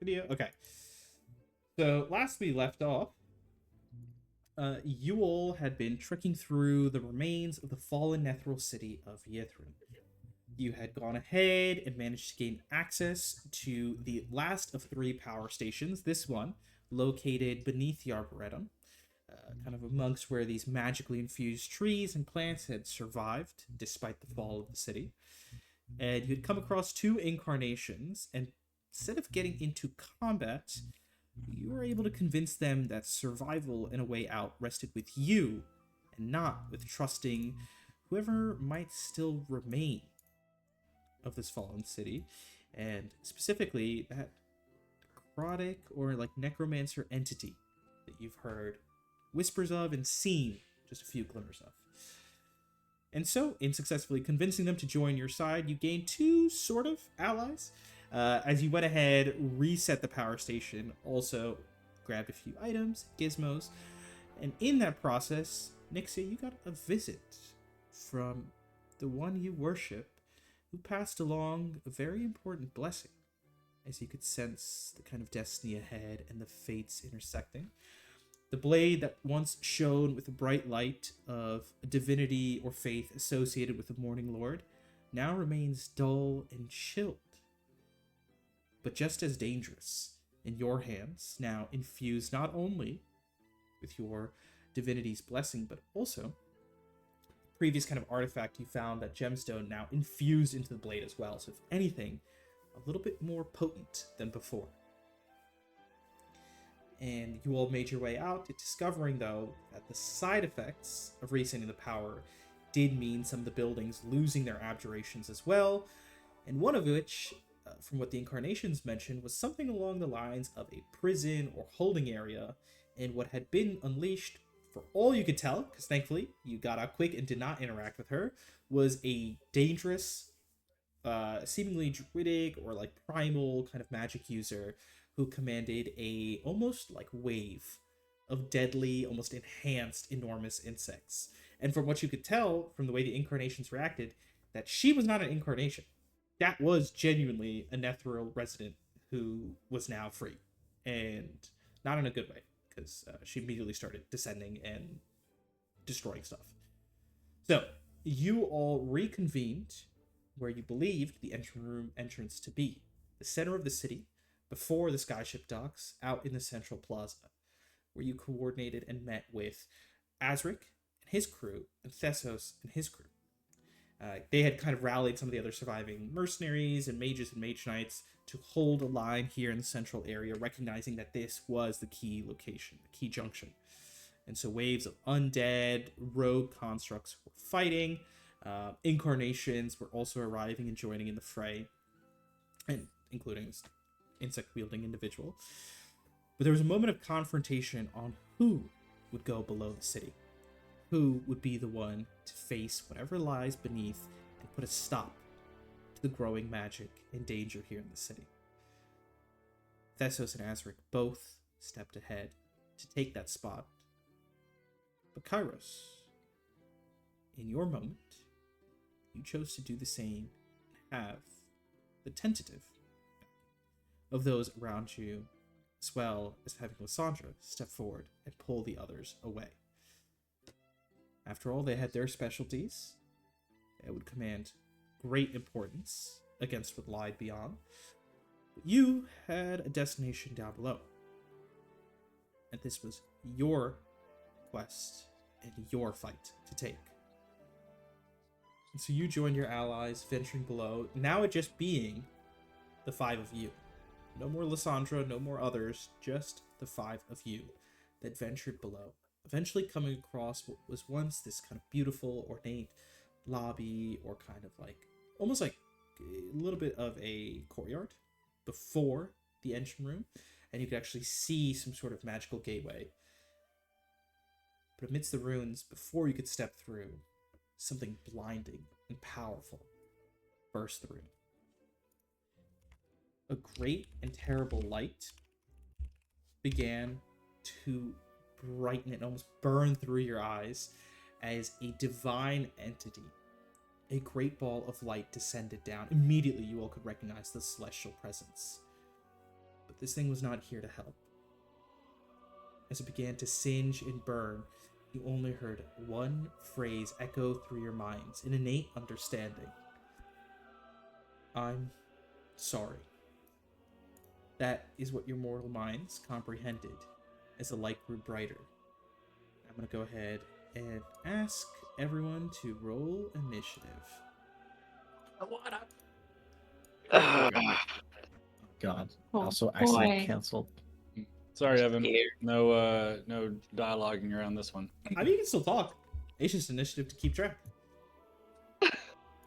Video. Okay. So last we left off, you all had been trekking through the remains of the fallen Nethril city of Ythrun. You had gone ahead and managed to gain access to the last of three power stations, this one located beneath the Arboretum, kind of amongst where these magically infused trees and plants had survived despite the fall of the city. And you had come across two incarnations, and instead of getting into combat, you were able to convince them that survival and a way out rested with you and not with trusting whoever might still remain of this fallen city, and specifically that necrotic or like necromancer entity that you've heard whispers of and seen just a few glimmers of. And so, in successfully convincing them to join your side, you gained two sort of allies. As you went ahead, reset the power station, also grabbed a few items, gizmos, and in that process, Nixie, you got a visit from the one you worship, who passed along a very important blessing, as you could sense the kind of destiny ahead and the fates intersecting. The blade that once shone with the bright light of a divinity or faith associated with the Morning Lord now remains dull and chilled, but just as dangerous in your hands, now infused not only with your divinity's blessing, but also previous kind of artifact you found, that gemstone, now infused into the blade as well. So if anything, a little bit more potent than before. And you all made your way out, discovering, though, that the side effects of resetting the power did mean some of the buildings losing their abjurations as well, and one of which, from what the incarnations mentioned, was something along the lines of a prison or holding area, and what had been unleashed, for all you could tell, because thankfully you got out quick and did not interact with her, was a dangerous, seemingly druidic or like primal kind of magic user who commanded a almost like wave of deadly, almost enhanced, enormous insects. And from what you could tell from the way the incarnations reacted, that she was not an incarnation. That was genuinely a Netheril resident who was now free. And not in a good way, because she immediately started descending and destroying stuff. So, you all reconvened where you believed the engine room entrance to be, the center of the city, before the skyship docks, out in the central plaza, where you coordinated and met with Azric and his crew, and Thessos and his crew. They had kind of rallied some of the other surviving mercenaries and mages and mage knights to hold a line here in the central area, recognizing that this was the key location, the key junction. And so waves of undead, rogue constructs were fighting. Incarnations were also arriving and joining in the fray, and including this insect-wielding individual. But there was a moment of confrontation on who would go below the city. Who would be the one to face whatever lies beneath and put a stop to the growing magic and danger here in the city. Thessos and Azric both stepped ahead to take that spot. But Kairos, in your moment, you chose to do the same and have the tentative of those around you, as well as having Lysandra step forward and pull the others away. After all, they had their specialties. It would command great importance against what lied beyond. But you had a destination down below. And this was your quest and your fight to take. And so you joined your allies venturing below, now it just being the five of you. No more Lysandra, no more others, just the five of you that ventured below. Eventually coming across what was once this kind of beautiful, ornate lobby, or kind of like, almost like a little bit of a courtyard before the engine room, and you could actually see some sort of magical gateway. But amidst the ruins, before you could step through, something blinding and powerful burst through. A great and terrible light began to brighten and almost burn through your eyes as a divine entity, a great ball of light, descended down. Immediately you all could recognize the celestial presence. But this thing was not here to help. As it began to singe and burn, you only heard one phrase echo through your minds, an innate understanding. I'm sorry. That is what your mortal minds comprehended as the light grew brighter. I'm going to go ahead and ask everyone to roll initiative. What up? God. Oh, Also accident boy. canceled. Sorry, Evan. No dialoguing around this one. I mean, you can still talk. It's just initiative to keep track.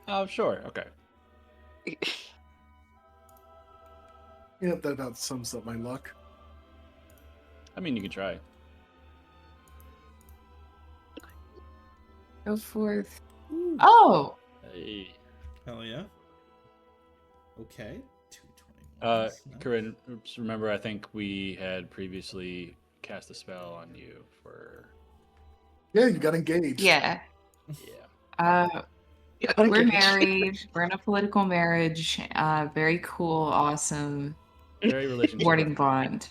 Oh, sure. Okay. Yep, that about sums up my luck. I mean, you can try. Go forth. Oh! Hey. Hell yeah. Okay. 221. Corinne, just remember, I think we had previously cast a spell on you for... Yeah, you got engaged. Yeah. Yeah. We're married. We're in a political marriage. Very cool, awesome Very relationship. warding bond.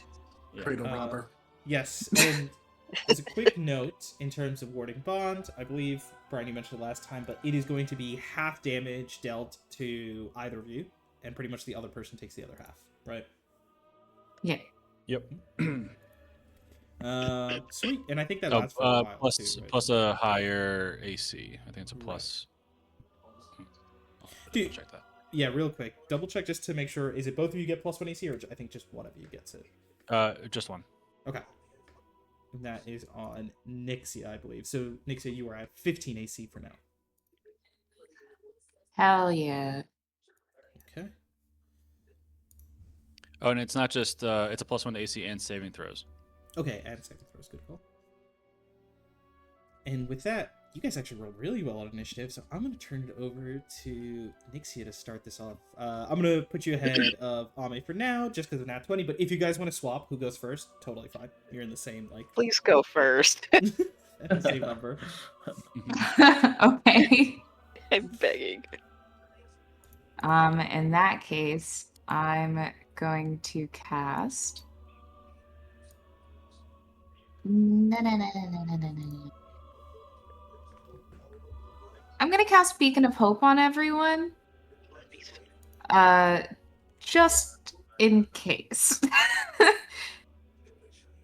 Yeah. Cradle robber. Yes, and as a quick note, in terms of warding bond, I believe, Brian, you mentioned it last time, but it is going to be half damage dealt to either of you, and pretty much the other person takes the other half, right? Yeah. Yep. Sweet, and I think that lasts for a while, plus, too, right? plus a higher AC. I think it's a Right. plus. Dude, Check that. yeah, real quick, double check just to make sure, is it both of you get plus 1 AC, or I think just one of you gets it? Just one. Okay. And that is on Nixia, I believe. So, Nixia, you are at 15 AC for now. Hell yeah. Okay. Oh, and it's not just it's a plus 1 to AC and saving throws. Okay, and second throws, good call. And with that, you guys actually rolled really well on initiative, so I'm going to turn it over to Nixia to start this off. I'm going to put you ahead of Ame for now, just because of Nat 20, but if you guys want to swap who goes first, totally fine. You're in the same, like, Please go first. same number. Okay. I'm begging. In that case, I'm going to cast. I'm gonna cast Beacon of Hope on everyone. Just in case.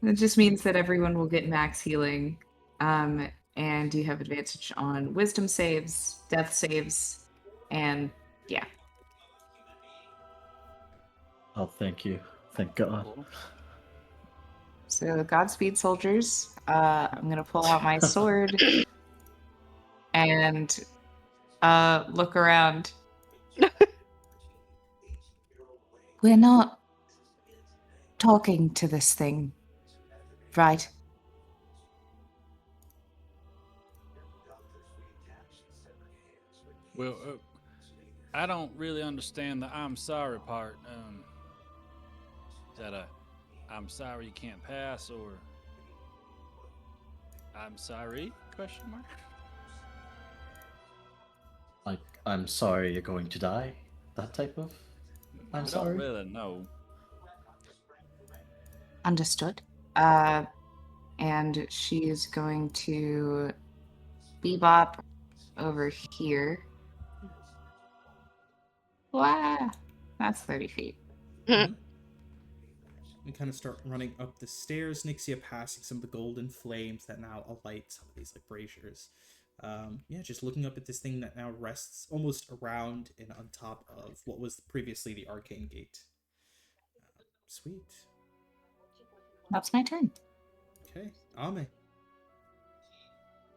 It just means that everyone will get max healing. And you have advantage on wisdom saves, death saves, and yeah. Oh, thank you. Thank God. So Godspeed, soldiers. I'm gonna pull out my sword and look around. We're not talking to this thing, right? Well, I don't really understand the "I'm sorry" part. Is that a "I'm sorry you can't pass" or "I'm sorry?" question mark? Like, I'm sorry you're going to die? That type of? I'm sorry. I don't really know. Understood. And she's going to bebop over here. Wow, that's 30 feet. We kind of start running up the stairs, Nixia passing some of the golden flames that now alight some of these like braziers. Yeah, just looking up at this thing that now rests almost around and on top of what was previously the arcane gate. Sweet. That's my turn. Okay, Ame.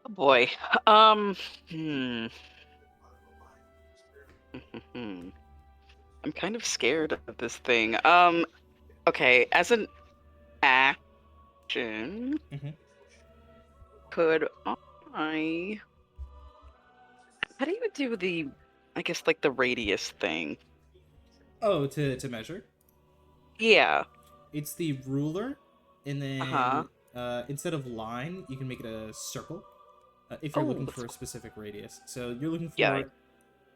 Oh boy. I'm kind of scared of this thing. Okay, as an action, could I... How do you do the, I guess, like the radius thing? Oh, to measure? Yeah. It's the ruler, and then Uh-huh. Instead of line, you can make it a circle. If you're Oh, looking that's for a specific radius. So you're looking for Yeah,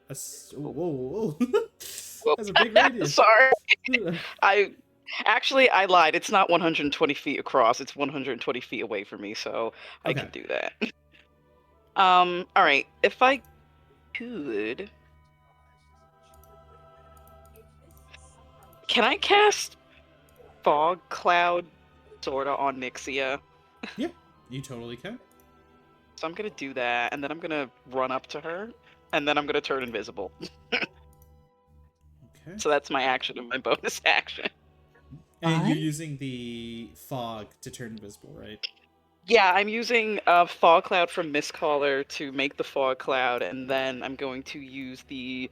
whoa. Whoop. That's a big radius. Sorry. I Actually, I lied. It's not 120 feet across. It's 120 feet away from me, so I Okay. could do that. All right. If I could, can I cast fog cloud sorta on Nixia? Yeah, you totally can. So I'm gonna do that, and then I'm gonna run up to her, and then I'm gonna turn invisible. Okay. So that's my action and my bonus action. And Fine. you're using the fog to turn invisible, right? Yeah, I'm using a fog cloud from Mistcaller to make the fog cloud, and then I'm going to use the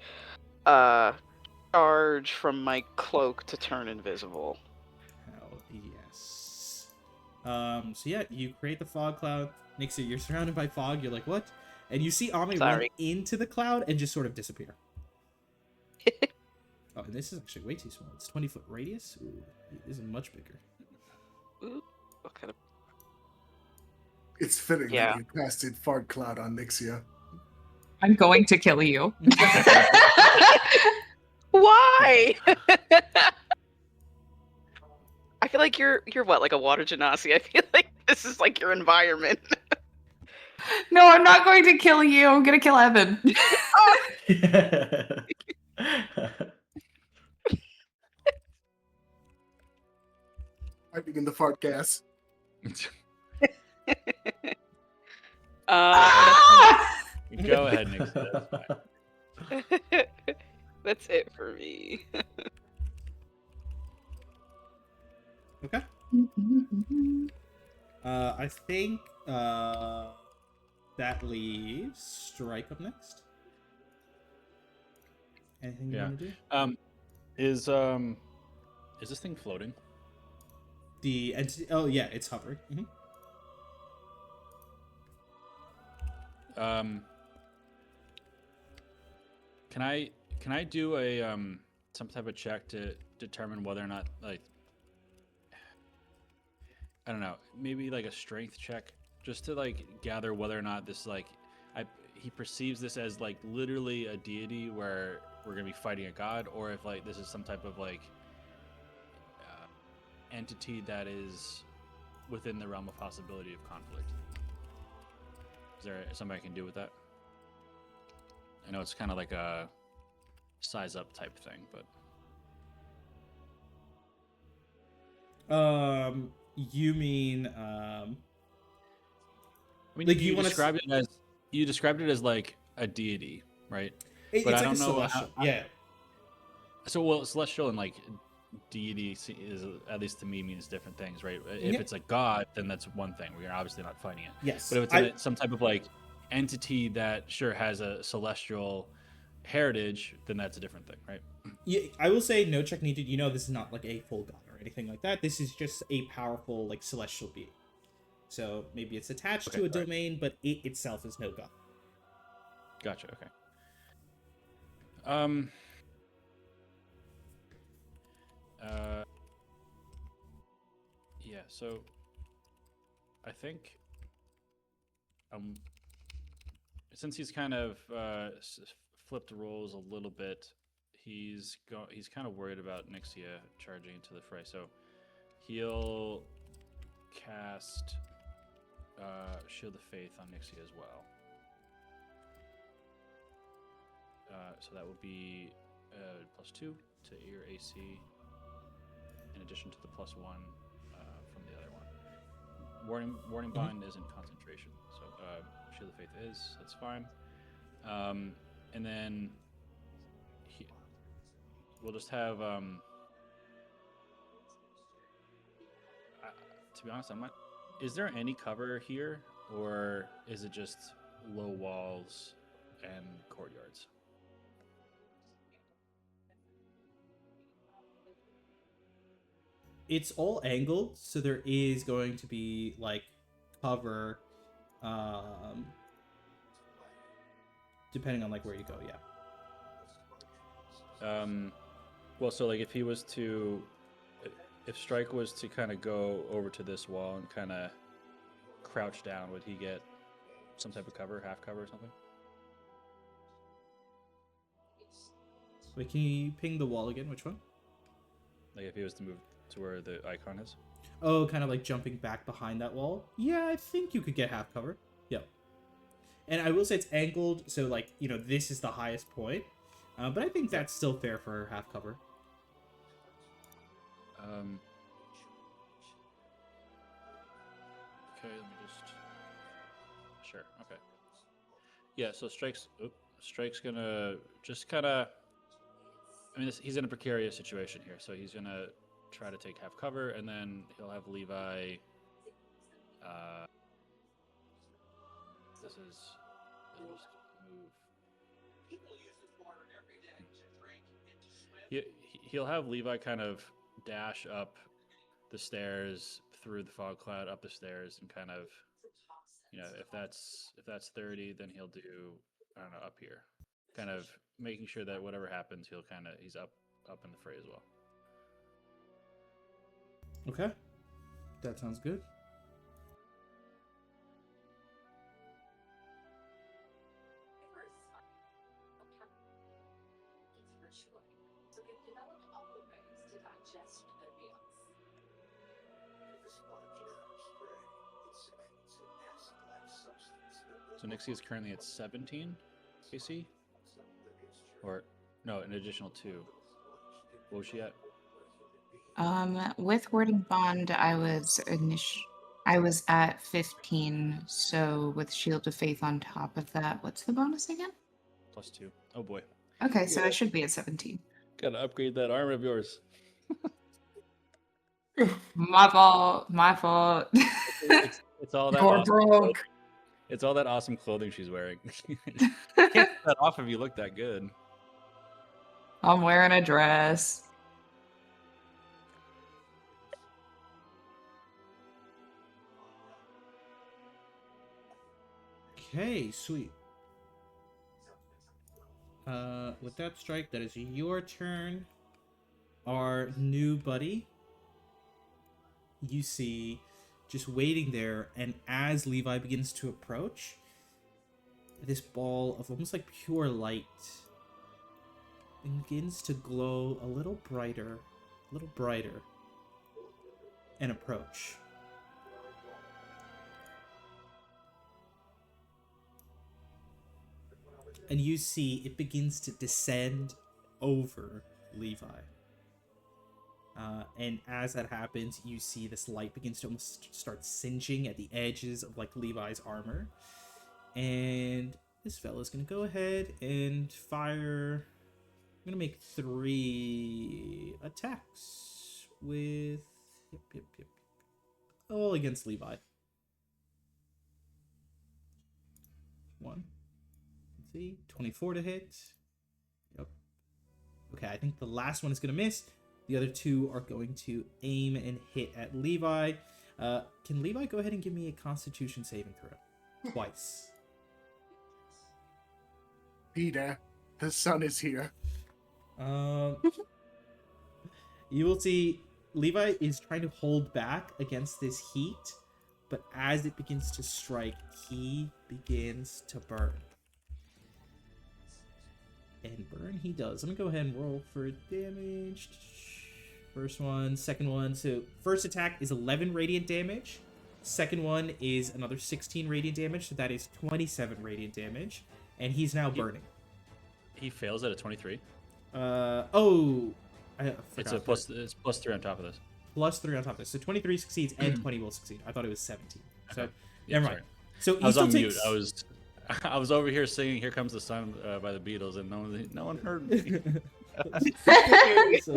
charge from my cloak to turn invisible. Hell yes. So yeah, you create the fog cloud. Nixie, you're surrounded by fog. You're like, what? And you see Ame run Sorry. into the cloud and just sort of disappear. Oh, and this is actually way too small. It's 20-foot radius. Ooh, this is much bigger. Ooh, what kind of... It's fitting Yeah. that you casted Fog Cloud on Nixia. I'm going to kill you. Why? I feel like you're what, like a water genasi? I feel like this is like your environment. No, I'm not going to kill you. I'm going to kill Evan. Hiding in the fart gas. Ah! Go ahead, Nixie. That's fine. That's it for me. Okay. I think that leaves Strike up next. Anything you Yeah. want to do? Is this thing floating? The entity. Oh yeah, it's hovering. Can I do a some type of check to determine whether or not, like, I don't know, maybe like a strength check, just to like gather whether or not this, like, he perceives this as like literally a deity where we're gonna be fighting a god, or if like this is some type of like entity that is within the realm of possibility of conflict. Is there something I can do with that? I know it's kind of like a size up type thing, but You mean I mean, like you you want described it as like a deity, right? It's but I like don't a know celestial. Yeah. So, well, celestial and like deity is, at least to me, means different things, right? If Yeah. it's a god, then that's one thing. We're obviously not fighting it. Yes. But if it's some type of like entity that sure has a celestial heritage, then that's a different thing, right? Yeah, I will say no check needed. You know, this is not like a full god or anything like that. This is just a powerful like celestial being. So maybe it's attached to a domain, but it itself is no god. Gotcha. Okay. Yeah. So I think since he's kind of flipped the roles a little bit, he's kind of worried about Nixia charging into the fray. So he'll cast Shield of Faith on Nixia as well. So that will be +2 to your AC, in addition to the +1 from the other one. Warning Bind isn't concentration, so Shield of Faith is. That's fine. And then we'll just have. To be honest, I'm not. Is there any cover here, or is it just low walls and courtyards? It's all angled, so there is going to be like cover, depending on like where you go. Yeah. Well, so like if he was to, if Strike was to kind of go over to this wall and kind of crouch down, would he get some type of cover, half cover or something? Wait, can you ping the wall again? Which one? Like if he was to move to where the icon is. Oh, kind of like jumping back behind that wall. Yeah, I think you could get half cover. Yep. And I will say it's angled, so like, you know, this is the highest point. But I think that's still fair for half cover. Okay, let me just. Sure. Okay. Yeah. So Strike's gonna just kind of. I mean, he's in a precarious situation here, so he's gonna try to take half cover, and then he'll have Levi. This is. He'll just move. He'll have Levi kind of dash up the stairs through the fog cloud, up the stairs, and kind of, you know, if that's 30, then he'll do, I don't know, up here, kind of making sure that whatever happens, he's up in the fray as well. Okay. That sounds good. So Nixie is currently at 17 AC, or no, an additional 2. What was she at? With Warding Bond, I was at 15, so with Shield of Faith on top of that, what's the bonus again? +2. Oh boy. Okay, so I should be at 17. Gotta upgrade that armor of yours. My fault. It's all that You're awesome broke. It's all that awesome clothing she's wearing. Can't get that off if you look that good. I'm wearing a dress. Okay, sweet. With that strike, that is your turn. Our new buddy, you see, just waiting there, and as Levi begins to approach, this ball of almost like pure light begins to glow a little brighter, and approach. And you see it begins to descend over Levi. And as that happens, you see this light begins to almost start singeing at the edges of like Levi's armor. And this fella's gonna go ahead and fire. I'm gonna make 3 attacks with all against Levi. 1. Let's see, 24 to hit. Yep. Okay, I think the last one is gonna miss. The other 2 are going to aim and hit at Levi. Can Levi go ahead and give me a Constitution saving throw? Twice. Peter, the sun is here. You will see Levi is trying to hold back against this heat, but as it begins to strike, he begins to burn. And burn he does. Let me go ahead and roll for damage. First one, second one. So first attack is 11 radiant damage. Second one is another 16 radiant damage. So that is 27 radiant damage. And he's now burning. He fails at a 23. I It's +3 on top of this. +3 on top of this. So 23 succeeds and 20 will succeed. I thought it was 17. So Okay. Yeah, never mind. sorry. So I was on takes... mute. I was over here singing "Here Comes the Sun" by the Beatles, and no one heard me. So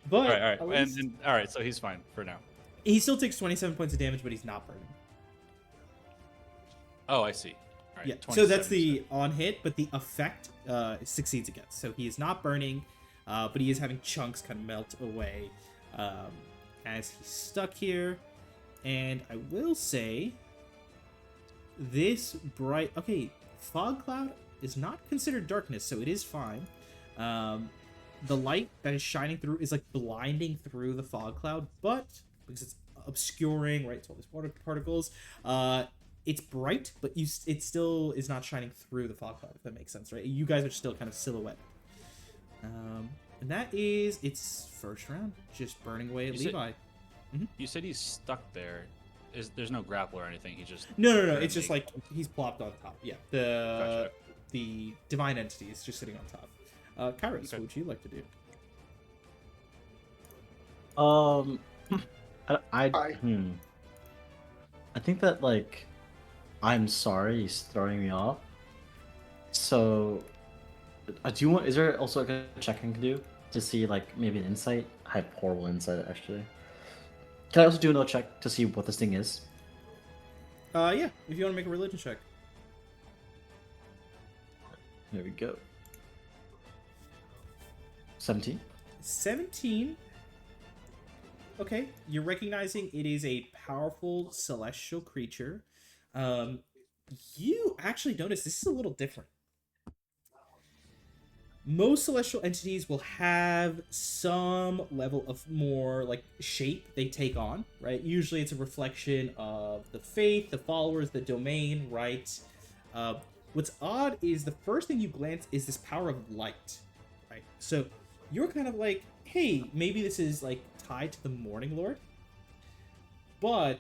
but all right, all right. So he's fine for now. He still takes 27 points of damage, but he's not burning. Oh, I see. All right, Yeah. So that's the on hit, but the effect succeeds against. So he is not burning, but he is having chunks kind of melt away as he's stuck here. And I will say, this bright... Okay, fog cloud is not considered darkness, so it is fine. The light that is shining through is like blinding through the fog cloud, but because it's obscuring, right, it's all these water particles, it's bright, but it still is not shining through the fog cloud, if that makes sense, right? You guys are still kind of silhouetted. And that is its first round, just burning away at You said- Levi. You said he's stuck there. There's no grapple or anything. He just No. It's just currently- like he's plopped on top. Yeah, Gotcha. the divine entity is just sitting on top. Kairos, Okay. what would you like to do? Hi. I think that like, I'm sorry, he's throwing me off. So, do you want? Is there also like a check I can do to see like maybe an insight? I have horrible insight actually. Can I also do another check to see what this thing is? Yeah, if you want to make a religion check. There we go. 17. 17. Okay, you're recognizing it is a powerful celestial creature. You actually notice this is a little different. Most celestial entities will have some level of more like shape they take on, right? Usually it's a reflection of the faith, the followers, the domain, right? What's odd is the first thing you glance is this power of light, right? So you're kind of like, hey, maybe this is like tied to the Morning Lord. But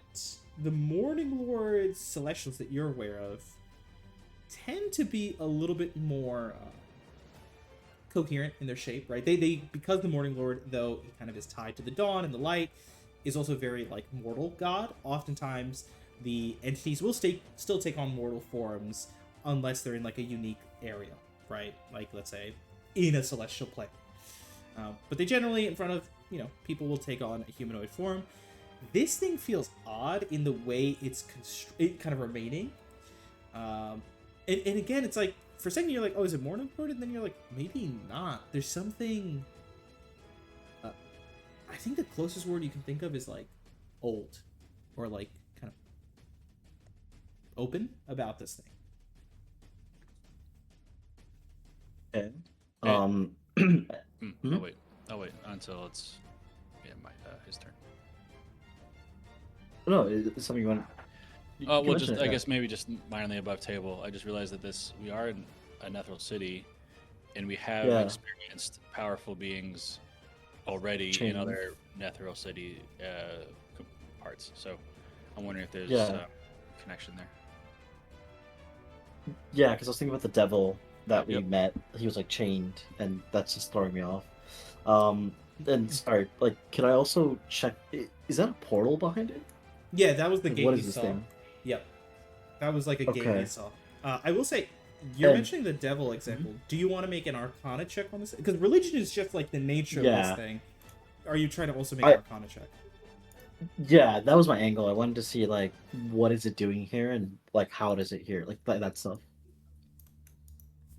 the Morning Lord's celestials that you're aware of tend to be a little bit more coherent in their shape, right? They because the Morning Lord, though he kind of is tied to the dawn and the light, is also very like mortal god. Oftentimes, the entities will still take on mortal forms unless they're in like a unique area, right? Like let's say in a celestial plane. But they generally, in front of people, will take on a humanoid form. This thing feels odd in the way it's kind of remaining. And again, it's like, for a second you're like, oh, is it Morning Lord? And then you're like, maybe not. There's something... I think the closest word you can think of is like old. Or like kind of open about this thing. Okay. Oh wait, until it's his turn. No, it's something you want. Oh, you well, mentioned just it, I yeah. guess maybe just minorly above table. I just realized that we are in a Netheril city, and we have Yeah. experienced powerful beings already Change. in other Netheril city parts. So I'm wondering if there's Yeah. connection there. Yeah, because I was thinking about the devil that we Yep. met. He was like chained, and that's just throwing me off. And sorry, like, can I also check? Is that a portal behind it? Yeah, that was the Like, gate what you is this saw. thing? Yep. That was like a gate you Okay. saw. I will say, you're And- mentioning the devil example. Do you want to make an Arcana check on this? Because religion is just like the nature of Yeah. this thing. Are you trying to also make I- an Arcana check? Yeah, that was my angle. I wanted to see like what is it doing here, and like how does it here, like that stuff.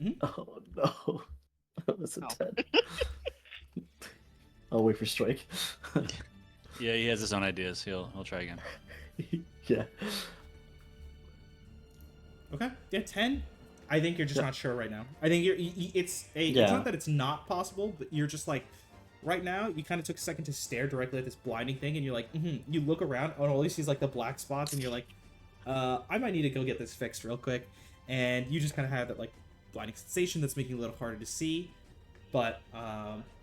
Mhm. Oh no, that was a Oh. 10. I'll wait for strike. Yeah, he has his own ideas. He'll try again. Yeah. Okay. Yeah, 10. I think you're just Yeah. not sure right now. I think it's Yeah. not that it's not possible, but you're just like, right now, you kind of took a second to stare directly at this blinding thing, and you're like, you look around, and all you see is like the black spots, and you're like, I might need to go get this fixed real quick. And you just kind of have that like blinding sensation that's making it a little harder to see. But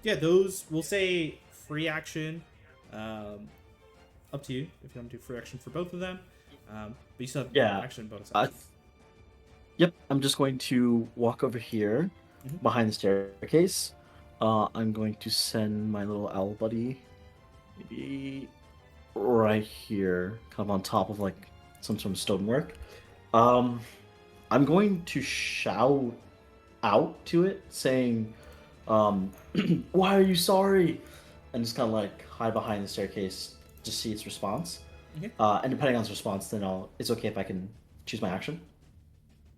yeah, those, we'll say free action. Up to you if you want to do free action for both of them. But you still have Yeah. action bonus I action. Yep, I'm just going to walk over here Mhm. behind the staircase. I'm going to send my little owl buddy maybe right here, kind of on top of like some sort of stonework. I'm going to shout out to it, saying, "Why are you sorry?" And just kind of like hide behind the staircase to see its response. Okay. And depending on its response, then it's okay if I can choose my action.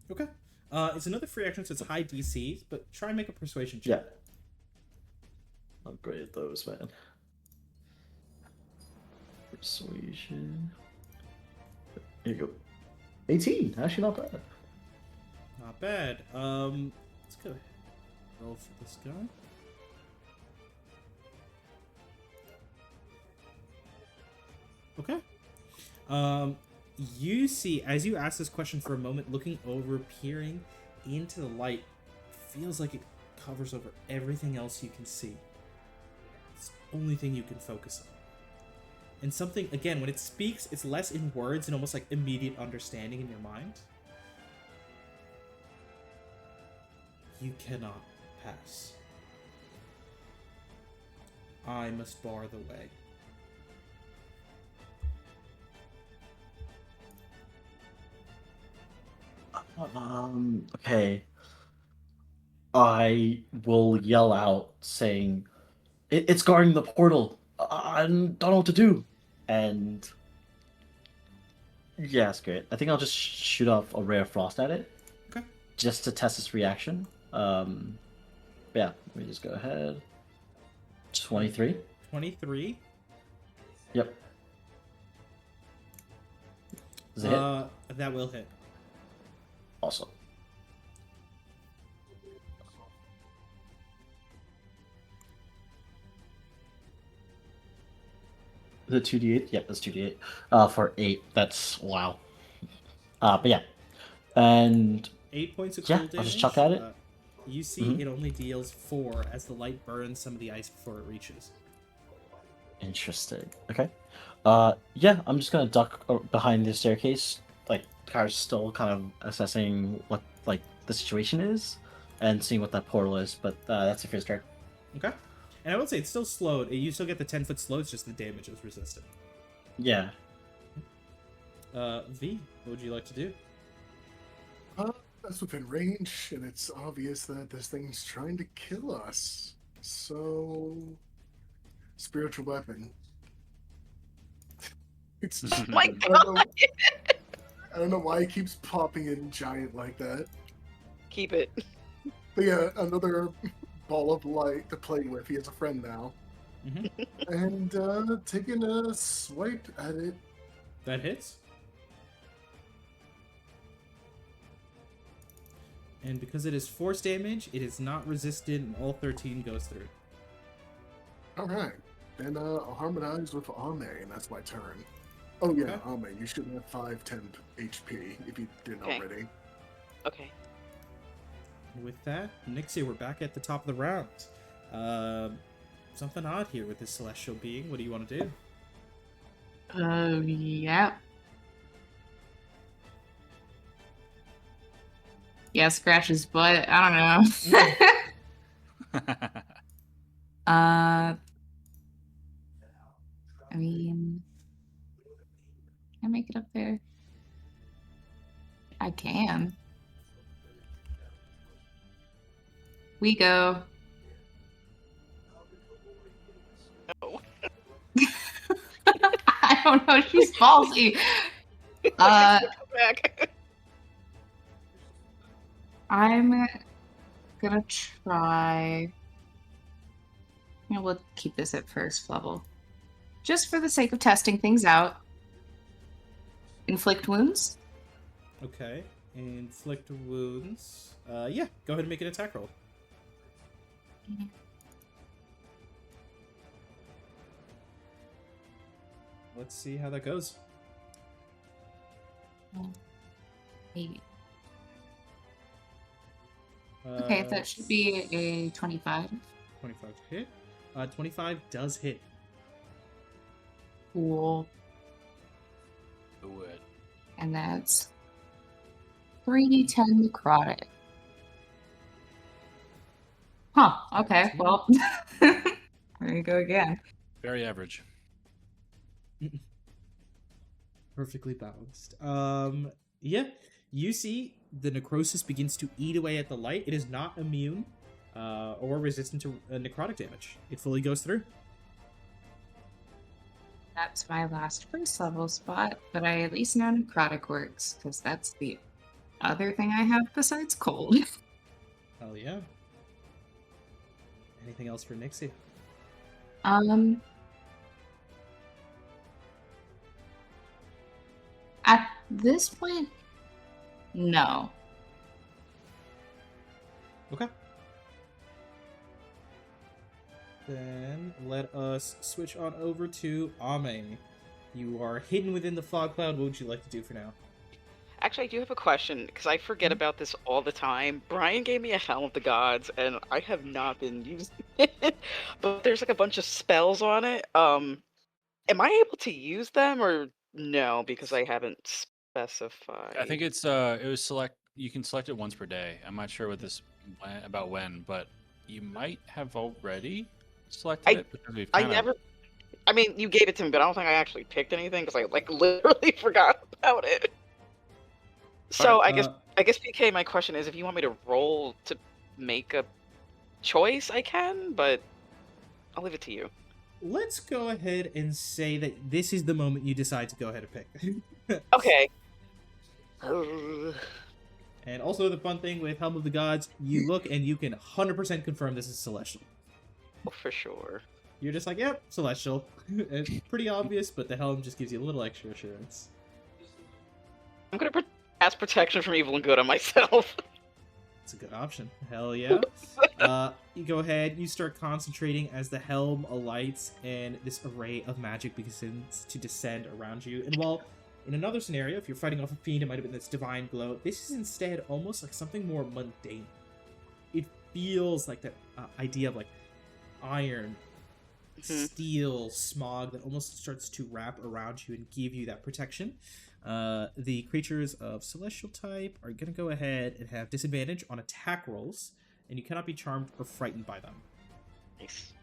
Okay. It's another free action, so it's high DC, but try and make a persuasion Yeah. check. I'm great at those, man. Persuasion. Here you go. 18. Actually, not bad. Not bad. Let's go roll for this guy. Okay. You see, as you ask this question for a moment, looking over, peering into the light, feels like it covers over everything else you can see. It's the only thing you can focus on. And something, again, when it speaks, it's less in words and almost like immediate understanding in your mind. You cannot pass. I must bar the way. Okay. I will yell out saying, it's guarding the portal. I don't know what to do. And yeah, it's great. I think I'll just shoot off a ray of frost at it. Okay. Just to test its reaction. Yeah, let me just go ahead. 23. 23. Yep. Does it hit? That will hit. Awesome. Is it 2d8? Yep, that's 2d8. For 8, that's wow. But yeah. And 8 points of yeah, cool damage. I'll just chuck at it. You see it only deals 4 as the light burns some of the ice before it reaches. Interesting. Okay. Yeah, I'm just gonna duck behind the staircase. Like, Kyra's still kind of assessing what, like, the situation is and seeing what that portal is, but that's the first turn. Okay. And I would say it's still slowed. You still get the 10-foot slow, it's just the damage is resistant. Yeah. V, what would you like to do? That's within range, and it's obvious that this thing's trying to kill us. So, spiritual weapon. It's Oh my I don't know, I don't know why it keeps popping in giant like that. Keep it. But yeah, another ball of light to play with. He has a friend now. Mm-hmm. And taking a swipe at it. That hits. And because it is force damage, it is not resisted, and all 13 goes through. Alright. Then I'll harmonize with Ame, and that's my turn. Oh yeah, Okay. Ame, you should have 5 temp HP if you didn't Okay. already. Okay. And with that, Nixie, we're back at the top of the round. Something odd here with this celestial being. What do you want to do? Yeah. Yeah, scratch his butt. I don't know. I mean, can I make it up there? I can. We go. No. I don't know. She's ballsy. Come back. I'm gonna try. We'll keep this at first level, just for the sake of testing things out. Inflict wounds. Okay. Inflict wounds. Yeah, go ahead and make an attack roll. Let's see how that goes. 8. Okay, that should be a 25. 25 to hit. 25 does hit. Cool. Do it. And that's 3d10 necrotic. Huh, okay, well, there you go again. Very average. Perfectly balanced. Yeah, you see the necrosis begins to eat away at the light. It is not immune or resistant to necrotic damage. It fully goes through. That's my last first level spot, but I at least know necrotic works, because that's the other thing I have besides cold. Hell yeah. Anything else for Nixie? At this point, no. Okay. Then let us switch on over to Ame. You are hidden within the fog cloud. What would you like to do for now? Actually, I do have a question because I forget about this all the time. Brian gave me a Helm of the Gods, and I have not been using it. But there's like a bunch of spells on it. Am I able to use them or no? Because I haven't I think specified. it's it was select. You can select it once per day. I'm not sure what this about when, but you might have already selected I it because we've I kind of. never. I mean, you gave it to me, but I don't think I actually picked anything because I like literally forgot about it. So Alright, I guess PK, my question is, if you want me to roll to make a choice, I can, but I'll leave it to you. Let's go ahead and say that this is the moment you decide to go ahead and pick. Okay. And also the fun thing with Helm of the Gods, you look and you can 100% confirm this is Celestial. For sure. You're just like, yep, Celestial. It's pretty obvious, but the Helm just gives you a little extra assurance. I'm gonna cast protection from evil and good on myself. It's a good option. Hell yeah. You go ahead, you start concentrating as the helm alights, and this array of magic begins to descend around you. And while in another scenario, if you're fighting off a fiend, it might have been this divine glow. This is instead almost like something more mundane. It feels like that idea of like iron, steel, smog that almost starts to wrap around you and give you that protection. The creatures of celestial type are going to go ahead and have disadvantage on attack rolls, and you cannot be charmed or frightened by them. Nice.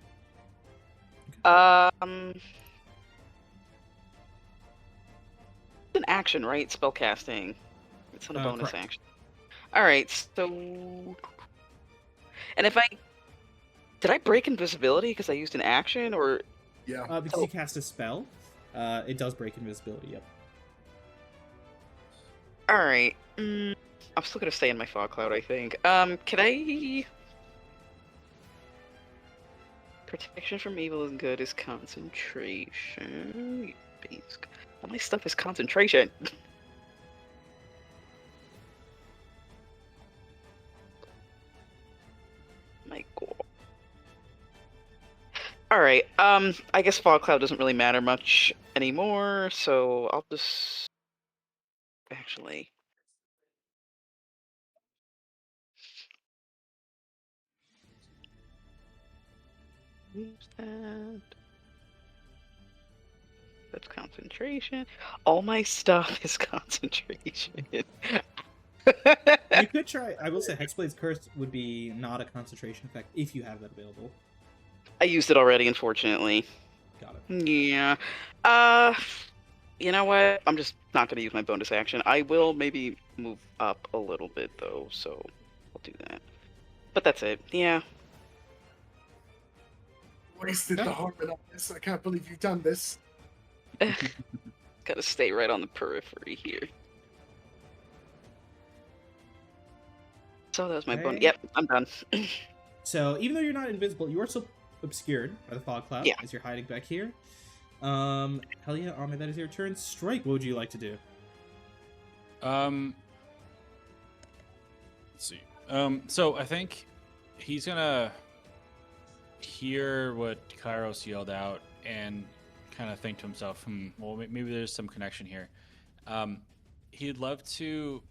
It's an action, right? Spellcasting. It's not a bonus Correct. action. Alright, so... And if I... Did I break invisibility because I used an action, or... Yeah. Because you cast a spell, it does break invisibility, yep. Alright. I'm still gonna stay in my fog cloud, I think. Can I... Protection from evil and good is concentration. All my stuff is concentration. My god. Alright, I guess fog cloud doesn't really matter much anymore, so I'll just... Actually... Use that. That's concentration. All my stuff is concentration. You could try, I will say Hexblade's Curse would be not a concentration effect if you have that available. I used it already, unfortunately. Got it. Yeah. You know what? I'm just not going to use my bonus action. I will maybe move up a little bit, though, so I'll do that. But that's it. Yeah. Wasted the harmonize. I can't believe you've done this. Gotta stay right on the periphery here. So that was my bonus. Okay. Yep, I'm done. So even though you're not invisible, you are still obscured by the fog cloud Yeah. as you're hiding back here. Hell yeah, Ahmed, that is your turn. Strike, what would you like to do? Let's see. So I think he's gonna hear what Kairos yelled out and kind of think to himself, well, maybe there's some connection here. He'd love to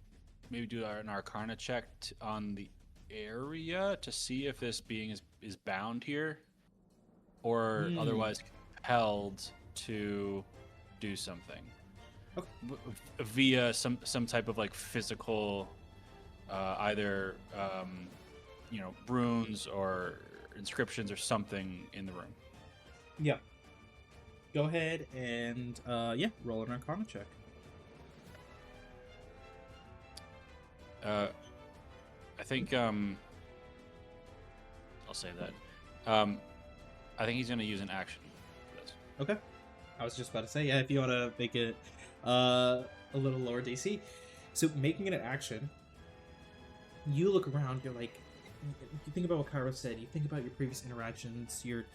maybe do an Arcana check on the area to see if this being is bound here, or otherwise compelled to do something. Okay. Via some type of like physical, either runes or inscriptions or something in the room. Yeah. Go ahead and roll an Arcana check. I think I'll say that. I think he's gonna use an action for this. Okay. I was just about to say, yeah, if you want to make it a little lower DC. So making it an action, you look around, you're like, you think about what Kairos said, you think about your previous interactions, your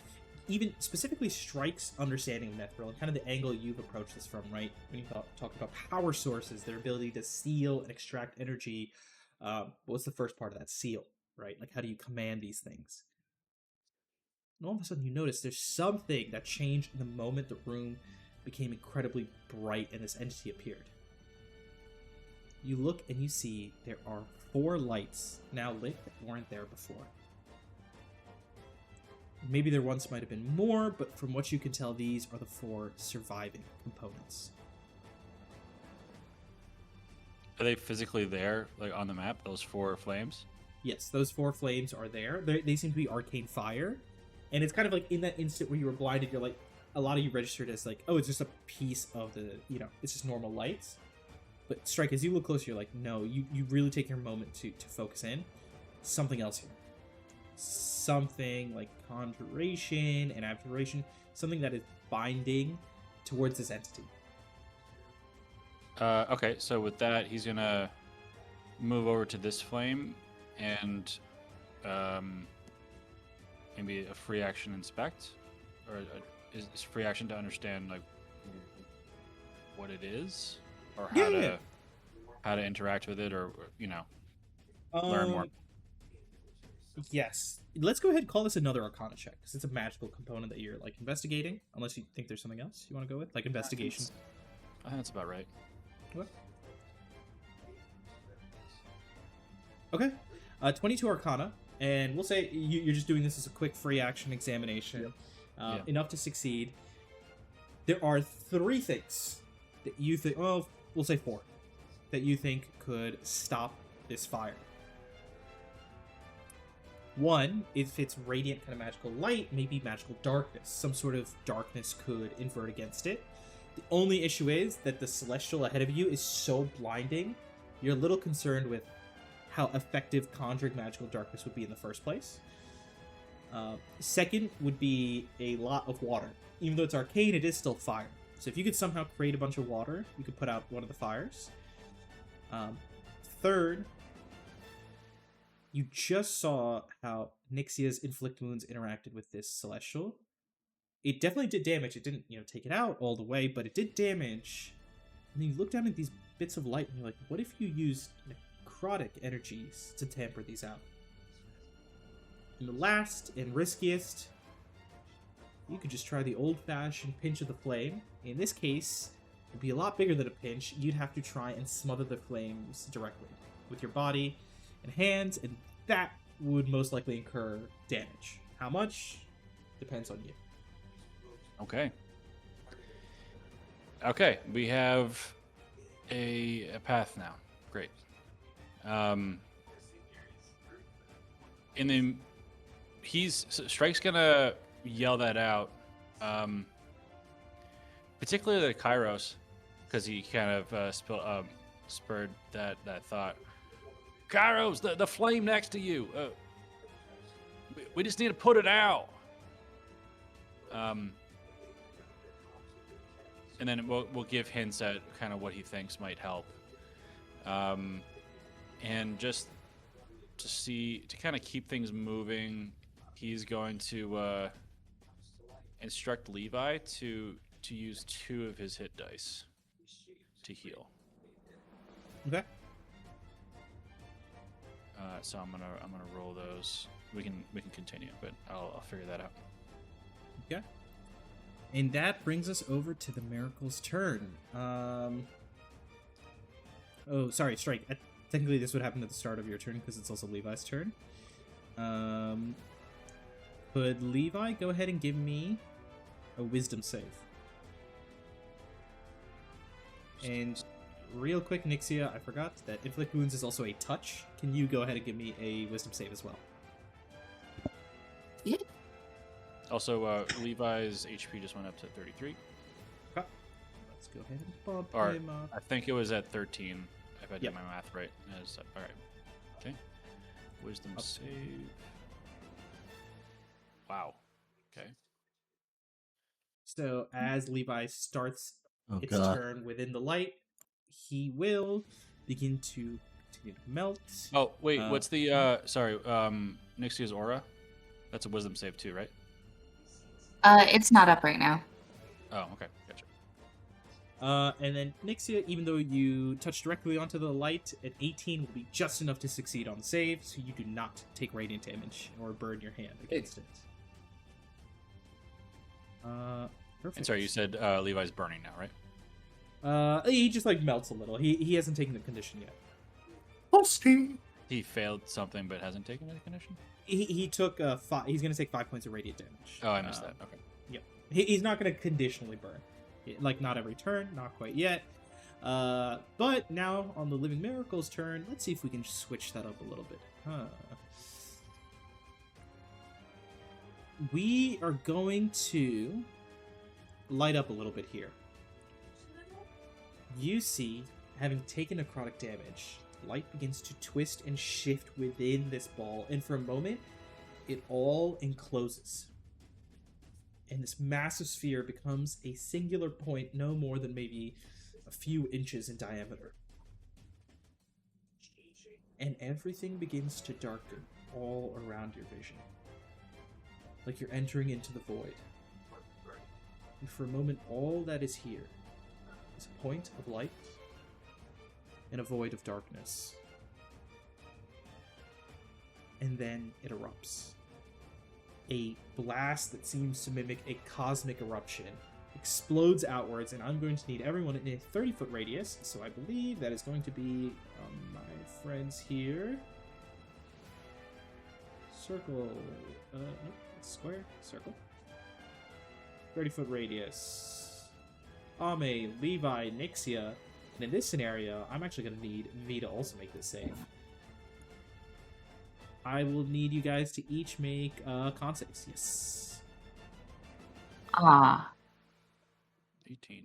even specifically Strike's understanding of Nethril and kind of the angle you've approached this from, right? When you talk about power sources, their ability to seal and extract energy, what's the first part of that? Seal, right? Like, how do you command these things? And all of a sudden you notice there's something that changed in the moment the room became incredibly bright and this entity appeared. you look and you see there are 4 lights now lit that weren't there before. Maybe there once might have been more, but from what you can tell, these are the 4 surviving components. Are they physically there, like on the map? Those 4 flames? Yes, those 4 flames are there. They seem to be arcane fire, and it's kind of like in that instant where you were blinded, you're like, a lot of you registered as like, oh, it's just a piece of the, it's just normal lights. But Strike, as you look closer, you're like, no, you really take your moment to focus in. Something else here. Something like conjuration and abjuration. Something that is binding towards this entity. Okay, so with that, he's gonna move over to this flame and maybe a free action inspect, or is free action to understand like what it is, or how to interact with it, or learn more. Yes, let's go ahead and call this another Arcana check because it's a magical component that you're like investigating. Unless you think there's something else you want to go with, like investigation. I think that's about right. Okay. 22 Arcana, and we'll say you're just doing this as a quick free action examination. Enough to succeed. There are 3 things that you think, well, we'll say 4, that you think could stop this fire. 1, if it's radiant kind of magical light, maybe magical darkness. Some sort of darkness could invert against it. The only issue is that the celestial ahead of you is so blinding, you're a little concerned with how effective conjuring magical darkness would be in the first place. Second would be a lot of water. Even though it's arcane, it is still fire. So if you could somehow create a bunch of water, you could put out one of the fires. Third, you just saw how Nixia's inflict wounds interacted with this celestial. It definitely did damage. It didn't, take it out all the way, but it did damage. And then you look down at these bits of light and you're like, what if you use necrotic energies to tamper these out? And the last and riskiest, you could just try the old-fashioned pinch of the flame. In this case, it would be a lot bigger than a pinch. You'd have to try and smother the flames directly with your body and hands, and that would most likely incur damage. How much? Depends on you. Okay, we have a path now. Great. Strike's gonna yell that out, particularly to Kairos, because he kind of spurred that thought. Kairos, the flame next to you. We just need to put it out. And then we'll give hints at kind of what he thinks might help. And just to kind of keep things moving, he's going to instruct Levi to use 2 of his hit dice to heal. Okay. So I'm gonna roll those. We can continue, but I'll figure that out. Okay. And that brings us over to the Miracle's turn. Oh, sorry, Strike. Technically, this would happen at the start of your turn because it's also Levi's turn. Could Levi go ahead and give me a Wisdom save? And real quick, Nixia, I forgot that Inflict Wounds is also a touch. Can you go ahead and give me a Wisdom save as well? Yeah. Also, Levi's HP just went up to 33. Okay. Let's go ahead and bump Or him up. I think it was at 13, if I did Yep. my math right. All right. Okay. Wisdom Up. save. Wow. Okay. So as Levi starts Oh its god. turn within the light, he will begin to continue to melt. Oh, wait, what's the, Nixia's aura? That's a wisdom save too, right? It's not up right now. Oh, okay, gotcha. And then Nixia, even though you touch directly onto the light, an 18 will be just enough to succeed on the save, so you do not take radiant damage or burn your hand against it. Perfect. And sorry, you said Levi's burning now, right? He just like melts a little. He hasn't taken the condition yet. Posty. He failed something but hasn't taken any condition? He took he's gonna take 5 points of radiant damage. Oh, I missed that. Okay. Yep. He's not gonna conditionally burn. Like not every turn, not quite yet. But now on the Living Miracle's turn, let's see if we can switch that up a little bit. We are going to light up a little bit here. You see, having taken necrotic damage, light begins to twist and shift within this ball, and for a moment, it all encloses. And this massive sphere becomes a singular point no more than maybe a few inches in diameter. And everything begins to darken all around your vision. Like you're entering into the void. And for a moment, all that is here is a point of light and a void of darkness. And then it erupts. A blast that seems to mimic a cosmic eruption explodes outwards, and I'm going to need everyone in a 30-foot radius, so I believe that is going to be my friends here. Circle. Nope, square. Circle. 30-foot radius. Ame, Levi, Nixia. And in this scenario, I'm actually going to need V to also make this save. I will need you guys to each make con saves. Yes. 18.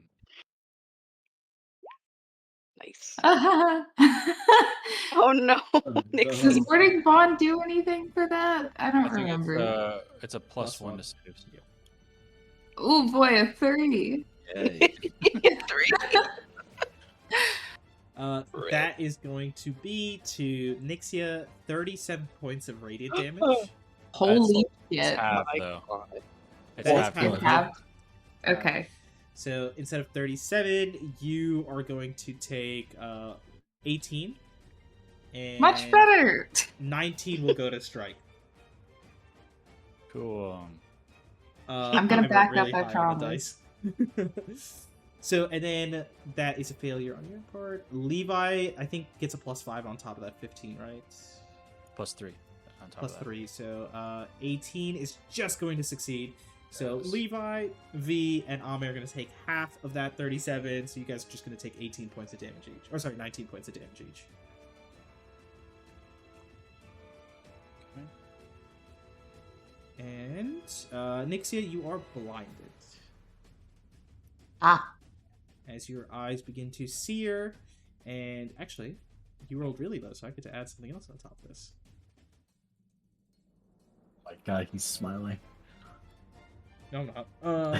Nice. Does Oh no, Nixie. Warding Bond do anything for that? I don't I think remember. it's a plus one to saves. Yep. Oh boy, a 3. Yay. 3. That is going to be to Nixia 37 points of radiant damage. Holy It's shit. half, My though. God. It's That is half. half. Half. Half? Okay. So instead of 37, you are going to take 18. And Much better. 19 will go to strike. Cool. I'm gonna I rolled back up, really I high on the promise. dice. So, and then that is a failure on your part. Levi, I think, gets a +5 on top of that 15, right? Plus 3 on top Plus of that. 3, so 18 is just going to succeed. So Yes. Levi, V, and Ame are going to take half of that 37, so you guys are just going to take 18 points of damage each. Or sorry, 19 points of damage each. Okay. And Nixia, you are blinded. Ah. As your eyes begin to sear, and actually, you rolled really low, so I get to add something else on top of this. My God, he's smiling. No, I'm not. Roll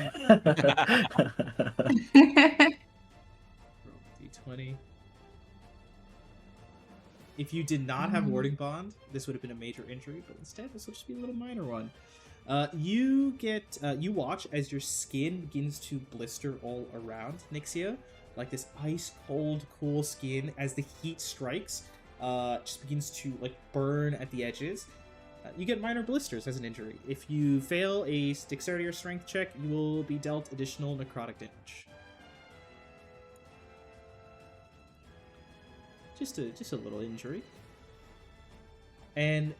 D20. If you did not have Warding Bond, this would have been a major injury, but instead, this will just be a little minor one. You watch as your skin begins to blister all around Nixia, like this ice cold, cool skin. As the heat strikes, just begins to like burn at the edges. You get minor blisters as an injury. If you fail a dexterity or strength check, you will be dealt additional necrotic damage. Just a little injury. And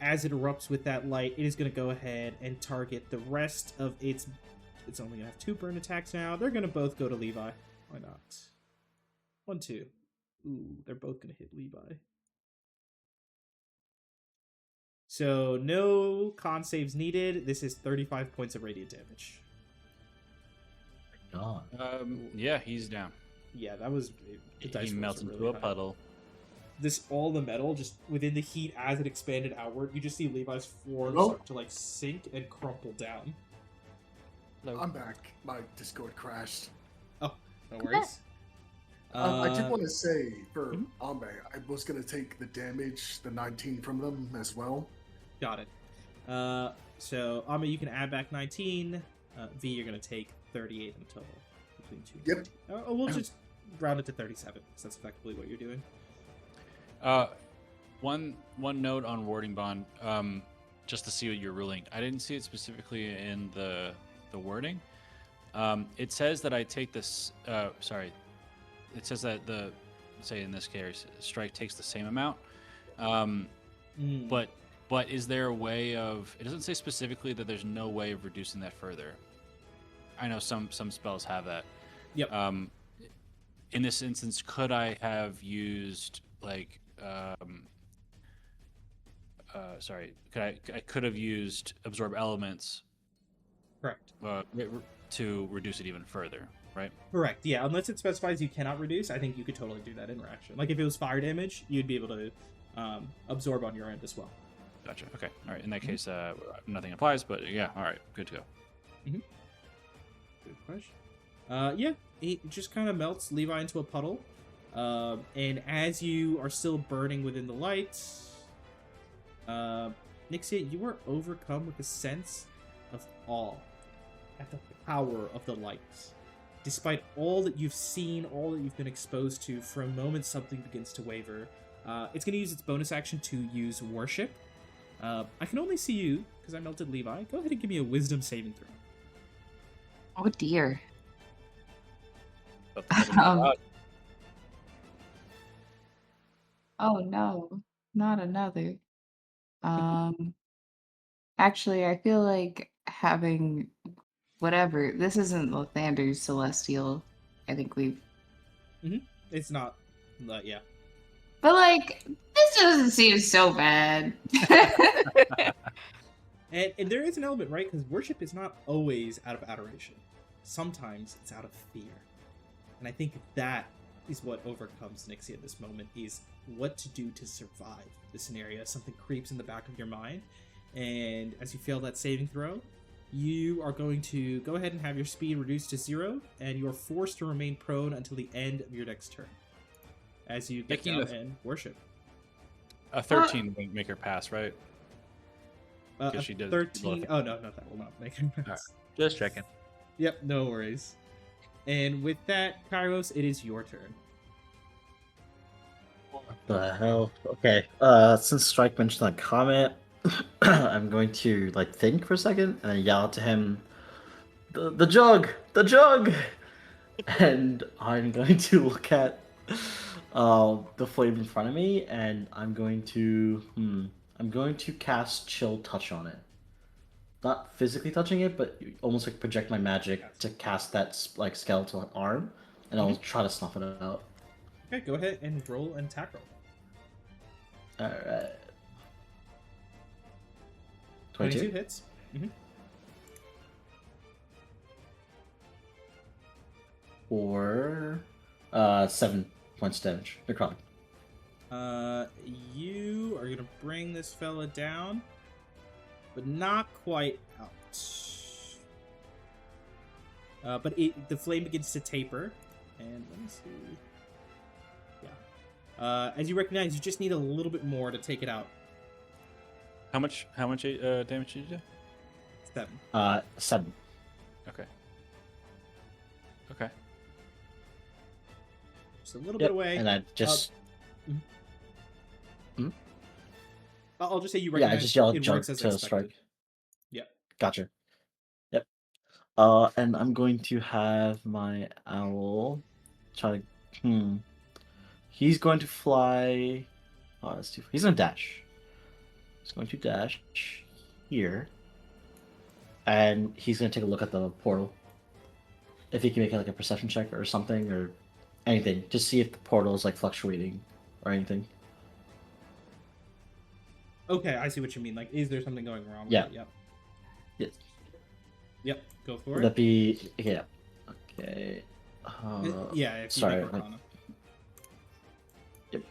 as it erupts with that light, it is going to go ahead and target the rest of its... It's only going to have 2 burn attacks now. They're going to both go to Levi. Why not? 1, 2. Ooh, they're both going to hit Levi. So, no con saves needed. This is 35 points of radiant damage. God. Yeah, he's down. Yeah, that was... The dice He rolls melts are into really a high. puddle. All the metal, just within the heat as it expanded outward, you just see Levi's form Hello? start to like sink and crumple down. I'm back. My Discord crashed. No worries. I did want to say for mhm. Ame, I was going to take the damage, the 19 from them as well. Got it. So Ame, you can add back 19. V, you're gonna take 38 in total between 2. Yep. We'll just round it to 37 because that's effectively what you're doing. One note on Warding Bond, just to see what you're ruling. I didn't see it specifically in the wording. It says that I take this. Sorry. It says that say in this case, strike takes the same amount. But is there a way of? It doesn't say specifically that there's no way of reducing that further. I know some spells have that. Yep. In this instance, could I have used like? Sorry. I could have used absorb elements. Correct. To reduce it even further, right? Correct. Yeah, unless it specifies you cannot reduce, I think you could totally do that interaction. Like if it was fire damage, you'd be able to absorb on your end as well. Gotcha. Okay. All right. In that case, nothing applies. But yeah. All right. Good to go. Good question. Yeah, it just kind of melts Levi into a puddle, and as you are still burning within the light, Nixia, you are overcome with a sense of awe at the power of the light. Despite all that you've seen, all that you've been exposed to, for a moment something begins to waver. It's going to use its bonus action to use Worship. I can only see you, because I melted Levi. Go ahead and give me a Wisdom saving throw. Oh dear. That's Oh no, not another. Actually, I feel like having whatever. This isn't Lathander's Celestial. I think we've. It's not, yeah. But like, this doesn't seem so bad. And there is an element, right? Because worship is not always out of adoration. Sometimes it's out of fear. And I think that is what overcomes Nixie at this moment, is what to do to survive the scenario. Something creeps in the back of your mind, and as you fail that saving throw, you are going to go ahead and have your speed reduced to 0, and you are forced to remain prone until the end of your next turn. As you get down and worship. A 13 won't make her pass, right? She did 13. Oh no, that will not make her pass. Right. Just checking. Yep, no worries. And with that, Kairos, it is your turn. What the hell? Okay. Since Strike mentioned that comment, I'm going to think for a second and then yell out to him, "The jug, the jug!" And I'm going to look at the flame in front of me, and I'm going to cast Chill Touch on it. Not physically touching it, but almost project my magic to cast that skeletal arm, and I'll try to snuff it out. Okay, go ahead and roll and attack roll. All right. 22 hits. Or 7 points damage. Necrotic. You are gonna bring this fella down, but not quite out. But the flame begins to taper, and let me see. Yeah. As you recognize, you just need a little bit more to take it out. How much damage did you do? 7. 7. Okay. Okay. Just a little bit away. And I just. I'll just say you recognize. Yeah, I just yelled it jump works as to expected. strike. Yep. Gotcha. Yep. And I'm going to have my owl try to. He's going to fly. Oh, that's too. He's gonna dash. He's going to dash here, and he's gonna take a look at the portal. If he can make a perception check or something or anything, just see if the portal is fluctuating or anything. Okay, I see what you mean. Is there something going wrong? Yeah. With it? Yep. Yes. Yep. Go for Would it. that be yeah? Okay. Yeah. If sorry. You make Arcana. Yep.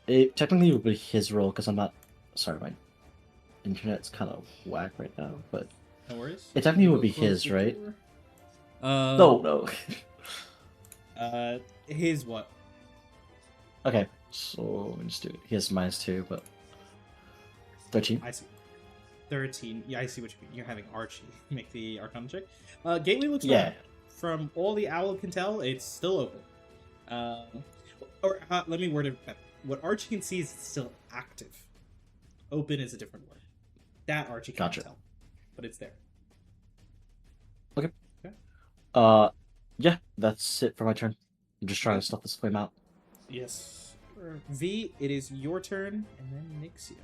It technically would be his role because I'm not. Sorry, my internet's kind of whack right now, but No worries. it technically would Go be close his, the right? door. No. His what? Okay, so let me just do it. He has -2, but 13. I see. 13. Yeah, I see what you mean. You're having Archie make the Arcana check. Gateway looks Yeah. fine. From all the owl can tell, it's still open. Let me word it better. What Archie can see is it's still active. Open is a different word. That Archie can't Gotcha. tell, but it's there. Okay. Yeah, that's it for my turn. I'm just trying Okay. to stuff this flame out. Yes. V, it is your turn, and then Nixia.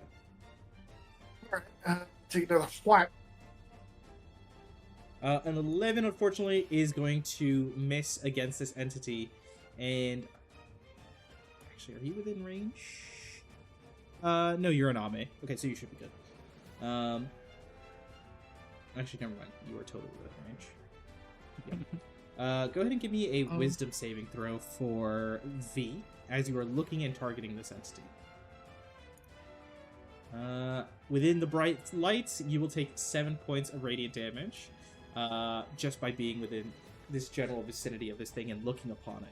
Alright, take another whack. An 11, unfortunately, is going to miss against this entity. And actually, are you within range? No, you're an Ame. Okay, so you should be good. Actually, never mind. You are totally within range. Go ahead and give me a Wisdom saving throw for V as you are looking and targeting this entity. Within the bright lights, you will take 7 points of radiant damage, just by being within this general vicinity of this thing and looking upon it.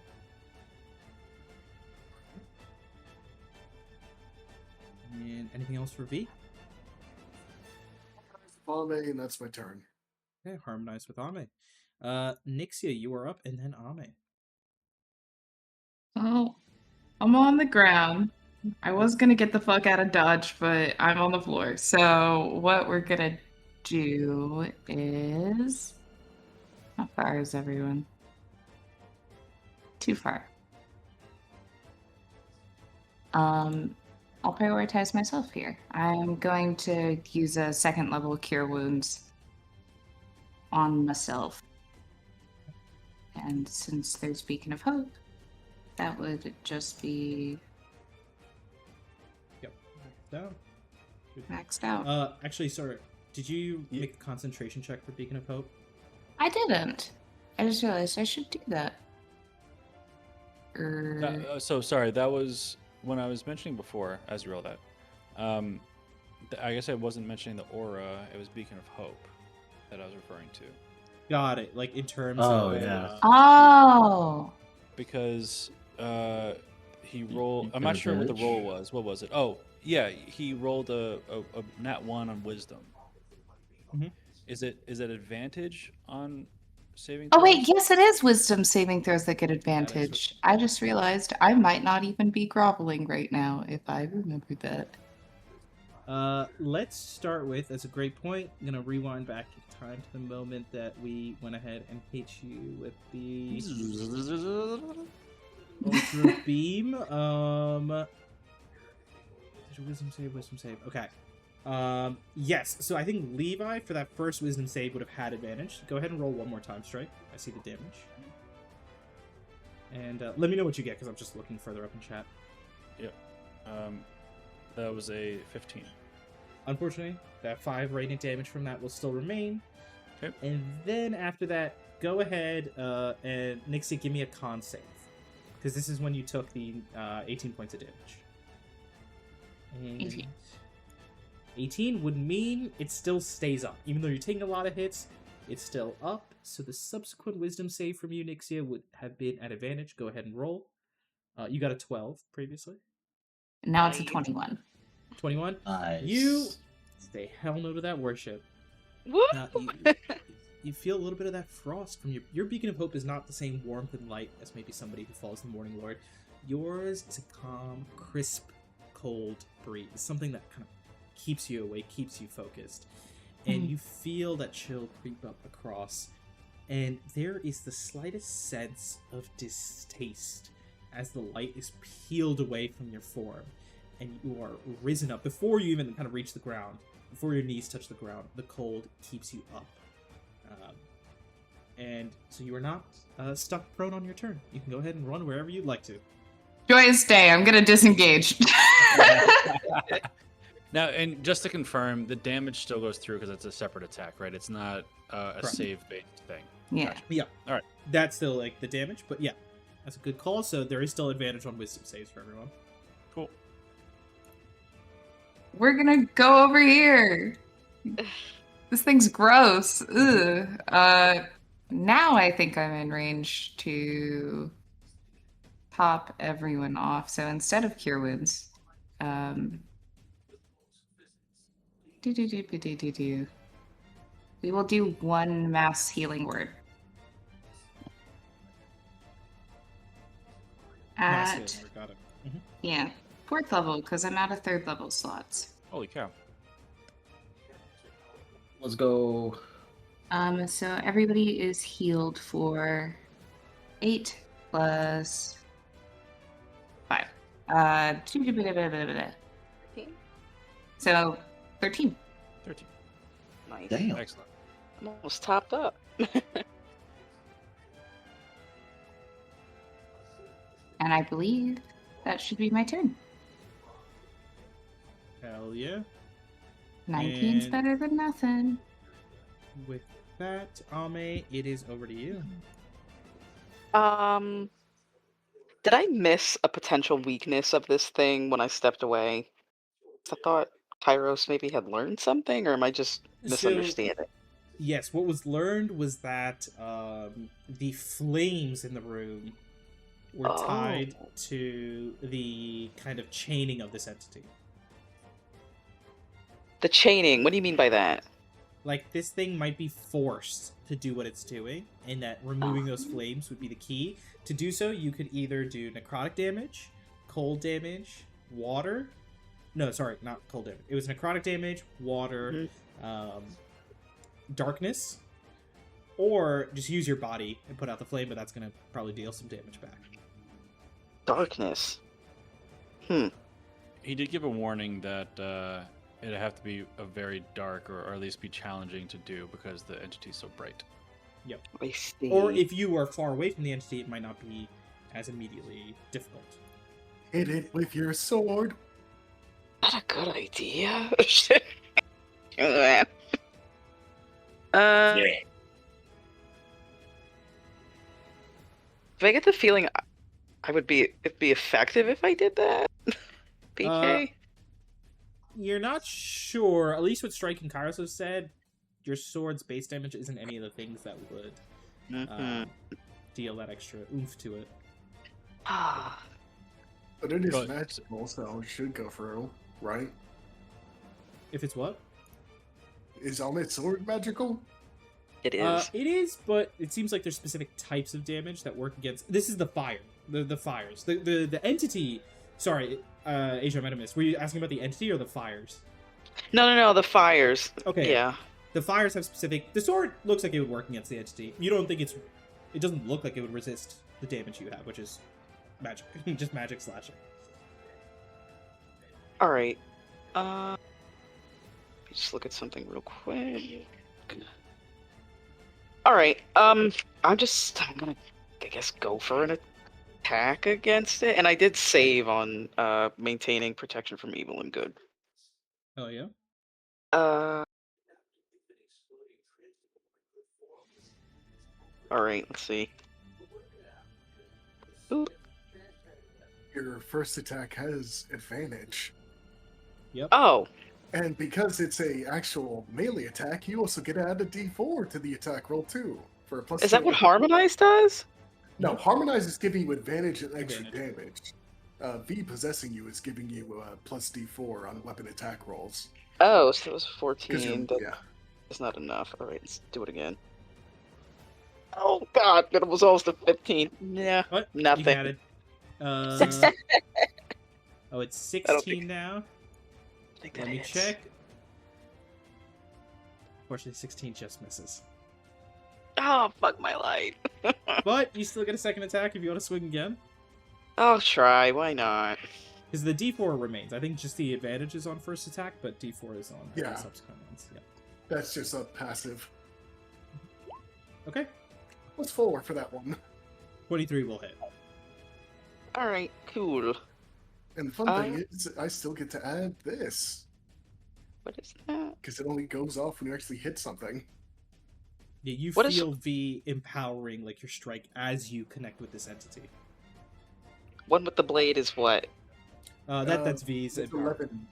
And anything else for V? Ame, and that's my turn. Okay, harmonize with Ame. Nixia, you are up, and then Ame. Oh, I'm on the ground. I was gonna get the fuck out of Dodge, but I'm on the floor. So what we're gonna do is, how far is everyone? Too far. I'll prioritize myself here. I'm going to use a second level cure wounds on myself. And since there's Beacon of Hope, that would just be Yep. Down. maxed out. Actually, sorry. Did you make a concentration check for Beacon of Hope? I didn't. I just realized I should do that. So sorry, that was when I was mentioning before, as you roll that. I guess I wasn't mentioning the aura. It was Beacon of Hope that I was referring to. Got it. Like in terms Oh, of. yeah. Oh. Because he rolled. I'm not sure what the roll was. What was it? Oh, yeah, he rolled a nat 1 on Wisdom. Mhm. Is it advantage on saving? Oh wait, throws? yes, it is wisdom saving throws that get advantage. I just realized I might not even be groveling right now if I remember that. Let's start with, as a great point, I'm gonna rewind back in time to the moment that we went ahead and hit you with the Ultra Beam. Wisdom save. Okay. Yes. So I think Levi for that first Wisdom save would have had advantage. Go ahead and roll one more time, Strike. I see the damage. And let me know what you get because I'm just looking further up in chat. Yep. That was a 15. Unfortunately, that 5 radiant damage from that will still remain. Okay. And then after that, go ahead and Nixie, give me a con save. Because this is when you took the 18 points of damage. And 18. 18 would mean it still stays up. Even though you're taking a lot of hits, it's still up. So the subsequent wisdom save from you, Nixia, would have been at advantage. Go ahead and roll. You got a 12 previously. Now it's a 21. 21. Nice. You say hell no to that worship. Woo! You feel a little bit of that frost from your Beacon of Hope is not the same warmth and light as maybe somebody who follows the Morning Lord. Yours is a calm, crisp, cold breeze, something that kind of keeps you awake, keeps you focused, and you feel that chill creep up across, and there is the slightest sense of distaste as the light is peeled away from your form, and you are risen up before you even kind of reach the ground. Before your knees touch the ground, the cold keeps you up. And so you are not stuck prone on your turn. You can go ahead and run wherever you'd like to. Joyous day. I'm gonna disengage. Now, and just to confirm, the damage still goes through because it's a separate attack, right? It's not a Correct. save-based thing. Yeah. Gotcha. Yeah. All right. That's still like the damage, but yeah, that's a good call. So there is still advantage on wisdom saves for everyone. Cool. We're gonna go over here. This thing's gross. Ugh. Now I think I'm in range to pop everyone off. So instead of cure wounds, we will do one mass healing word. Mass At healing, got it. yeah, 4th level because I'm out of 3rd level slots. Holy cow. Let's go. So everybody is healed for 8 plus 5. So 13. 13. Nice. Damn. Excellent. I'm almost topped up. And I believe that should be my turn. Hell yeah. 19's And- better than nothing. With that, Ame, it is over to you. Did I miss a potential weakness of this thing when I stepped away? I thought Kairos maybe had learned something, or am I just misunderstanding? Yes, what was learned was that the flames in the room were tied Oh. to the kind of chaining of this entity. The chaining. What do you mean by that? Like, this thing might be forced to do what it's doing, and that removing those flames would be the key. To do so, you could either do necrotic damage, cold damage, water. No, sorry, not cold damage. It was necrotic damage, water, darkness, or just use your body and put out the flame, but that's going to probably deal some damage back. Darkness. He did give a warning that it'd have to be a very dark, or at least be challenging to do because the entity's so bright. I see. Or if you are far away from the entity, it might not be as immediately difficult. Hit it with your sword. Not a good idea. Do I get the feeling it'd be effective if I did that? BK? You're not sure, at least what Strike and Kairos have said, your sword's base damage isn't any of the things that would deal that extra oomph to it. But it is But- magical, so it should go through, right? If it's what? Is Almid's sword magical? It is. It is, but it seems like there's specific types of damage that work against. This is the fire, the fires, the entity. Sorry, Asia, I might have missed. Were you asking about the entity or the fires? No, the fires. Okay. Yeah. The fires have specific. The sword looks like it would work against the entity. You don't think it's. It doesn't look like it would resist the damage you have, which is magic, just magic slashing. All right. Just look at something real quick. All right. I'm gonna, I guess, go for an attack against it, and I did save on maintaining protection from evil and good. Oh yeah. All right. Let's see. Ooh. Your first attack has advantage. Yep. Oh. And because it's a actual melee attack, you also get to add a d4 to the attack roll too. For a plus Is that 2. what Harmonize does? No, Harmonize is giving you advantage and extra Advantage. damage. V possessing you is giving you a plus d4 on weapon attack rolls. Oh, so it was 'Cause 14. yeah. That's not enough. All right, let's do it again. Oh God, it was almost a 15. Yeah, What? nothing. You got it. Oh, it's I don't 16 now. I think that Let me hits. check. Unfortunately, 16 just misses. Oh, fuck my life. But you still get a second attack if you want to swing again. I'll try. Why not? Because the D4 remains. I think just the advantage is on first attack, but D4 is on Yeah. subsequent ones. Yeah. That's just a passive. Okay. What's 4 for that one? 23 will hit. All right, cool. And the fun thing is, I still get to add this. What is that? Because it only goes off when you actually hit something. Yeah, you What is- feel V empowering like your strike as you connect with this entity. One with the blade is what? That's V's That's empower. 11.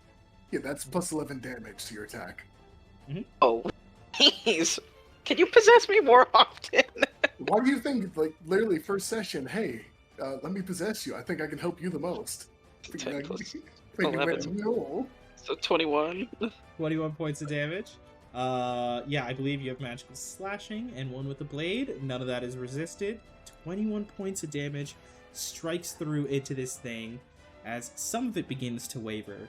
Yeah, that's plus 11 damage to your attack. Oh, please. Can you possess me more often? Why do you think, like, literally first session, hey, let me possess you. I think I can help you the most. 10 plus Think you 11. went, no. So 21. 21 points of damage. Yeah, I believe you have magical slashing and one with the blade. None of that is resisted. 21 points of damage strikes through into this thing as some of it begins to waver.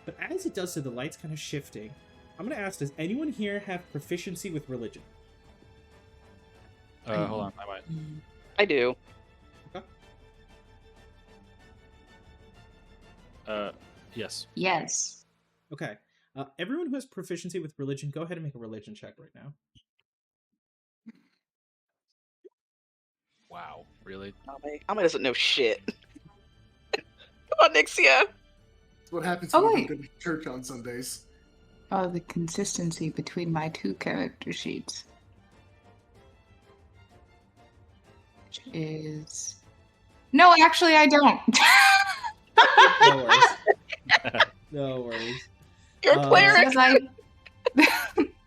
But as it does so, the light's kind of shifting, I'm gonna ask: does anyone here have proficiency with religion? Hold on, I might. I do. Yes. Yes. Okay. Everyone who has proficiency with religion, go ahead and make a religion check right now. Wow. Really? Ame doesn't know shit. Come on, Nixia. That's what happens Oh, when you wait. don't go to church on Sundays. Oh, the consistency between my two character sheets. Which is... No, actually, I don't. No worries. No worries. You're a Uh, cleric. Says I...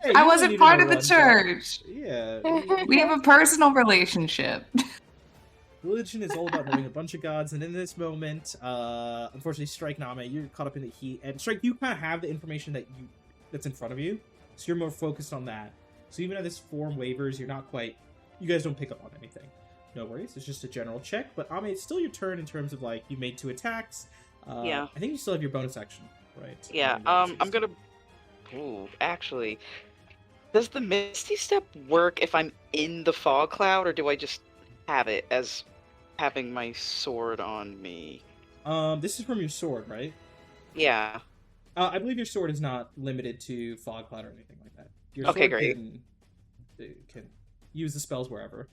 Hey, I you wasn't needed part to of the run, but- church. Yeah. We have a personal relationship. Religion is all about knowing a bunch of gods, and in this moment, unfortunately, Strike Name, you're caught up in the heat, and Strike, you kind of have the information that's in front of you, so you're more focused on that. So even though this form wavers, you're not quite. You guys don't pick up on anything. No worries. It's just a general check. But Ame, it's still your turn in terms of like you made 2 attacks. Yeah. I think you still have your bonus action, right? Yeah. I'm gonna. Ooh, actually, does the Misty Step work if I'm in the fog cloud, or do I just have it as having my sword on me? This is from your sword, right? Yeah. I believe your sword is not limited to fog cloud or anything like that. Your Okay, sword great. can use the spells wherever.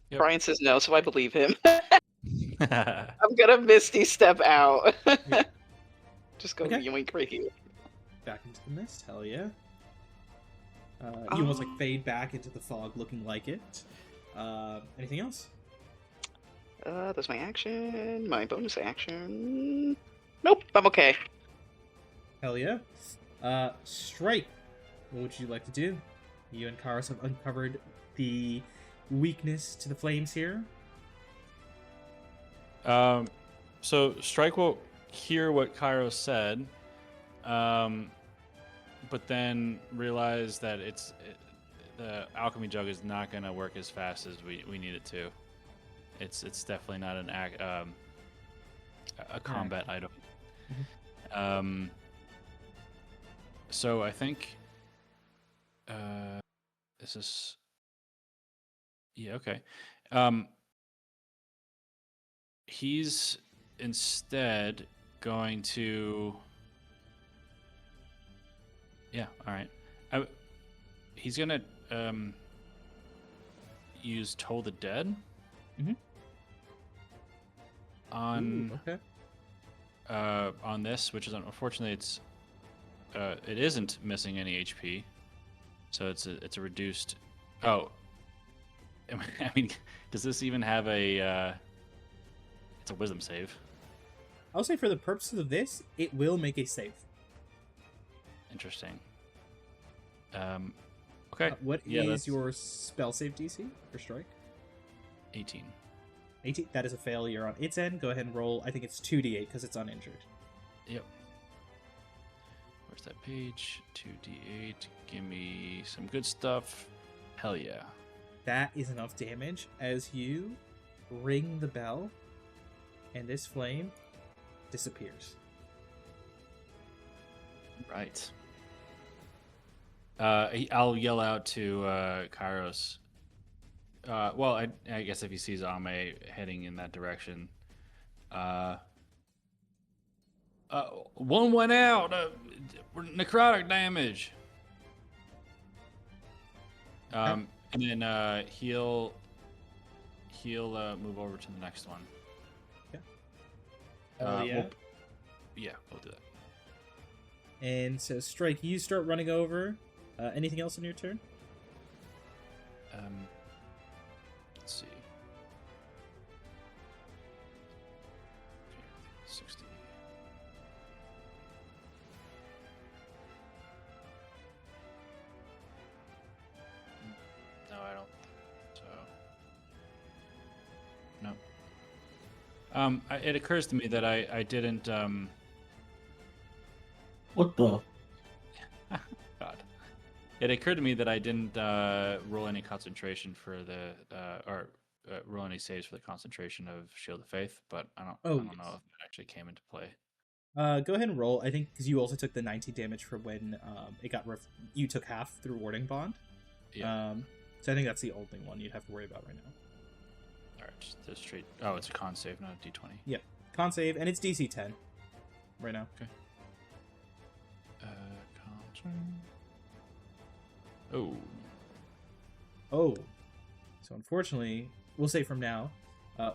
Yep. Brian says no, so I believe him. Yeah. I'm gonna Misty Step out. Yeah. Just go Okay. yoink right here. Back into the mist, hell yeah. You almost like Oh. fade back into the fog, looking like it. Anything else? That's my action. My bonus action. Nope, I'm okay. Hell yeah. Strike. What would you like to do? You and Karos have uncovered the weakness to the flames here. So Strike will hear what Cairo said, but then realize that the alchemy jug is not going to work as fast as we need it to. It's definitely not a combat item. So I think is this? Yeah. Okay. He's instead going to. Yeah. All right. He's gonna use Toll the Dead. Mhm. On Ooh, okay. On this, which is unfortunately it isn't missing any HP, so it's a reduced. Oh, I mean, does this even have a? It's a Wisdom save. I'll say for the purposes of this, it will make a save. Interesting. Okay. What Yeah, is that's your spell save DC for Strike? 18. 18. That is a failure on its end. Go ahead and roll. I think it's 2d8 because it's uninjured. Yep. Where's that page? 2d8. Give me some good stuff. Hell yeah. That is enough damage as you ring the bell, and this flame disappears. Right. I'll yell out to Kairos. Well, I guess if he sees Ame heading in that direction. 1 went out. Necrotic damage. And then he'll move over to the next one. Yeah. We'll do that. And so, Strike, you start running over. Anything else on your turn? Let's see. 60. No, I don't. So. No. It occurs to me that I didn't. What the? God. It occurred to me that I didn't roll any concentration for the roll any saves for the concentration of Shield of Faith, but I don't know if that actually came into play. Go ahead and roll. I think because you also took the 19 damage for when it got you took half through warding bond. Yeah. So I think that's the only one you'd have to worry about right now. All right, just the straight. Oh, it's a con save, not a d20. Yep, con save, and it's DC 10 right now. Okay. Con. Oh. Oh, so unfortunately, we'll say from now,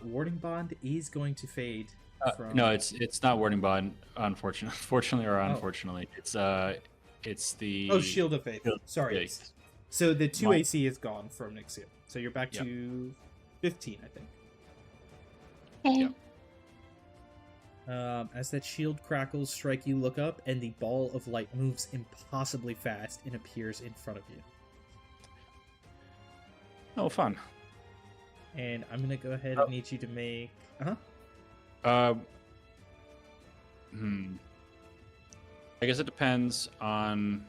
warding bond is going to fade. No, it's not warding bond. Fortunately or unfortunately, it's the Shield of Faith. Sorry. Yeah. So the 2 AC is gone from Nixia. So you're back to 15, I think. Okay. Yeah. As that shield crackles, Strike, you look up, and the ball of light moves impossibly fast and appears in front of you. Oh, fun. And I'm gonna go ahead and need you to make. I guess it depends on.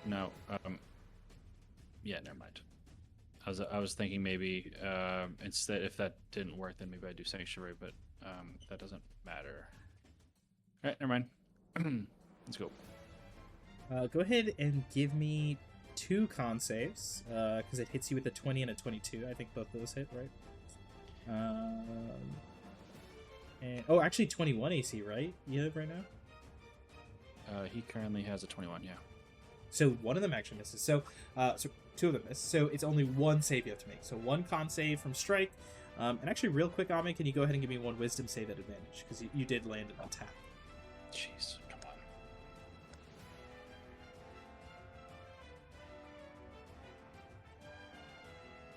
No. Yeah, never mind. I was thinking maybe instead, if that didn't work, then maybe I do sanctuary, but that doesn't matter. All right, never mind. Let's go. Go ahead and give me 2 con saves because it hits you with a 20 and a 22. I think both those hit, right? And actually 21 AC, right? You have right now. He currently has a 21. Yeah. So one of them actually misses. So 2 of them miss. So it's only 1 save you have to make. So 1 con save from Strike. And actually, real quick, Ame, can you go ahead and give me 1 wisdom save at advantage? Because you did land an attack. Jeez, come on.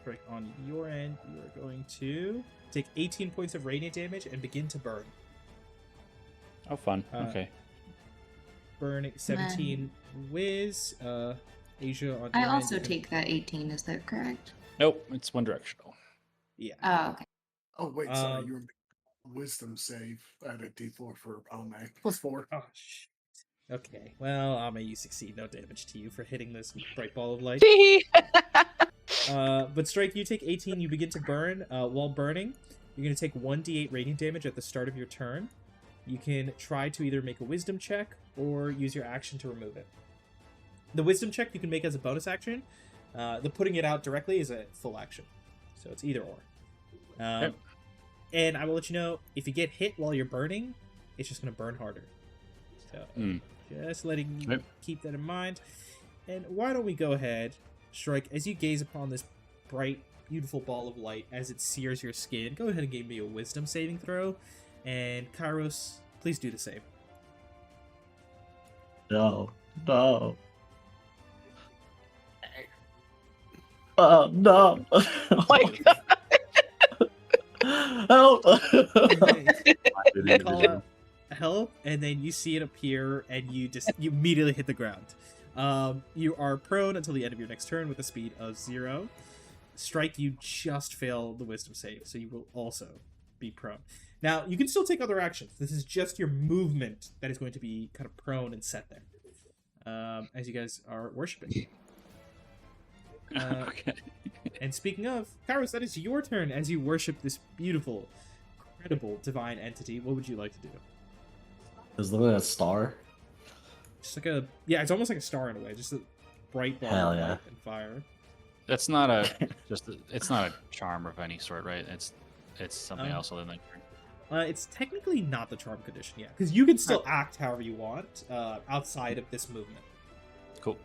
Strike, on your end, you are going to take 18 points of radiant damage and begin to burn. Oh, fun. Okay. Burn 17 whiz. Asia on I your also end. take that 18, is that correct? Nope, it's one directional. Yeah. Oh, okay. Oh wait, sorry, you were making a wisdom save at a D4 for Ame. +4. Oh, shit. Okay. Well, Ame, you succeed. No damage to you for hitting this bright ball of light. But Strike, you take 18. You begin to burn. While burning, you're going to take 1d8 radiant damage at the start of your turn. You can try to either make a wisdom check or use your action to remove it. The wisdom check you can make as a bonus action. The putting it out directly is a full action. So it's either or. Yep. And I will let you know, if you get hit while you're burning, it's just going to burn harder. So just letting you keep that in mind. And why don't we go ahead, Strike, as you gaze upon this bright, beautiful ball of light as it sears your skin, go ahead and give me a wisdom saving throw. And Kairos, please do the same. No. Oh, no. Oh my God. Help! You call out help, and then you see it appear, and you immediately hit the ground. You are prone until the end of your next turn with a speed of 0. Strike, you just fail the wisdom save, so you will also be prone. Now, you can still take other actions. This is just your movement that is going to be kind of prone and set there, as you guys are worshipping. Okay. And speaking of, Kairos, that is your turn as you worship this beautiful, incredible divine entity. What would you like to do? Is there a star? Just like it's almost like a star in a way, just a bright ball Hell of yeah. light and fire. That's not it's not a charm of any sort, right? It's something else other than. It's technically not the charm condition yet, because you can still act however you want outside of this movement. Cool.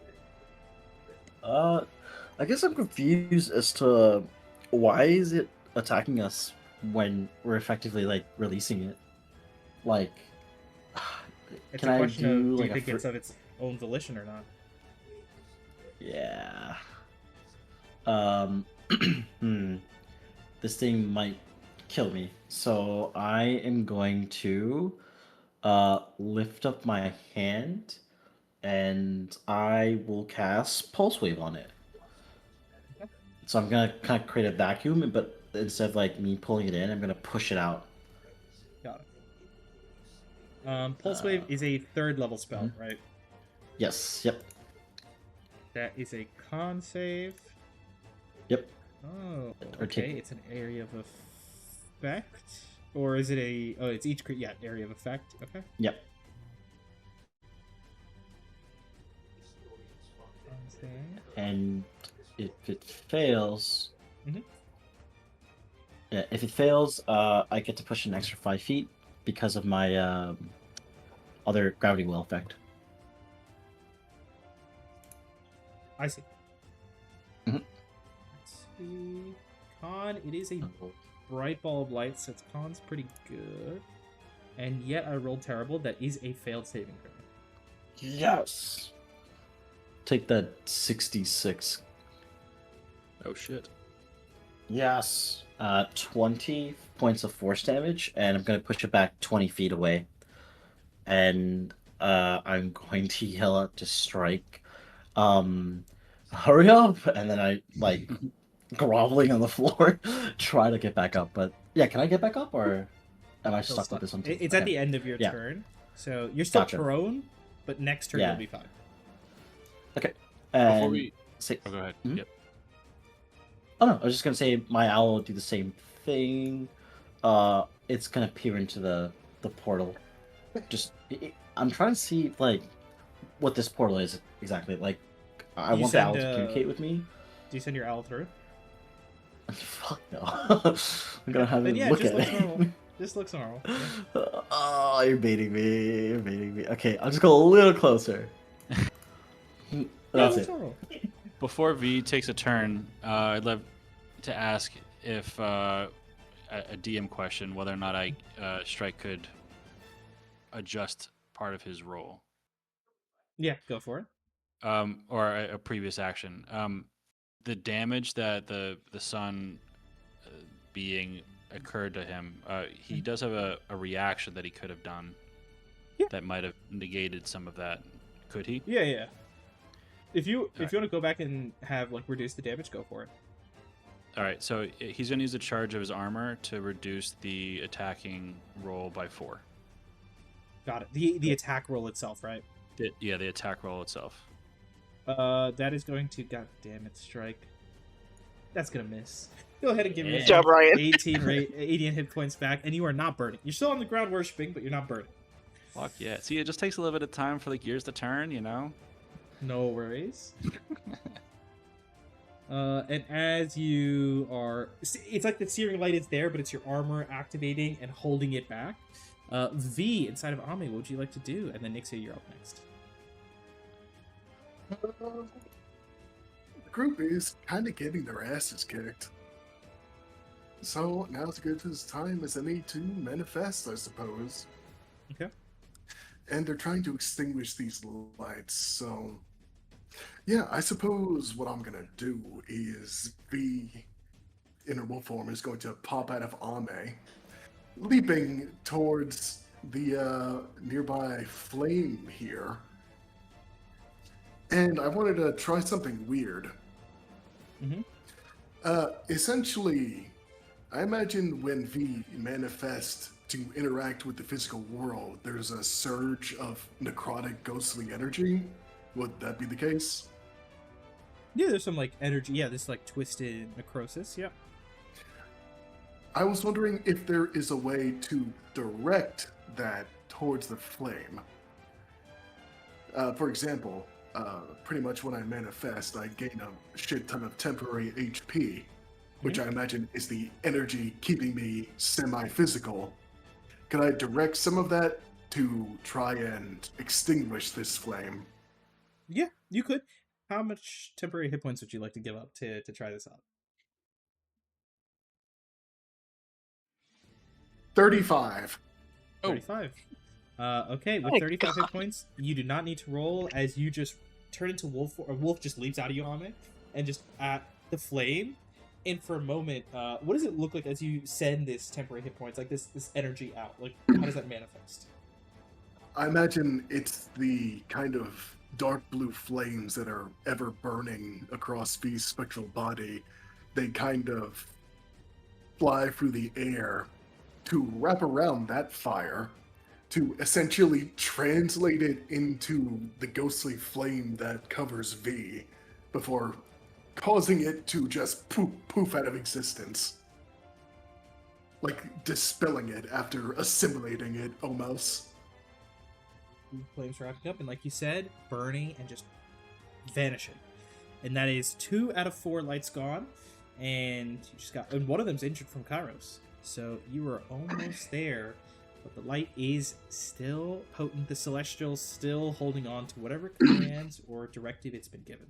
I guess I'm confused as to why is it attacking us when we're effectively like releasing it? Like, It's can a I question of, do do like you think a it's of its own volition or not? Yeah. This thing might kill me. So I am going to lift up my hand and I will cast Pulse Wave on it. Okay. So I'm gonna kind of create a vacuum, but instead of like me pulling it in, I'm gonna push it out. Got it. Pulse Wave is a 3rd level spell, right? Yes. Yep. That is a con save. Yep. Oh, Or okay. take- It's an area of effect. Or is it a... Oh, it's each... Yeah, area of effect. Okay. Yep. And if it fails... Mhm. Yeah, if it fails, I get to push an extra 5 feet because of my other gravity well effect. I see. Mhm. Let's see. Con, it is a bright ball of light, so its con's pretty good. And yet I rolled terrible. That is a failed saving throw. Yes! Take that 66. Oh shit. Yes. 20 points of force damage, and I'm going to push it back 20 feet away. And I'm going to yell out to Strike, hurry up! And then I, like, groveling on the floor, try to get back up. But, yeah, can I get back up, or am I Still stuck stuck. with this one? It's at the end of your Yeah. turn. So you're still Gotcha. prone, but next turn Yeah. you'll be fine. Okay. Before And we... say, Oh, go ahead. Mhm. Yep. Oh no, I was just gonna say my owl will do the same thing. It's gonna peer into the portal. Just I'm trying to see like what this portal is exactly. Like I You want the owl send, to communicate with me. Do you send your owl through? Fuck no. I'm gonna have Then it yeah, it look just at looks it. normal. Just looks normal. Yeah. Oh, you're baiting me. You're baiting me. Okay, I'll just go a little closer. Yeah, That's looks it. normal. Before V takes a turn, I'd love to ask if a DM question, whether or not Strike could adjust part of his role, Yeah, go for it. or a previous action. The damage that the sun being occurred to him, he does have a reaction that he could have done Yeah. that might have negated some of that. Could he? Yeah. If you Alright. want to go back and have like reduce the damage, go for it. All right, so he's going to use the charge of his armor to reduce the attacking roll by 4. Got it. The attack roll itself, right? The attack roll itself. That is going to... God damn it, Strike. That's gonna miss. Go ahead and give me Good Good job, Ryan. 18 hit points back, and you are not burning. You're still on the ground worshipping, but you're not burning. Fuck yeah. See, it just takes a little bit of time for the gears to turn, you know? No worries. And as you are... It's like the searing light is there, but it's your armor activating and holding it back. V, inside of Ame, what would you like to do? And then Nixia, you're up next. The group is kind of getting their asses kicked. So now's as good as time as any to manifest, I suppose. Okay. And they're trying to extinguish these lights, so... Yeah, I suppose what I'm gonna do is the inner wolf form is going to pop out of Ame, leaping towards the nearby flame here. And I wanted to try something weird. Mm-hmm. Essentially, I imagine when V manifests to interact with the physical world, there's a surge of necrotic ghostly energy. Would that be the case? Yeah, there's some, like, energy. Yeah, this, like, twisted necrosis. Yep. I was wondering if there is a way to direct that towards the flame. For example, pretty much when I manifest, I gain a shit ton of temporary HP, which I imagine is the energy keeping me semi-physical. Could I direct some of that to try and extinguish this flame? Yeah, you could. How much temporary hit points would you like to give up to try this out? 35. 35. Okay, with My 35 hit points, you do not need to roll as you just turn into wolf. Or wolf just leaps out of you, Ame, and just at the flame. And for a moment, what does it look like as you send this temporary hit points, like this energy out? Like, how does that manifest? I imagine it's the kind of dark blue flames that are ever burning across V's spectral body. They kind of fly through the air to wrap around that fire, to essentially translate it into the ghostly flame that covers V, before causing it to just poof out of existence. like dispelling it after assimilating it almost. Flames wrapping up, and like you said, burning and just vanishing. And that is 2 out of 4 lights gone, and you just got, and one of them's injured from Kairos. So you were almost there, but the light is still potent. The Celestial's still holding on to whatever commands or directive it's been given.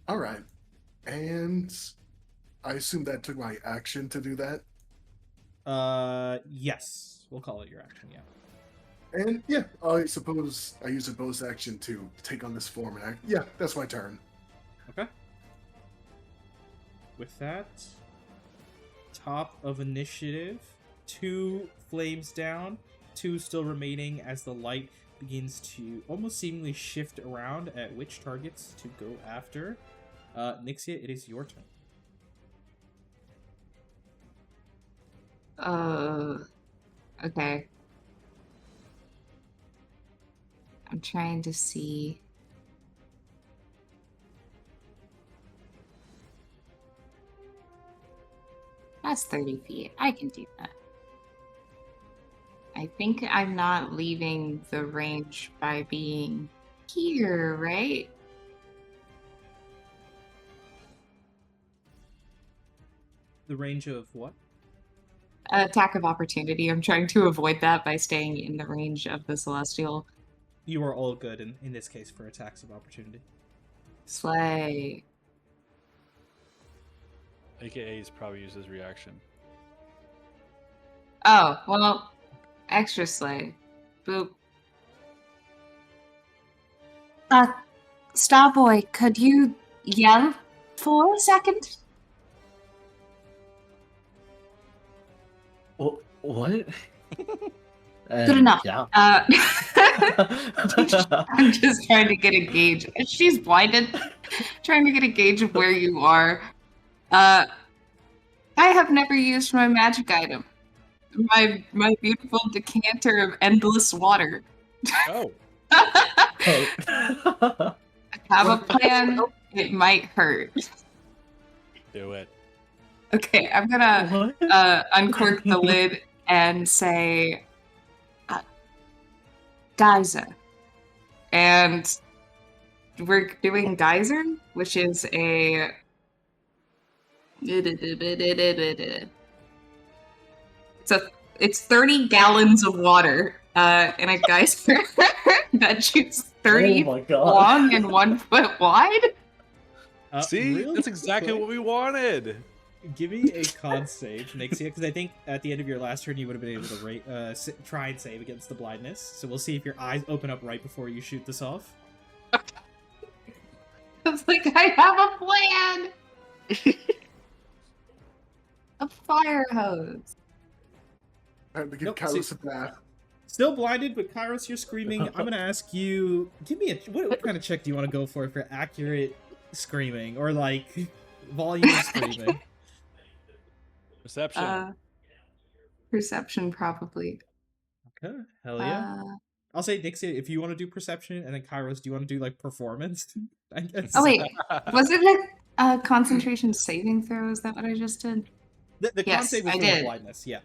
All right, and I assume that took my action to do that. Yes, we'll call it your action. Yeah. And yeah, I suppose I use a bonus action to take on this form, and yeah, that's my turn. Okay. With that, top of initiative, 2 flames down, 2 still remaining as the light begins to almost seemingly shift around at which targets to go after. Nixia, it is your turn. Okay. I'm trying to see. That's 30 feet. I can do that. I think I'm not leaving the range by being here, right? The range of what? Attack of opportunity. I'm trying to avoid that by staying in the range of the Celestial. You are all good in this case for attacks of opportunity. Slay. AKA's probably used his reaction. Oh, well, extra slay. Boop. Starboy, could you yell for a second? What? Good enough. Yeah. I'm just trying to get a gauge. She's blinded. Trying to get a gauge of where you are. I have never used my magic item. My beautiful decanter of endless water. Oh. I have a plan. It might hurt. Do it. Okay, I'm gonna uncork the lid and say, Geyser. And we're doing Geyser, which is a... It's 30 gallons of water in a geyser that shoots 30 long and 1 foot wide. See, really that's exactly quick, what we wanted. Give me a con save, Nixia, because I think at the end of your last turn you would have been able to try and save against the blindness. So we'll see if your eyes open up right before you shoot this off. It's like, I have a plan! A fire hose. Time to give Nope, Kairos see- a bath. Still blinded, but Kairos, you're screaming. I'm gonna ask you, give me what kind of check do you want to go for accurate screaming or like volume of screaming? Perception. Perception, probably. Okay, hell yeah. I'll say Nixia, if you want to do perception, and then Kairos, do you want to do like performance? I guess. Oh wait, was it a concentration saving throw? Is that what I just did? The con Yes, save is I for the did. blindness. Yeah,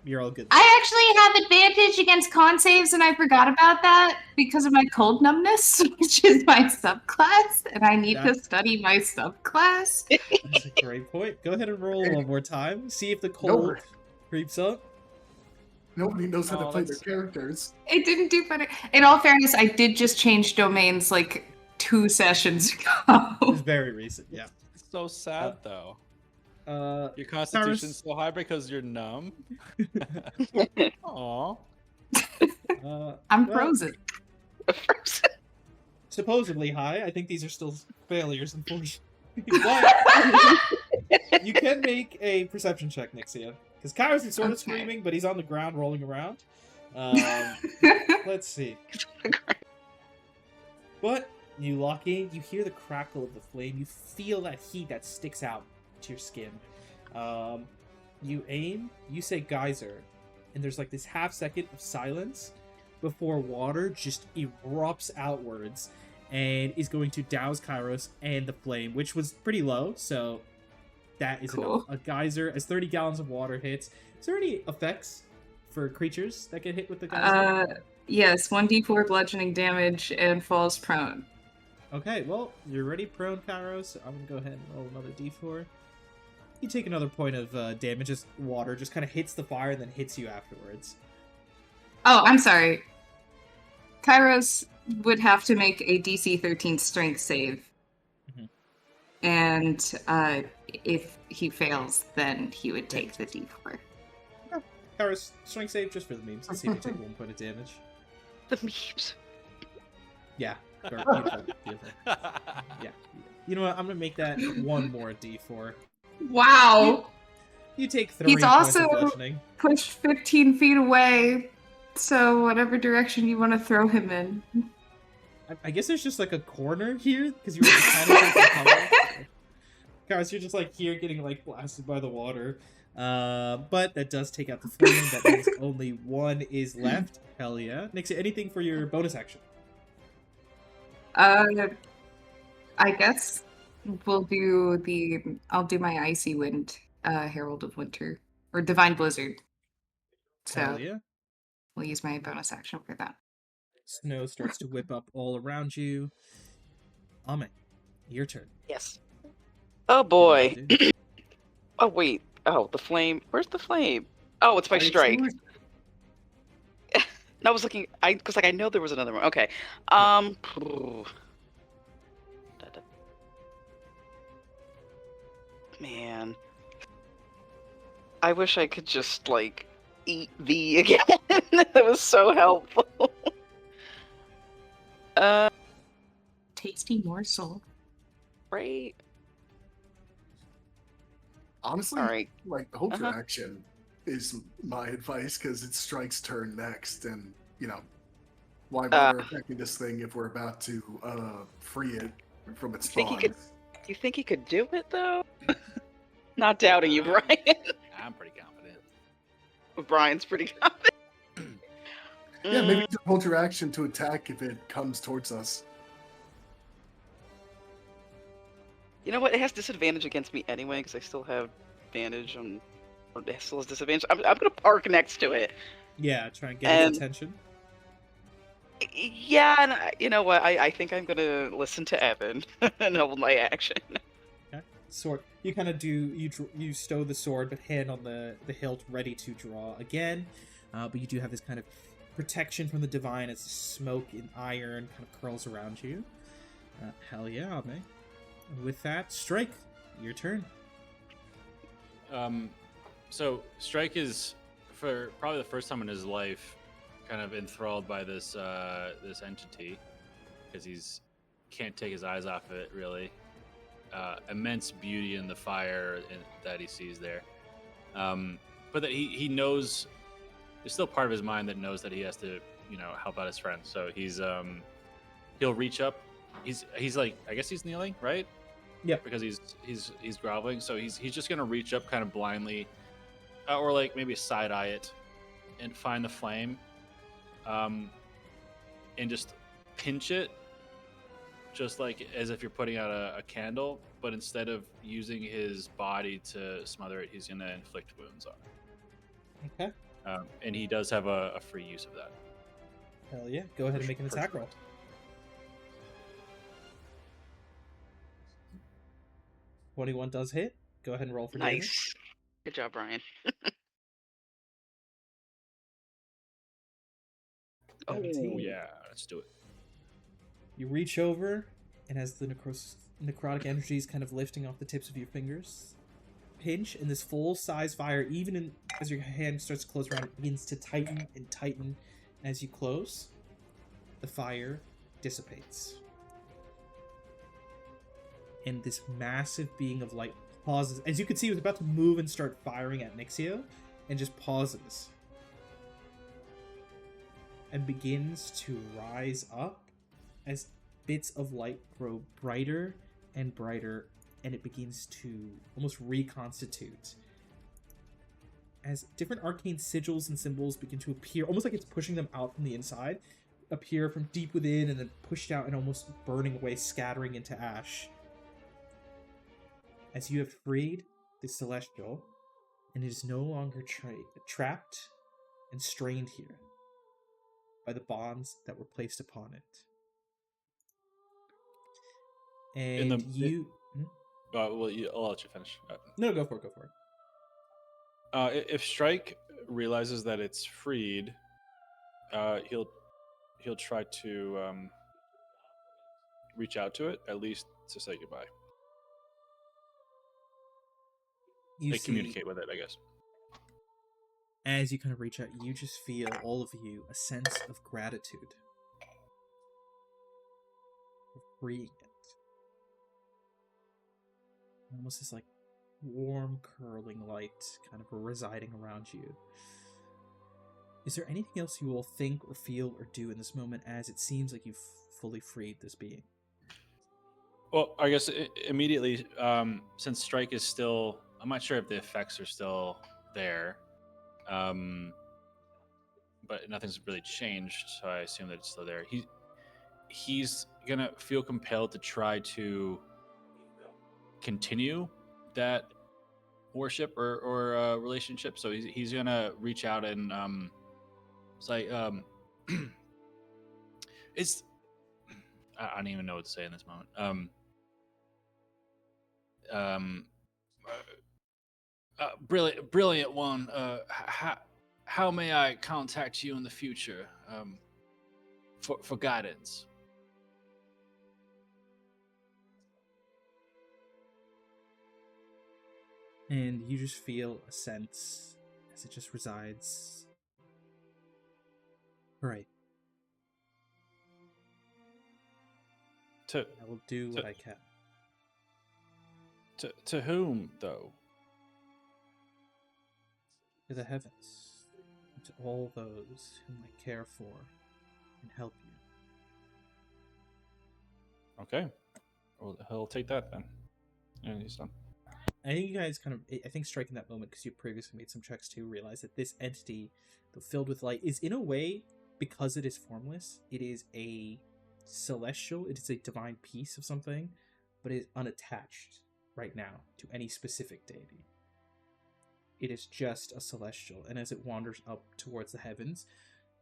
you're all good. I actually have advantage against con saves, and I forgot about that because of my cold numbness, which is my subclass, and I need to study my subclass. That's a great point. Go ahead and roll one more time. See if the cold creeps up. Nobody knows how to play their that's- characters. It didn't do better. In all fairness, I did just change domains like 2 sessions It's ago. very recent. Yeah. It's so sad, though. Uh, Your constitution's so high because you're numb. Aw. I'm well, frozen. supposedly high. I think these are still failures, unfortunately. But you can make a perception check, Nixia. Because Kairos is sort of Okay. screaming, but he's on the ground rolling around. Let's see. But you lock in, you hear the crackle of the flame, you feel that heat that sticks out to your skin. You aim, you say geyser, and there's like this half second of silence before water just erupts outwards and is going to douse Kairos and the flame, which was pretty low, so that is Cool. enough. A geyser, as 30 gallons of water hits. Is there any effects for creatures that get hit with the geyser? Yes, 1d4 bludgeoning damage and falls prone. Okay, well, you're already prone, Kairos, so I'm gonna go ahead and roll another d4. You take another point of damage as water just kind of hits the fire and then hits you afterwards. Oh, I'm sorry. Kairos would have to make a DC 13 strength save. Mhm. And if he fails, then he would take the d4. Kairos, strength save just for the memes. Let's see if you take 1 point of damage. The memes. Yeah. Beautiful. Yeah. You know what? I'm gonna make that 1 more d4. Wow! You take 3 He's points also of bludgeoning. pushed 15 feet away, so whatever direction you want to throw him in. I guess there's just like a corner here because you were kind of taking cover. Guys, you're just like here getting like blasted by the water. But that does take out the flame. That means only 1 is left. Hell yeah. Nixie, anything for your bonus action? I guess I'll do my Icy Wind, Herald of Winter, or Divine Blizzard. So Hell yeah. we'll use my bonus action for that. Snow starts to whip up all around you. Ame, your turn. Yes. Oh boy. What do you do? Oh wait. Oh, the flame. Where's the flame? Oh, it's my strike. No, I was looking. Because I know there was another one. Okay. Man, I wish I could just like eat thee again. That was so helpful. Tasty morsel. Right. Honestly, All right. like hold your Uh-huh. action is my advice because it's Strike's turn next, and why bother attacking this thing if we're about to free it from its Think he bonds? could- You think he could do it though? Not doubting you, Brian. I'm pretty confident. Brian's pretty confident. Yeah, maybe just hold your action to attack if it comes towards us. You know what? It has disadvantage against me anyway because I still have advantage on. Or it still has disadvantage. I'm gonna park next to it. Yeah, try and get his And- attention. Yeah, and you know what? I think I'm gonna listen to Evan and hold my action. Sword. You kind of do. You stow the sword, but hand on the hilt, ready to draw again. But you do have this kind of protection from the divine as the smoke and iron kind of curls around you. Hell yeah, Ame. With that, Strike. Your turn. So Strike is, for probably the first time in his life, kind of enthralled by this this entity because he's can't take his eyes off it really. Immense beauty in the fire that he sees there, but that he knows there's still part of his mind that knows that he has to help out his friends. So he'll reach up. He's like, I guess he's kneeling, right? Yeah. Because he's groveling. So he's just gonna reach up kind of blindly, or like maybe side eye it, and find the flame, and just pinch it, just like as if you're putting out a candle. But instead of using his body to smother it, he's gonna inflict wounds on it. Okay. And he does have a free use of that. Hell yeah. Go ahead and make an First attack roll. round. 21 does hit. Go ahead and roll for damage. Nice. Good job, Brian. Oh, 17. Oh yeah, let's do it. You reach over, and as the necrotic energy is kind of lifting off the tips of your fingers, pinch, and this full-size fire, as your hand starts to close around, it begins to tighten and tighten. As you close, the fire dissipates. And this massive being of light pauses. As you can see, it was about to move and start firing at Nixio, and just pauses. And begins to rise up as bits of light grow brighter and brighter, and it begins to almost reconstitute. As different arcane sigils and symbols begin to appear, almost like it's pushing them out from the inside, appear from deep within and then pushed out and almost burning away, scattering into ash. As you have freed the celestial, and it is no longer trapped and strained here by the bonds that were placed upon it. In And the- you... Well, I'll let you finish. No, go for it, go for it. If Strike realizes that it's freed, he'll try to reach out to it, at least to say goodbye. You They see, communicate with it, I guess. as you kind of reach out, you just feel, all of you, a sense of gratitude. Of freeing it. Almost this like warm, curling light kind of residing around you. Is there anything else you will think or feel or do in this moment, as it seems like you've fully freed this being? Well, I guess immediately, since Strike is still, I'm not sure if the effects are still there, but nothing's really changed, so I assume that it's still there. He's gonna feel compelled to try to continue that worship or relationship. So he's gonna reach out and say, it's, I don't even know what to say in this moment. Brilliant one. How may I contact you in the future for guidance? And you just feel a sense as it just resides. Right. To I will do what I can. to whom though? To the heavens. And to all those whom I care for and help you. Okay. Well, he'll take that then. And he's done. I think you guys kind of, I think striking that moment, because you previously made some checks to realize that this entity, though filled with light, is in a way, because it is formless, it is a celestial, it is a divine piece of something, but it is unattached right now to any specific deity. It is just a celestial, and as it wanders up towards the heavens,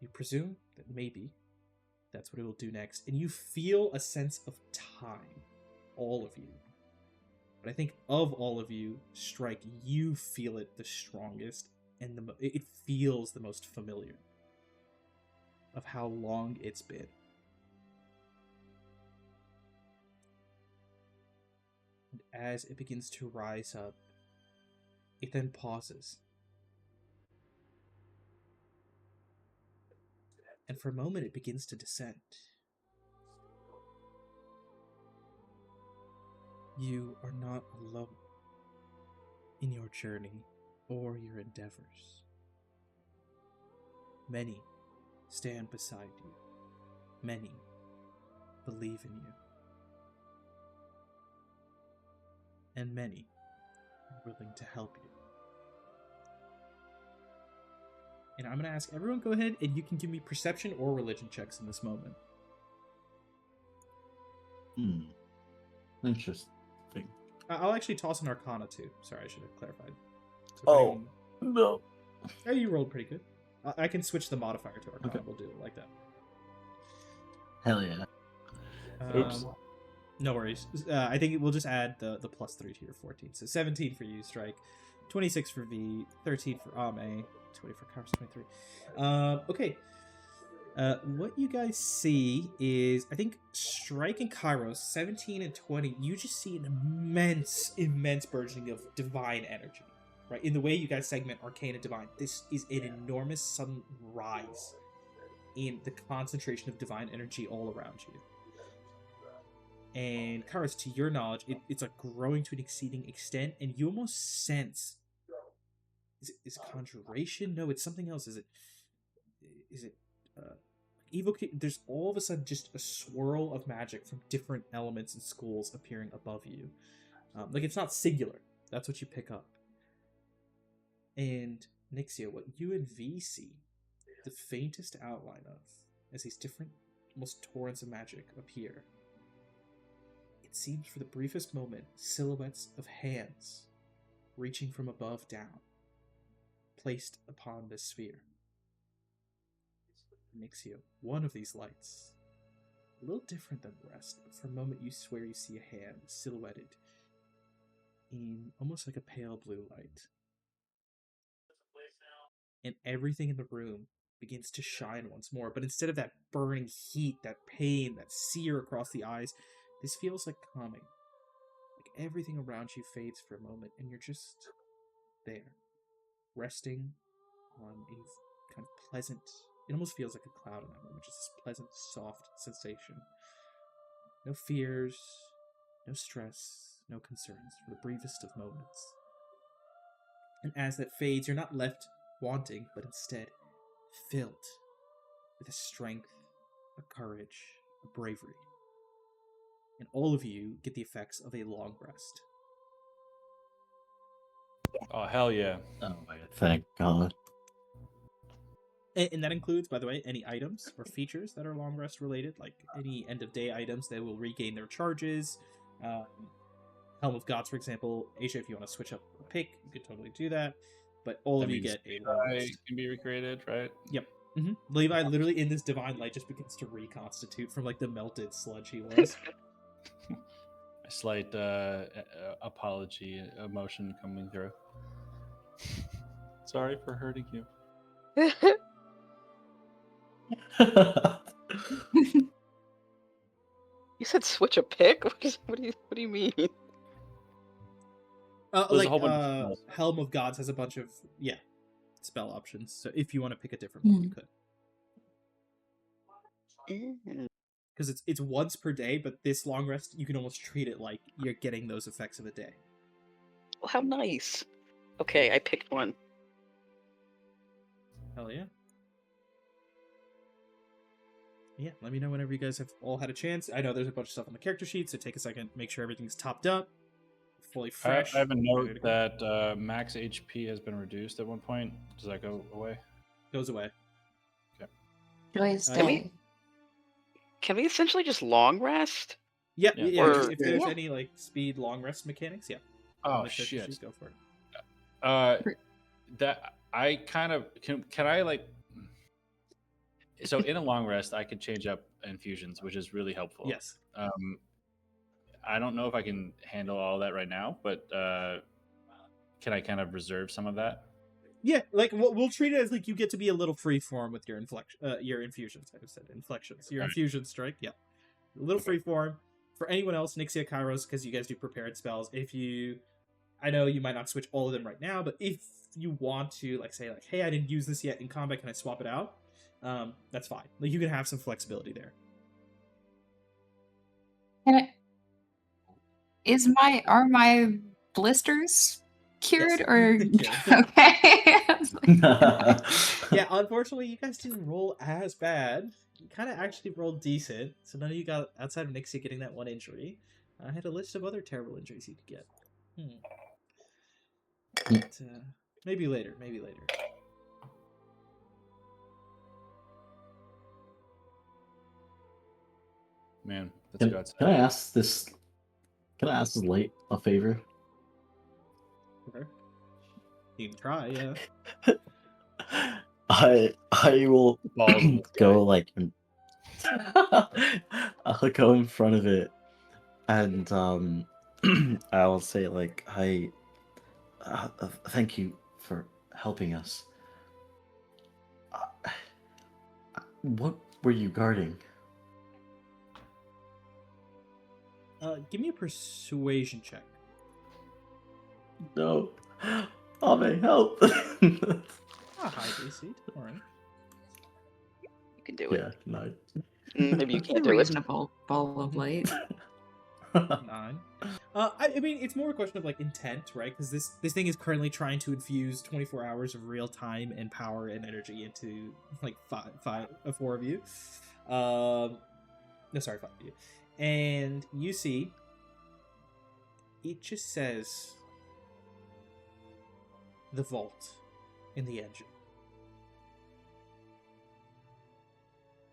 you presume that maybe that's what it will do next, and you feel a sense of time, all of you. But I think of all of you, Strike, you feel it the strongest, and it feels the most familiar of how long it's been. And as it begins to rise up, it then pauses. And for a moment, it begins to descend. You are not alone in your journey or your endeavors. Many stand beside you. Many believe in you. And many are willing to help you. And I'm going to ask everyone, go ahead and you can give me perception or religion checks in this moment. Interesting. I'll actually toss an Arcana too. Sorry, I should have clarified. So Oh, no. Oh, you rolled pretty good. I can switch the modifier to Arcana. Okay. We'll do it like that. Hell yeah. Oops. No worries. I think we'll just add the +3 to your 14. So 17 for you, Strike. 26 for V. 13 for Ame. 20 for Kairos. 23. Okay. What you guys see is, I think, Strike and Kairos, 17 and 20, you just see an immense burgeoning of divine energy. Right? In the way you guys segment Arcane and Divine, this is an enormous sudden rise in the concentration of divine energy all around you. And Kairos, to your knowledge, it's like growing to an exceeding extent, and you almost sense, is it conjuration? No, it's something else. Is it evocation? There's all of a sudden just a swirl of magic from different elements and schools appearing above you. Like it's not singular. That's what you pick up. And Nixia, what you and V see, the faintest outline of, as these different, almost torrents of magic appear, it seems for the briefest moment, silhouettes of hands reaching from above down, placed upon this sphere. Nixia, one of these lights, a little different than the rest, but for a moment you swear you see a hand silhouetted in almost like a pale blue light. And everything in the room begins to shine once more, but instead of that burning heat, that pain, that sear across the eyes, this feels like calming. Like everything around you fades for a moment, and you're just there, resting on a kind of pleasant, it almost feels like a cloud in that moment, just this pleasant, soft sensation. No fears, no stress, no concerns for the briefest of moments. And as that fades, you're not left wanting, but instead filled with a strength, a courage, a bravery. And all of you get the effects of a long rest. Oh, hell yeah. Oh my god, thank God. And that includes, by the way, any items or features that are long rest related, like any end of day items that will regain their charges. Helm of Gods, for example. Asia, if you want to switch up a pick, you could totally do that. But all That of you means get a long Levi rest. can be recreated, right? Yep. Levi, literally in this divine light, just begins to reconstitute from like the melted sludge he was. A slight apology emotion coming through. Sorry for hurting you. You said switch a pick? What do you mean? There's a whole bunch of spells. Helm of Gods has a bunch of spell options. So if you want to pick a different one, you could. Because it's once per day, but this long rest you can almost treat it like you're getting those effects of a day. Well, how nice. Okay, I picked one. Hell yeah. Yeah, let me know whenever you guys have all had a chance. I know there's a bunch of stuff on the character sheet, so take a second, make sure everything's topped up, fully fresh. I have a note ready to go. that max HP has been reduced at one point. Does that go away? Goes away. Joyous Uh, day. Can we essentially just long rest? Yeah, Yeah. yeah. Or- if there's Yeah. any like speed long rest mechanics, yeah. Oh On the character shit. sheet, go for it. That I kind of can I like so in a long rest I could change up infusions, which is really helpful. Yes. I don't know if I can handle all that right now, but can I kind of reserve some of that? Yeah, like we'll treat it as like you get to be a little free form with your your infusions. I said inflections. Your Right. infusion strike, yeah, a little free form. For anyone else, Nixia, Kairos, because you guys do prepared spells. I know you might not switch all of them right now, but if you want to, like, say, like, hey, I didn't use this yet in combat, can I swap it out? That's fine. Like, you can have some flexibility there. Are my blisters cured Yes. or Cured. okay? Yeah, unfortunately, you guys didn't roll as bad. You kind of actually rolled decent. So none of you got, outside of Nixie getting that one injury. I had a list of other terrible injuries you could get. But, maybe later. Man, that's Can, guts. can I ask this? Can I ask this light a favor? Okay. You can try, yeah. I will Balls in the sky. go like I'll go in front of it and I'll say like thank you for helping us. What were you guarding? Give me a persuasion check. No. Ave, help. High DC, don't worry. You can do it. Yeah, no. Maybe you A can't do it. reasonable ball of light. 9. I mean, it's more a question of like intent, right? Because this thing is currently trying to infuse 24 hours of real time and power and energy into like four of you. No, sorry, 5 of you. And you see, it just says the vault in the engine.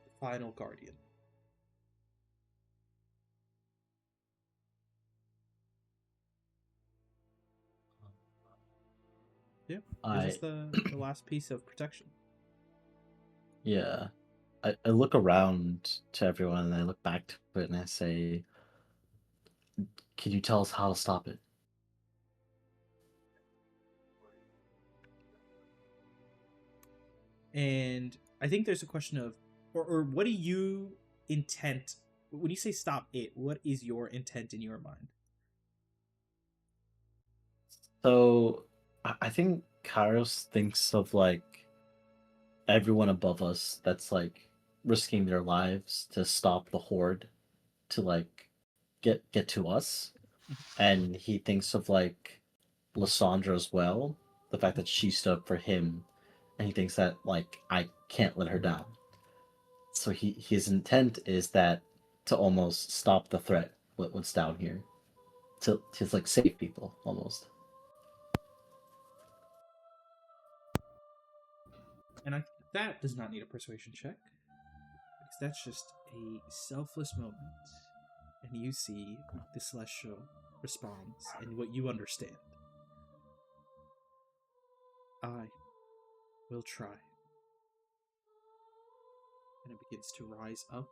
The final guardian. Yeah, I this is the last piece of protection. yeah. I look around to everyone and I look back to it and I say, "Can you tell us how to stop it?" And I think there's a question of, or what do you intent when you say stop it? What is your intent in your mind? So I think Kairos thinks of like everyone above us that's like risking their lives to stop the horde to like get to us, and he thinks of like Lysandra as well, the fact that she stood up for him, and he thinks that like I can't let her down. So his intent is that to almost stop the threat what's down here, to like save people almost. And that does not need a persuasion check, because that's just a selfless moment, and you see the celestial responds and what you understand. I will try. And it begins to rise up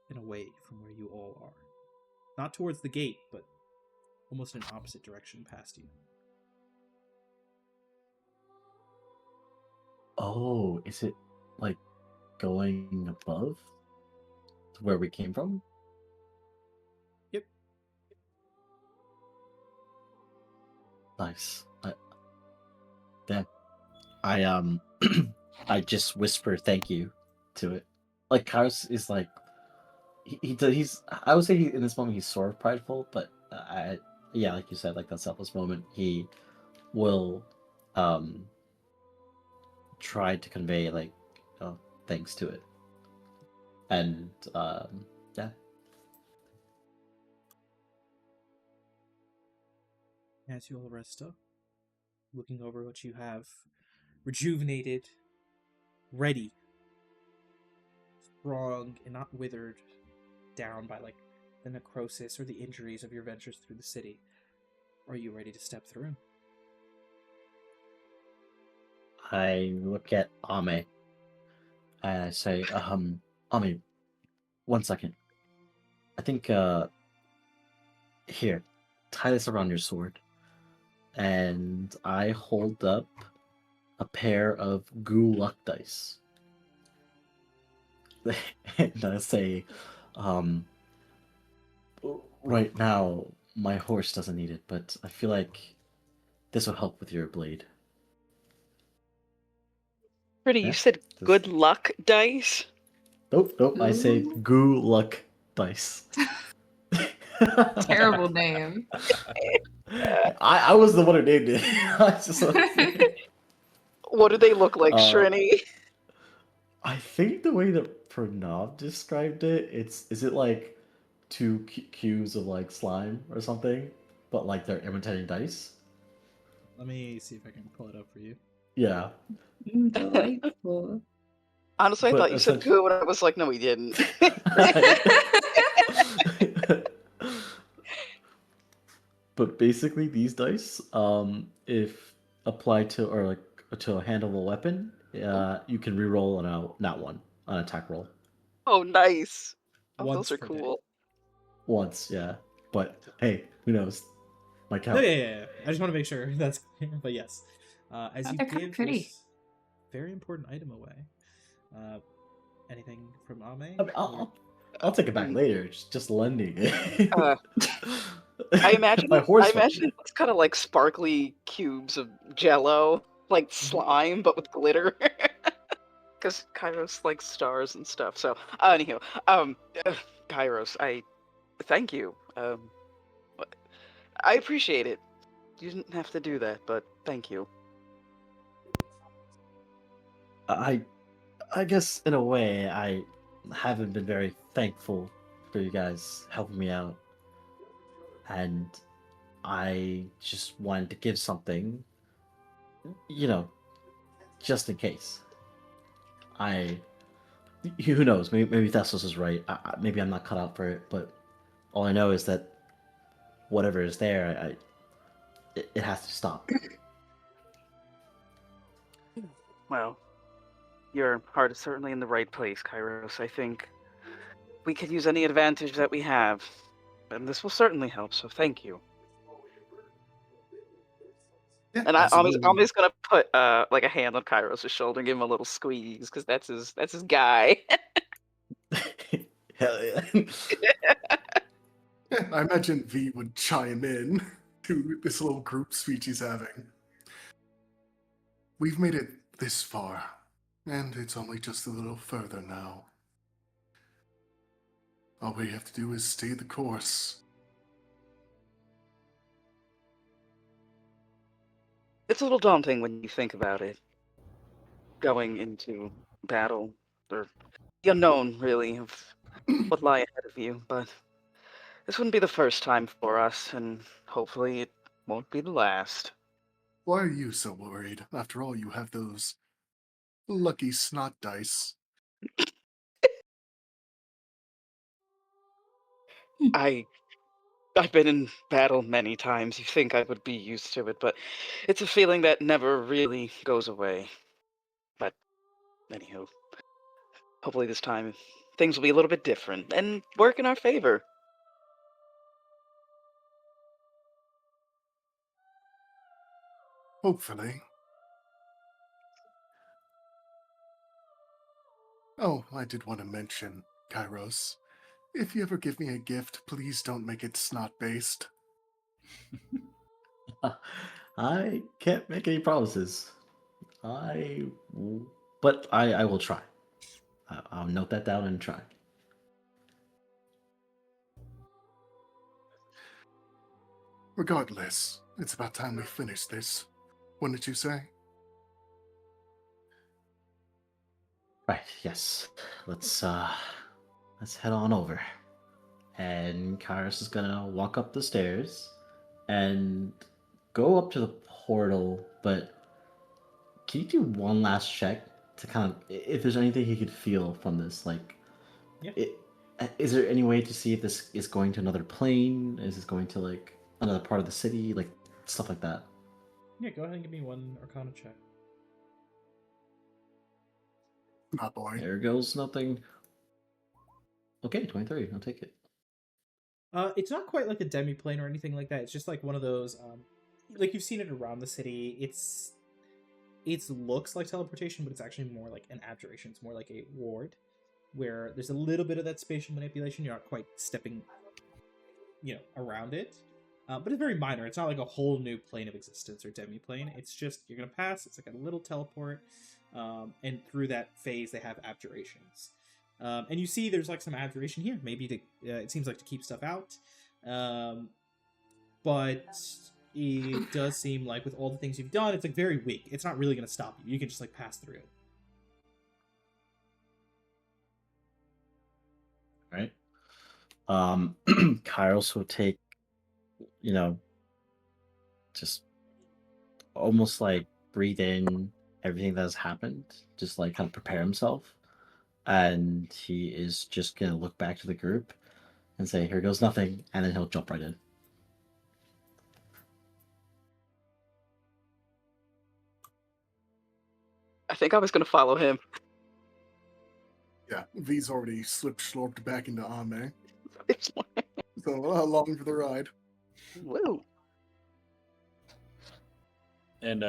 and away from where you all are. Not towards the gate, but almost in an opposite direction past you. Oh, is it like going above to where we came from? Yep. Nice. Damn. I I just whisper thank you to it. Like Kairos is like he's I would say in this moment he's sort of prideful, but yeah, like you said, like that selfless moment, he will um try to convey like thanks to it, and yeah. As you all rest up, looking over what you have rejuvenated, ready, strong, and not withered down by like the necrosis or the injuries of your ventures through the city, are you ready to step through? I look at Ame and I say, Ame, 1 second. I think here, tie this around your sword. And I hold up a pair of goo luck dice. And I say, um, right now, my horse doesn't need it, but I feel like this will help with your blade. Pretty, Yeah, you said this- good luck dice? Nope, I say goo luck dice. Terrible name. I was the one who named it. I just What do they look like, Uh, Shrini? I think the way that Pranav described it, is it like two cubes of like slime or something, but like they're imitating dice? Let me see if I can pull it up for you. Yeah, Delightful. Honestly, I but thought you said essentially, goo, and I was like, no, he didn't. but basically these dice, if applied to or like to a handleable weapon, you can reroll on a not one on an attack roll Oh, nice. Oh, Once those are per day. cool. once. Yeah, but hey, who knows? Might No, count. yeah. I just want to make sure that's clear. But yes, as Oh, you they're kinda give pretty. this very important item away, anything from Ame? I mean, I'll take it back Mm. later. It's just lending it. Uh, I imagine my horse. it looks kind of like sparkly cubes of jello, like slime, but with glitter. Because Kairos likes stars and stuff. So, anywho, Kairos, I thank you. I appreciate it. You didn't have to do that, but thank you. I guess in a way I haven't been very thankful for you guys helping me out, and I just wanted to give something, you know, just in case. I who knows? Maybe Thessos is right. Maybe I'm not cut out for it, but all I know is that whatever is there, it has to stop. Well, your heart is certainly in the right place, Kairos. I think we can use any advantage that we have, and this will certainly help, so thank you. Yeah, And I'm absolutely. just gonna put like a hand on Kairos' shoulder and give him a little squeeze, because that's his guy. Hell yeah. Yeah, I imagine V would chime in to this little group speech he's having. We've made it this far, and it's only just a little further now. All we have to do is stay the course. It's a little daunting when you think about it. Going into battle, or the unknown, really, of what lie ahead of you, but this wouldn't be the first time for us, and hopefully it won't be the last. Why are you so worried? After all, you have those lucky snot dice. I've been in battle many times. You think I would be used to it, but it's a feeling that never really goes away. But anywho, hopefully this time things will be a little bit different and work in our favor. Hopefully. Oh, I did want to mention, Kairos. If you ever give me a gift, please don't make it snot-based. I can't make any promises. But I will try. I'll note that down and try. Regardless, it's about time we finish this. Wouldn't you say? Right, yes. Let's head on over. And Kairos is gonna walk up the stairs and go up to the portal, but can you do one last check to kind of if there's anything he could feel from this? Like, Yeah. is there any way to see if this is going to another plane? Is this going to like another part of the city? Like stuff like that. Yeah, go ahead and give me one Arcana check. Not boy. There goes nothing. Okay, 23. I'll take it. It's not quite like a demi-plane or anything like that. It's just like one of those, like you've seen it around the city. It looks like teleportation, but it's actually more like an abjuration. It's more like a ward, where there's a little bit of that spatial manipulation. You're not quite stepping, around it, but it's very minor. It's not like a whole new plane of existence or demi-plane. It's just you're gonna pass. It's like a little teleport, and through that phase they have abjurations. And you see there's like some abjuration here, maybe to it seems like to keep stuff out, but it does seem like with all the things you've done, it's like very weak. It's not really going to stop you. You can just like pass through it. Right. Kairos will take, just almost like breathe in everything that has happened, just like kind of prepare himself. And he is just gonna look back to the group and say, "Here goes nothing," and then he'll jump right in. I think I was going to follow him. Yeah, V's already slurped back into Ame, It's so along for the ride. woo. And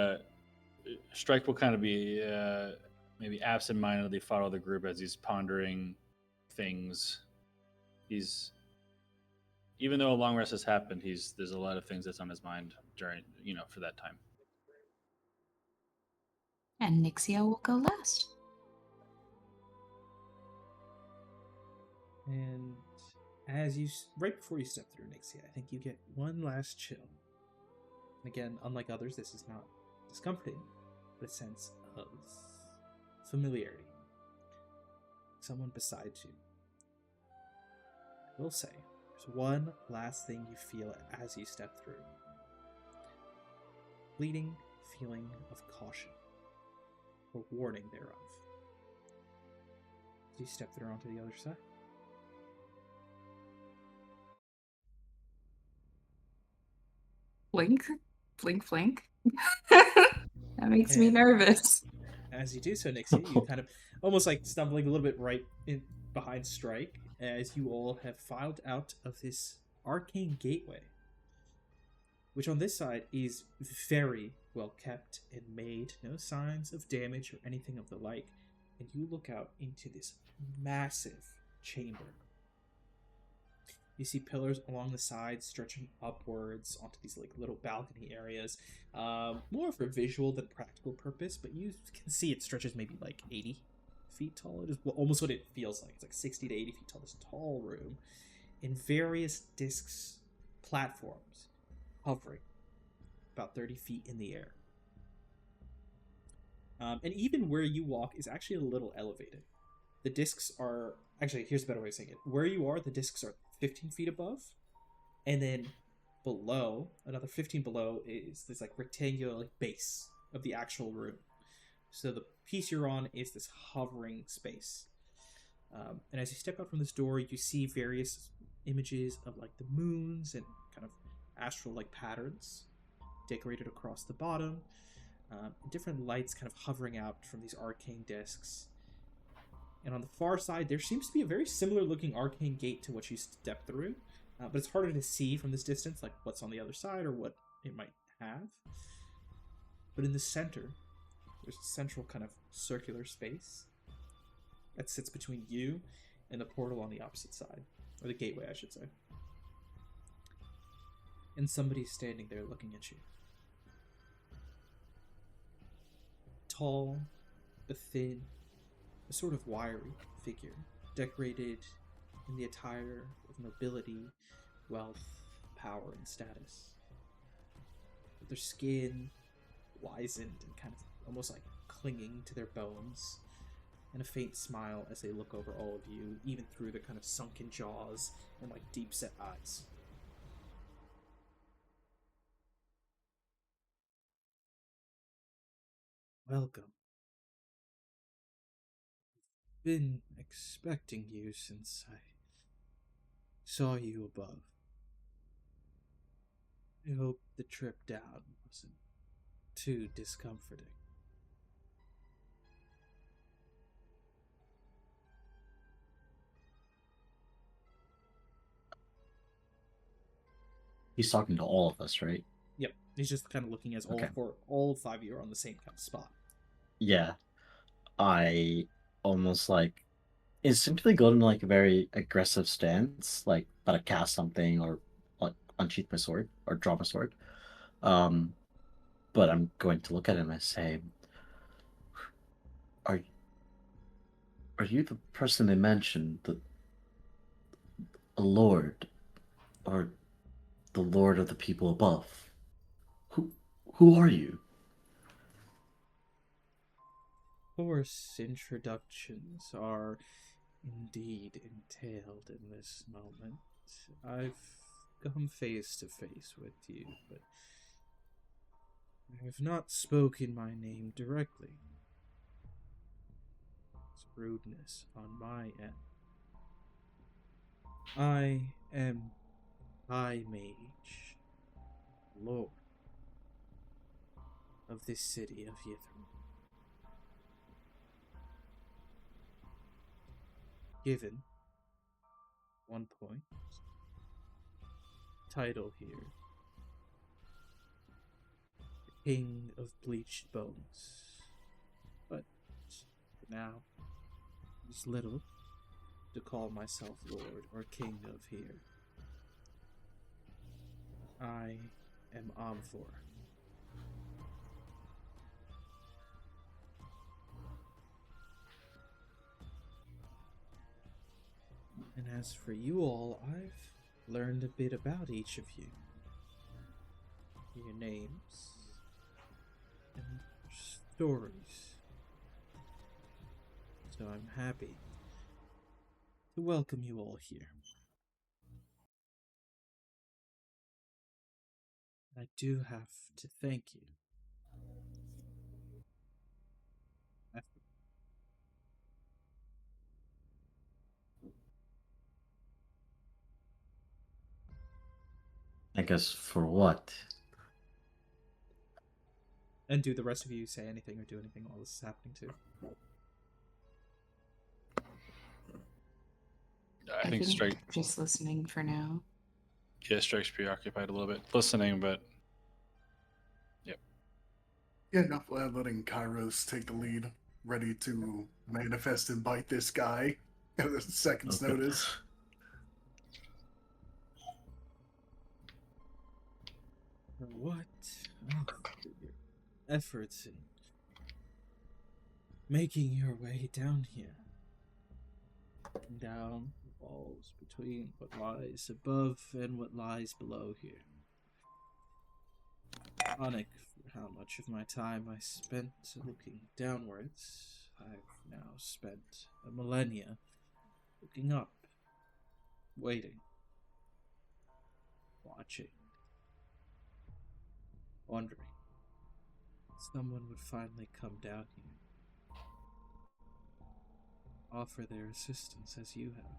Strike will kind of be maybe absent-mindedly follow the group as he's pondering things. Even though a long rest has happened, there's a lot of things that's on his mind during for that time. And Nixia will go last. And right before you step through Nixia, I think you get one last chill. And again, unlike others, this is not discomforting, but a sense of familiarity. Someone beside you. I will say, there's one last thing you feel as you step through. Fleeting feeling of caution, or warning thereof. As you step through onto the other side. Blink, blink, blink. That makes me nervous. As you do so, Nixie, you kind of almost like stumbling a little bit right in behind Strike as you all have filed out of this arcane gateway, which on this side is very well kept and made, no signs of damage or anything of the like. And you look out into this massive chamber. You see pillars along the sides stretching upwards onto these like little balcony areas, more for visual than practical purpose. But you can see it stretches maybe like 80 feet tall. It is almost what it feels like. It's like 60 to 80 feet tall. This tall room, in various discs, platforms, hovering about 30 feet in the air. And even where you walk is actually a little elevated. The discs are actually, here's a better way of saying it. Where you are, the discs are 15 feet above, and then below, another 15 below, is this like rectangular like base of the actual room. So the piece you're on is this hovering space. And as you step out from this door, you see various images of like the moons and kind of astral like patterns decorated across the bottom. Different lights kind of hovering out from these arcane discs. And on the far side, there seems to be a very similar looking arcane gate to what you step through. But it's harder to see from this distance, like what's on the other side or what it might have. But in the center, there's a central kind of circular space that sits between you and the portal on the opposite side. Or the gateway, I should say. And somebody's standing there looking at you. Tall, a thin, a sort of wiry figure, decorated in the attire of nobility, wealth, power, and status. With their skin wizened and kind of almost like clinging to their bones, and a faint smile as they look over all of you, even through their kind of sunken jaws and like deep-set eyes. Welcome. Been expecting you since I saw you above. I hope the trip down wasn't too discomforting. He's talking to all of us, right? Yep, he's just kind of looking as Okay. all five of you are on the same kind of spot. Yeah. I almost like instinctively go into like a very aggressive stance, like about to cast something or like unsheath my sword or draw my sword. But I'm going to look at him and say, "Are you the person they mentioned, the lord, or the lord of the people above? Who who are you?" Of course, introductions are indeed entailed in this moment. I've come face to face with you, but I have not spoken my name directly. It's rudeness on my end. I am High Mage, Lord of this city of Yithrin. Given 1 point. Title here: King of Bleached Bones. But for now, it's little to call myself Lord or King of here. I am Amfor. And as for you all, I've learned a bit about each of you. Your names and stories. So I'm happy to welcome you all here. I do have to thank you. I guess for what? And do the rest of you say anything or do anything while this is happening too? I think Strike. just listening for now. Yeah, Strike's preoccupied a little bit, listening, but Yeah, not letting Kairos take the lead, ready to manifest and bite this guy at a second's Okay. notice. For what? Oh, your efforts in making your way down here. Down the walls between what lies above and what lies below here. Ironic for how much of my time I spent looking downwards. I've now spent a millennia looking up, waiting, watching, wondering. Someone would finally come down here, offer their assistance as you have.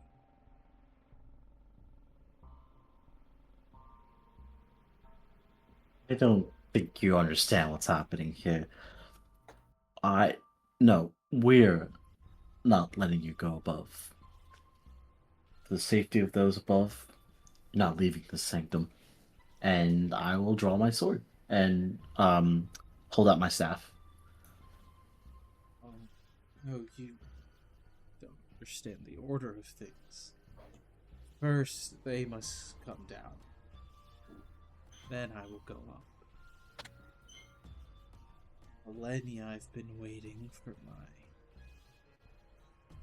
I don't think you understand what's happening here. We're not letting you go above. For the safety of those above, you're not leaving the sanctum. And I will draw my sword and hold out my staff. Oh, no, you don't understand the order of things. First, they must come down. Then I will go up. Millennia I've been waiting for my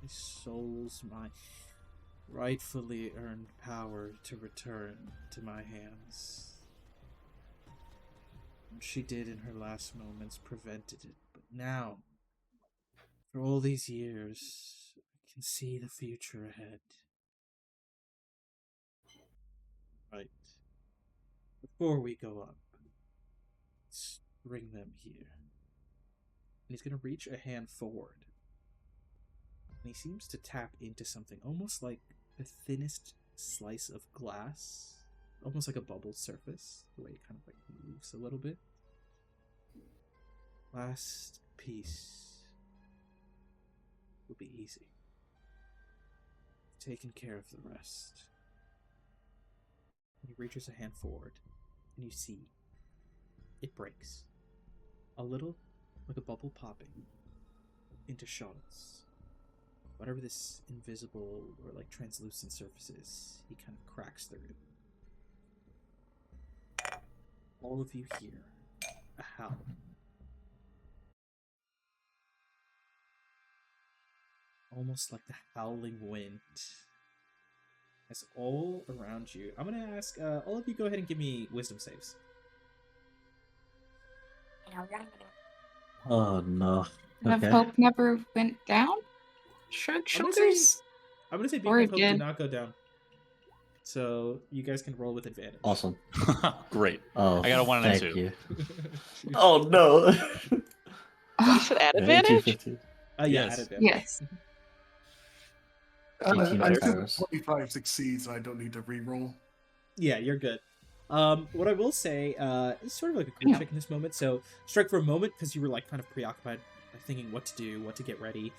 souls, my rightfully earned power to return to my hands. What she did in her last moments prevented it, but now, for all these years, I can see the future ahead. Right. Before we go up, let's bring them here. And he's going to reach a hand forward. And he seems to tap into something almost like the thinnest slice of glass. Almost like a bubble surface. The way it kind of like moves a little bit. Last piece will be easy. Taking care of the rest. And he reaches a hand forward. And you see it breaks. A little like a bubble popping into shards. Whatever this invisible or like translucent surface is, he kind of cracks through it. All of you hear a howl. Almost like the howling wind. As all around you, I'm gonna ask all of you go ahead and give me wisdom saves. Oh no. Have Okay. hope never went down? Shrug I'm gonna shoulders? I'm gonna say Beacon Or of Hope did did. not go down. So you guys can roll with advantage. Awesome. great. Oh, I got a 1 and a thank 2. you. Oh no. You said at Okay, advantage? 250. Yeah, Yes. at advantage. Yes. 18 I for assume Kairos. 25 succeeds and I don't need to re-roll. Yeah, you're good. What I will say, is sort of like a quick Yeah. check in this moment. So, Strike, for a moment, because you were like kind of preoccupied by thinking what to do, what to get ready.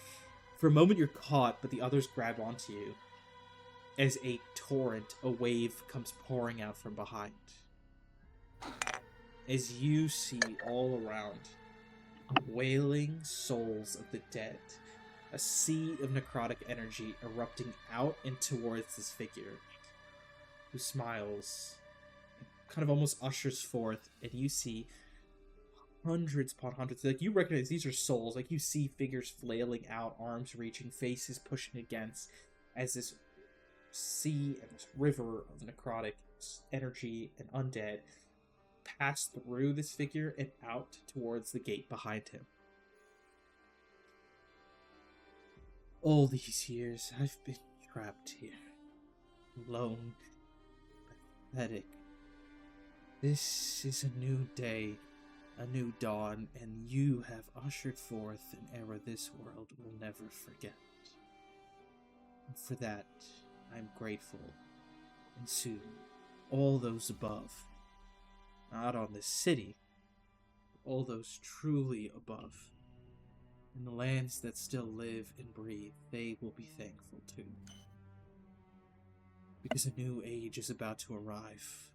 For a moment, you're caught, but the others grab onto you as a torrent, a wave comes pouring out from behind. As you see all around wailing souls of the dead, a sea of necrotic energy erupting out and towards this figure, who smiles, kind of almost ushers forth, and you see hundreds upon hundreds. Like, you recognize these are souls. Like, you see figures flailing out, arms reaching, faces pushing against, as this sea and this river of necrotic energy and undead pass through this figure and out towards the gate behind him. All these years, I've been trapped here. Alone. Pathetic. This is a new day, a new dawn, and you have ushered forth an era this world will never forget. And for that, I'm grateful. And soon, all those above, not on this city, all those truly above. And the lands that still live and breathe, they will be thankful too. Because a new age is about to arrive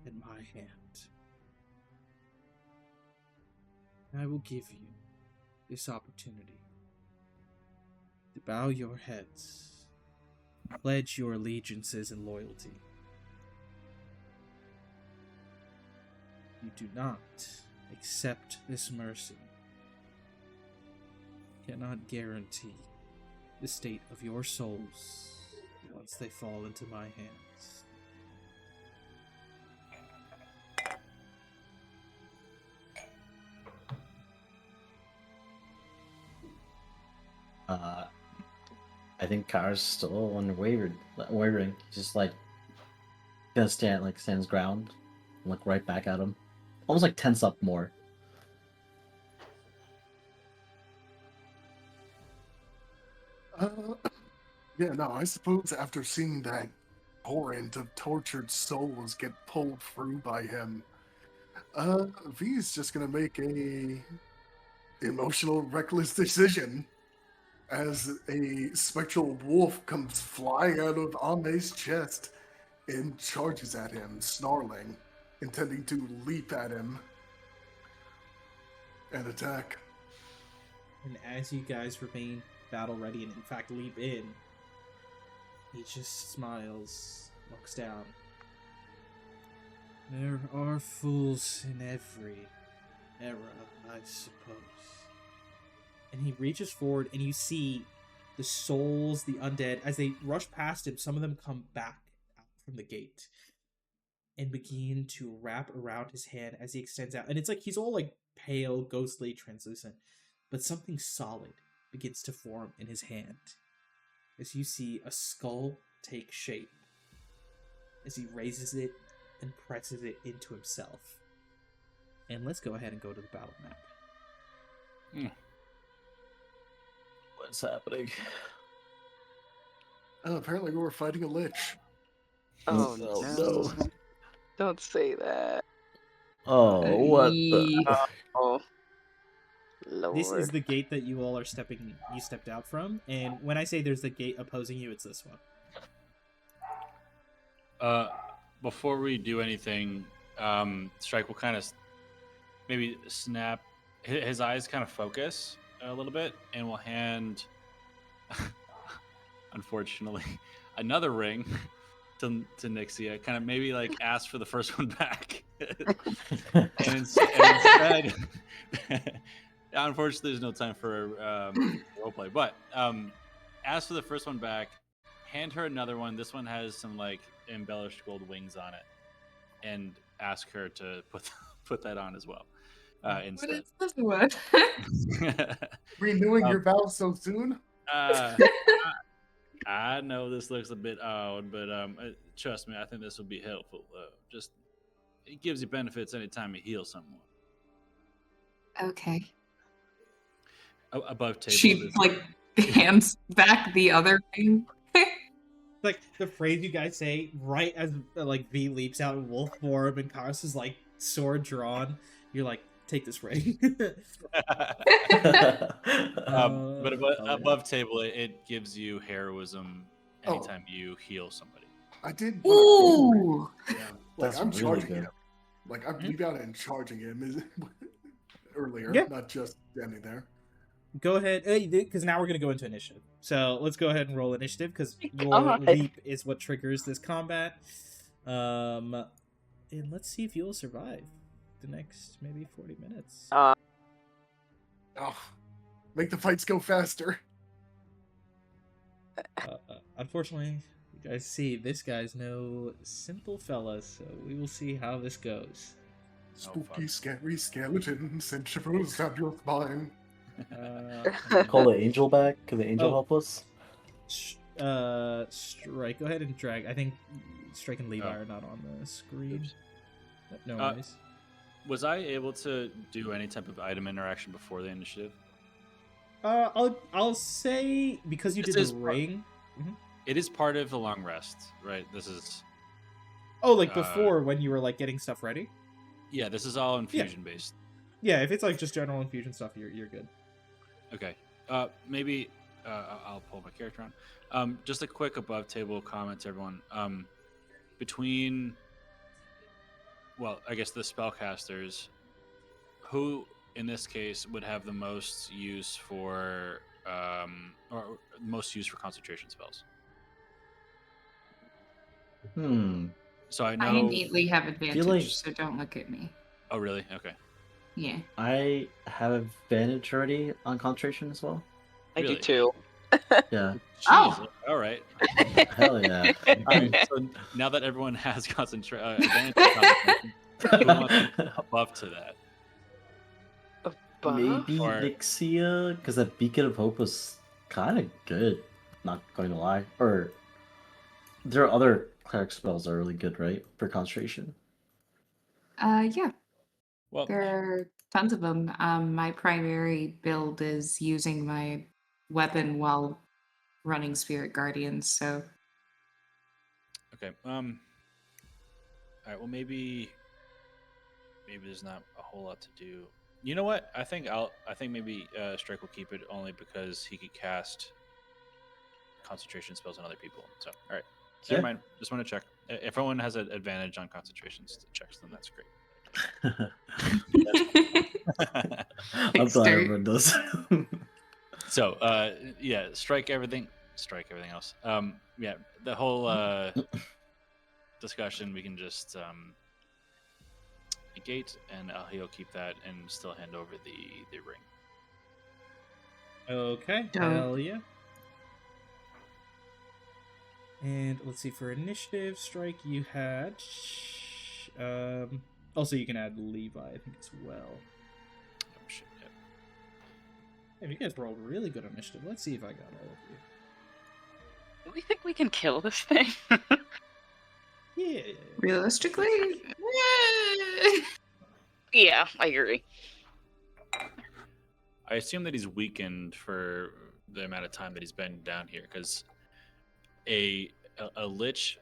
at my hand. And I will give you this opportunity to bow your heads, pledge your allegiances and loyalty. You do not accept this mercy. Cannot guarantee the state of your souls once they fall into my hands. I think Kara's still unwavering. He's just like gonna stand his ground, and look right back at him, almost like tense up more. Yeah, no, I suppose after seeing that torrent of tortured souls get pulled through by him, V's just gonna make a emotional, reckless decision as a spectral wolf comes flying out of Ame's chest and charges at him, snarling, intending to leap at him and attack. And as you guys remain battle ready and in fact leap in, he just smiles, looks down. There are fools in every era, I suppose. And he reaches forward, and you see the souls, the undead, as they rush past him, some of them come back out from the gate and begin to wrap around his hand as he extends out. And it's like he's all like pale, ghostly, translucent, but something solid begins to form in his hand as you see a skull take shape as he raises it and presses it into himself. And let's go ahead and go to the battle map. What's happening? Apparently we were fighting a lich. Oh no. Don't say that. Oh, what the? Oh, Lord. This is the gate that you all are you stepped out from, and when I say there's the gate opposing you, it's this one. Before we do anything, Strike will kind of maybe snap. His eyes kind of focus a little bit, and will hand, unfortunately, another ring to Nixia. Kind of maybe like ask for the first one back, and instead, unfortunately, there's no time for roleplay. But ask for the first one back. Hand her another one. This one has some like embellished gold wings on it, and ask her to put that on as well. What Instead. is this one? Renewing your vows so soon? I know this looks a bit odd, but trust me, I think this will be helpful. Just it gives you benefits anytime you heal someone. Okay. Above table. She hands back the other ring. Like the phrase you guys say right as like V leaps out in wolf form and Karas is like sword drawn. You're like, take this ring. But above table, it gives you heroism anytime you heal somebody. I did. Ooh. Yeah, That's I'm really charging good. him. Like I'm leap out and charging him earlier, Yeah. not just standing there. Go ahead, because now we're going to go into initiative. So let's go ahead and roll initiative, because your God. leap is what triggers this combat. And let's see if you'll survive the next maybe 40 minutes. Oh, make the fights go faster. Unfortunately, you guys see, this guy's no simple fella, so we will see how this goes. Spooky, scary skeletons and shivers down your spine. Call the angel back. Can the angel Oh. help us? Strike, go ahead and drag. I think Strike and Levi are not on the screen. Oops. No worries. Was I able to do any type of item interaction before the initiative? I'll say, because you This did is the part- ring. It is part of the long rest, right? This is Oh, like before when you were like getting stuff ready. Yeah, this is all infusion based. Yeah, if it's like just general infusion stuff, you're good. Okay. Maybe I'll pull my character on. Just a quick above table comment to everyone. Between, well, I guess the spellcasters, who in this case would have the most use for, or most use for concentration spells? So I know. I innately have advantage, like- so don't look at me. Oh, really? Okay. Yeah. I have advantage already on concentration as well. I do Really? too. Yeah. Jeez. Oh. All right. Hell yeah. All right. So now that everyone has advantage on concentration, who wants to buff to that? Buff? Maybe Or- Nixia, because that Beacon of Hope was kind of good. Not going to lie. Or there are other cleric spells that are really good, right? For concentration. Yeah. Well, There are tons of them. My primary build is using my weapon while running Spirit Guardians, so okay. All right. Well, maybe there's not a whole lot to do. You know what? I think maybe Strike will keep it only because he could cast concentration spells on other people. So, all right. Yeah. Never mind. Just want to check. If everyone has an advantage on concentration checks, then that's great. I'm Thanks, glad Dirt. everyone does. So, yeah, strike everything else. Yeah, the whole discussion we can just negate, and he'll keep that and still hand over the ring. Okay, Dope. hell yeah. And let's see, for initiative strike, you had. Also, you can add Levi, I think, as well. Oh shit! Yep. Yeah, you guys rolled really good on initiative. Let's see if I got all of you. Do we think we can kill this thing? Yeah. realistically, Yeah, I agree. I assume that he's weakened for the amount of time that he's been down here, because a lich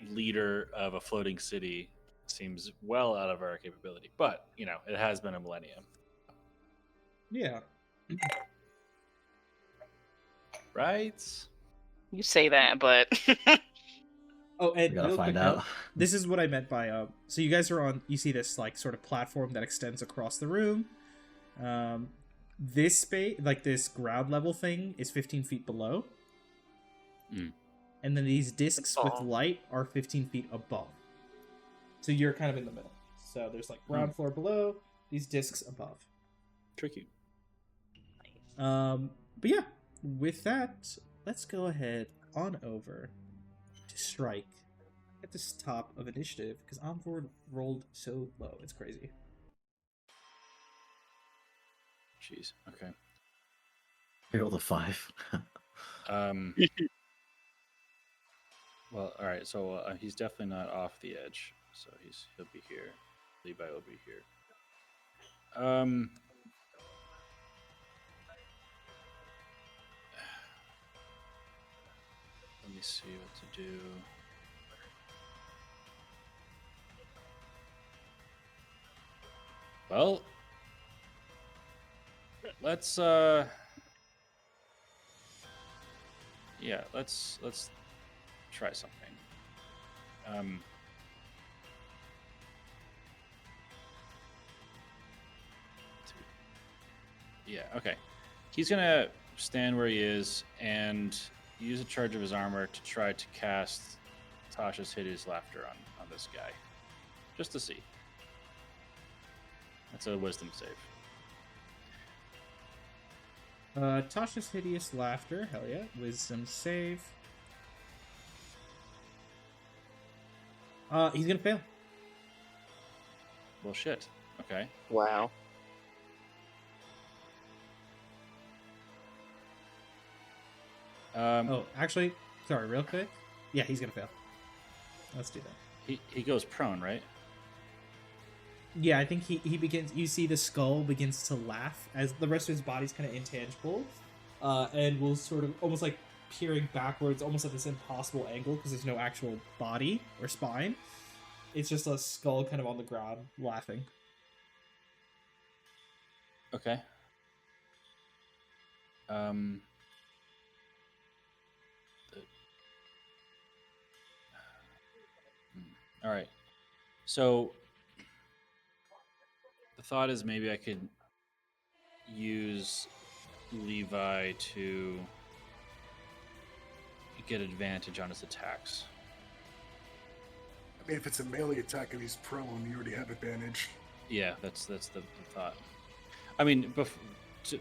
leader of a floating city seems well out of our capability. But it has been a millennium, Yeah. right? You say that, but Oh, and We gotta real quick find note, out. this is what I meant by so you guys are on. You see this like sort of platform that extends across the room. This space, like this ground level thing, is 15 feet below. Mm. And then these discs with Oh. light are 15 feet above. So you're kind of in the middle. So there's like ground floor below, these discs above. Tricky. But yeah, with that, let's go ahead on over to Strike at the top of initiative because Onboard rolled so low. It's crazy. Jeez. Okay. I rolled a 5. Well, all right. So he's definitely not off the edge. So he'll be here. Levi will be here. Let me see what to do. Well, let's yeah, let's try something. Yeah, okay. He's gonna stand where he is and use a charge of his armor to try to cast Tasha's Hideous Laughter on this guy. Just to see. That's a wisdom save. Tasha's Hideous Laughter, hell yeah, wisdom save. He's gonna fail. Well, shit. Okay. wow. Oh, actually, sorry, real quick. Yeah, he's gonna fail. Let's do that. He goes prone, right? Yeah, I think he begins. You see the skull begins to laugh as the rest of his body's kind of intangible, and will sort of almost like peering backwards, almost at this impossible angle because there's no actual body or spine. It's just a skull kind of on the ground, laughing. Okay. All right. So the thought is maybe I could use Levi to get advantage on his attacks. I mean, if it's a melee attack and he's prone, you already have advantage. Yeah, that's the thought. I mean, to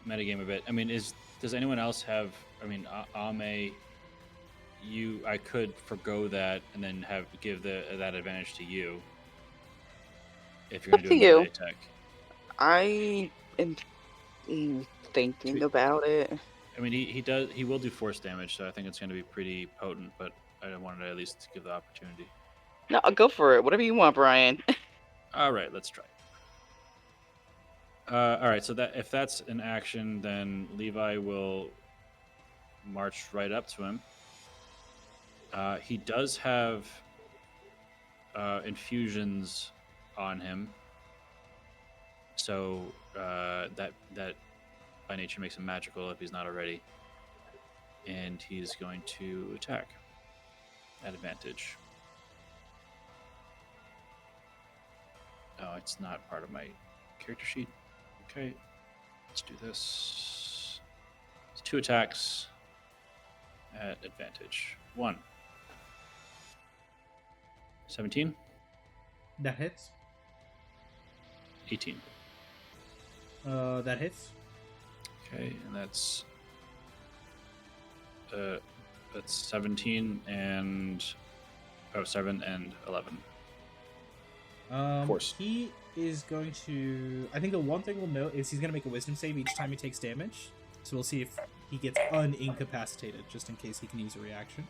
metagame a bit. I mean, does anyone else have? I mean, Ame, I could forgo that and then give that advantage to you if you're Up gonna to do a melee you. attack. I am thinking about it. I mean, he will do force damage, so I think it's going to be pretty potent. But I wanted to at least give the opportunity. No, I'll go for it. Whatever you want, Brian. All right, let's try. All right, so that if that's an action, then Levi will march right up to him. He does have infusions on him, so that by nature makes him magical if he's not already. And he's going to attack at advantage. Oh, it's not part of my character sheet. Okay, let's do this. It's 2 attacks at advantage. 1. 17. That hits. 18. That hits. Okay, and that's 17 and 7 and 11. Force. He is going to. I think the one thing we'll note is he's going to make a wisdom save each time he takes damage. So we'll see if he gets unincapacitated, just in case he can use a reaction.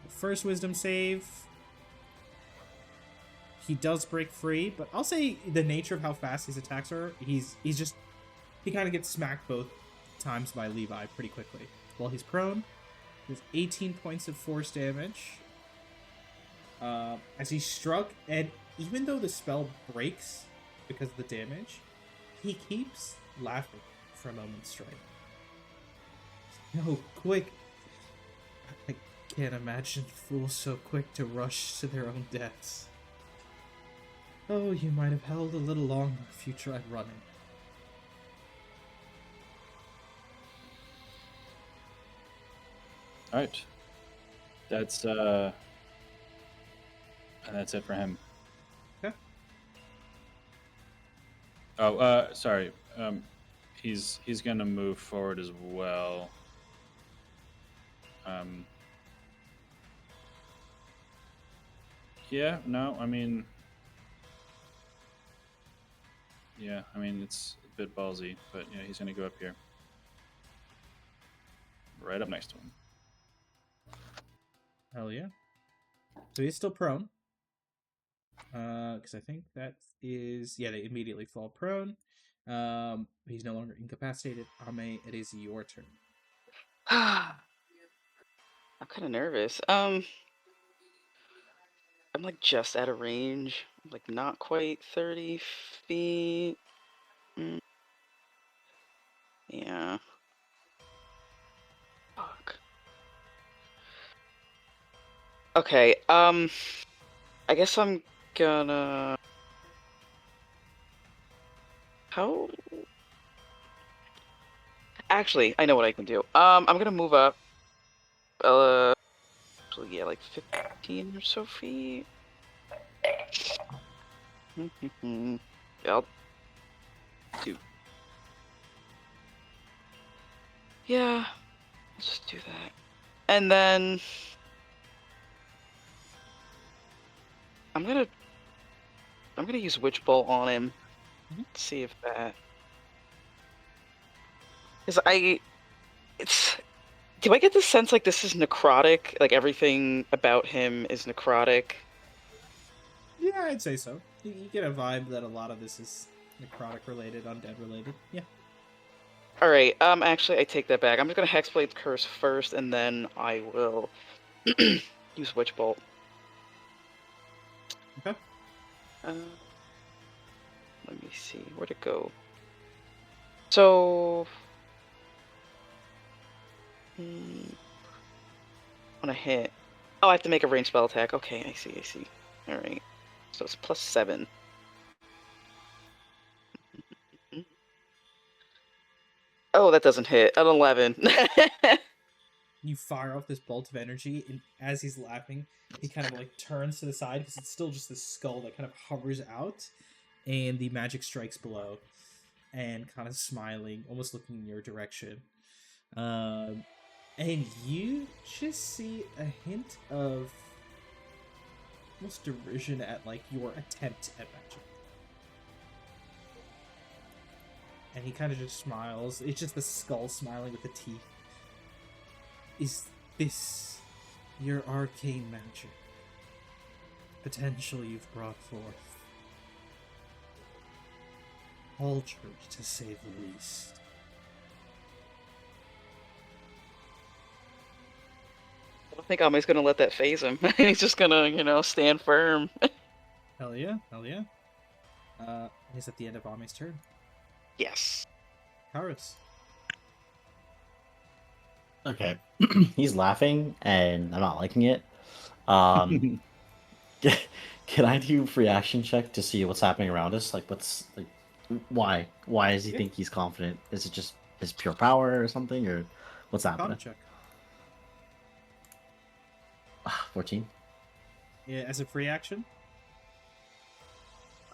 The first wisdom save. He does break free, but I'll say the nature of how fast his attacks are, he kind of gets smacked both times by Levi pretty quickly. While he's prone, there's 18 points of force damage. As he's struck, and even though the spell breaks because of the damage, he keeps laughing for a moment straight. No, quick! I can't imagine fools so quick to rush to their own deaths. Oh, you might have held a little longer if you tried running. All right. That's it for him. Okay. Oh, sorry. He's gonna move forward as well. Yeah. No. I mean. Yeah. I mean, it's a bit ballsy, but yeah, he's gonna go up here, right up next to him. Hell yeah. So he's still prone. Because I think that is... Yeah, they immediately fall prone. He's no longer incapacitated. Ame, it is your turn. I'm kind of nervous. I'm like just out of range. Like not quite 30 feet. Yeah. Fuck. Okay, I guess I'm gonna... How? Actually, I know what I can do. I'm gonna move up. So yeah, like 15 or so feet. Yeah, I'll do. Yeah, let's just do that. And then I'm gonna use Witch Bolt on him. See if that. Because do I get the sense like this is necrotic? Like everything about him is necrotic? Yeah, I'd say so. You get a vibe that a lot of this is necrotic related, undead related. Yeah. Alright, actually I take that back. I'm just gonna Hexblade Curse first, and then I will use Witch Bolt. Okay. Let me see. Where'd it go? So... on a hit. Oh, I have to make a ranged spell attack. Okay, I see. Alright. So it's +7. Oh, that doesn't hit. An 11. You fire off this bolt of energy, and as he's laughing, he kind of like turns to the side because it's still just this skull that kind of hovers out, and the magic strikes below, and kind of smiling, almost looking in your direction. And you just see a hint of almost derision at like your attempt at magic. And he kind of just smiles. It's just the skull smiling with the teeth. Is this your arcane magic? Potential you've brought forth. Altered, to say the least. I don't think Ame's gonna let that phase him. He's just gonna, stand firm. Hell yeah. Is at the end of Ame's turn. Yes. Karis. Okay. He's laughing, and I'm not liking it. Can I do free action check to see what's happening around us? Like, why? Why does he think he's confident? Is it just his pure power or something, or what's happening? Con check. 14. Yeah, as a free action?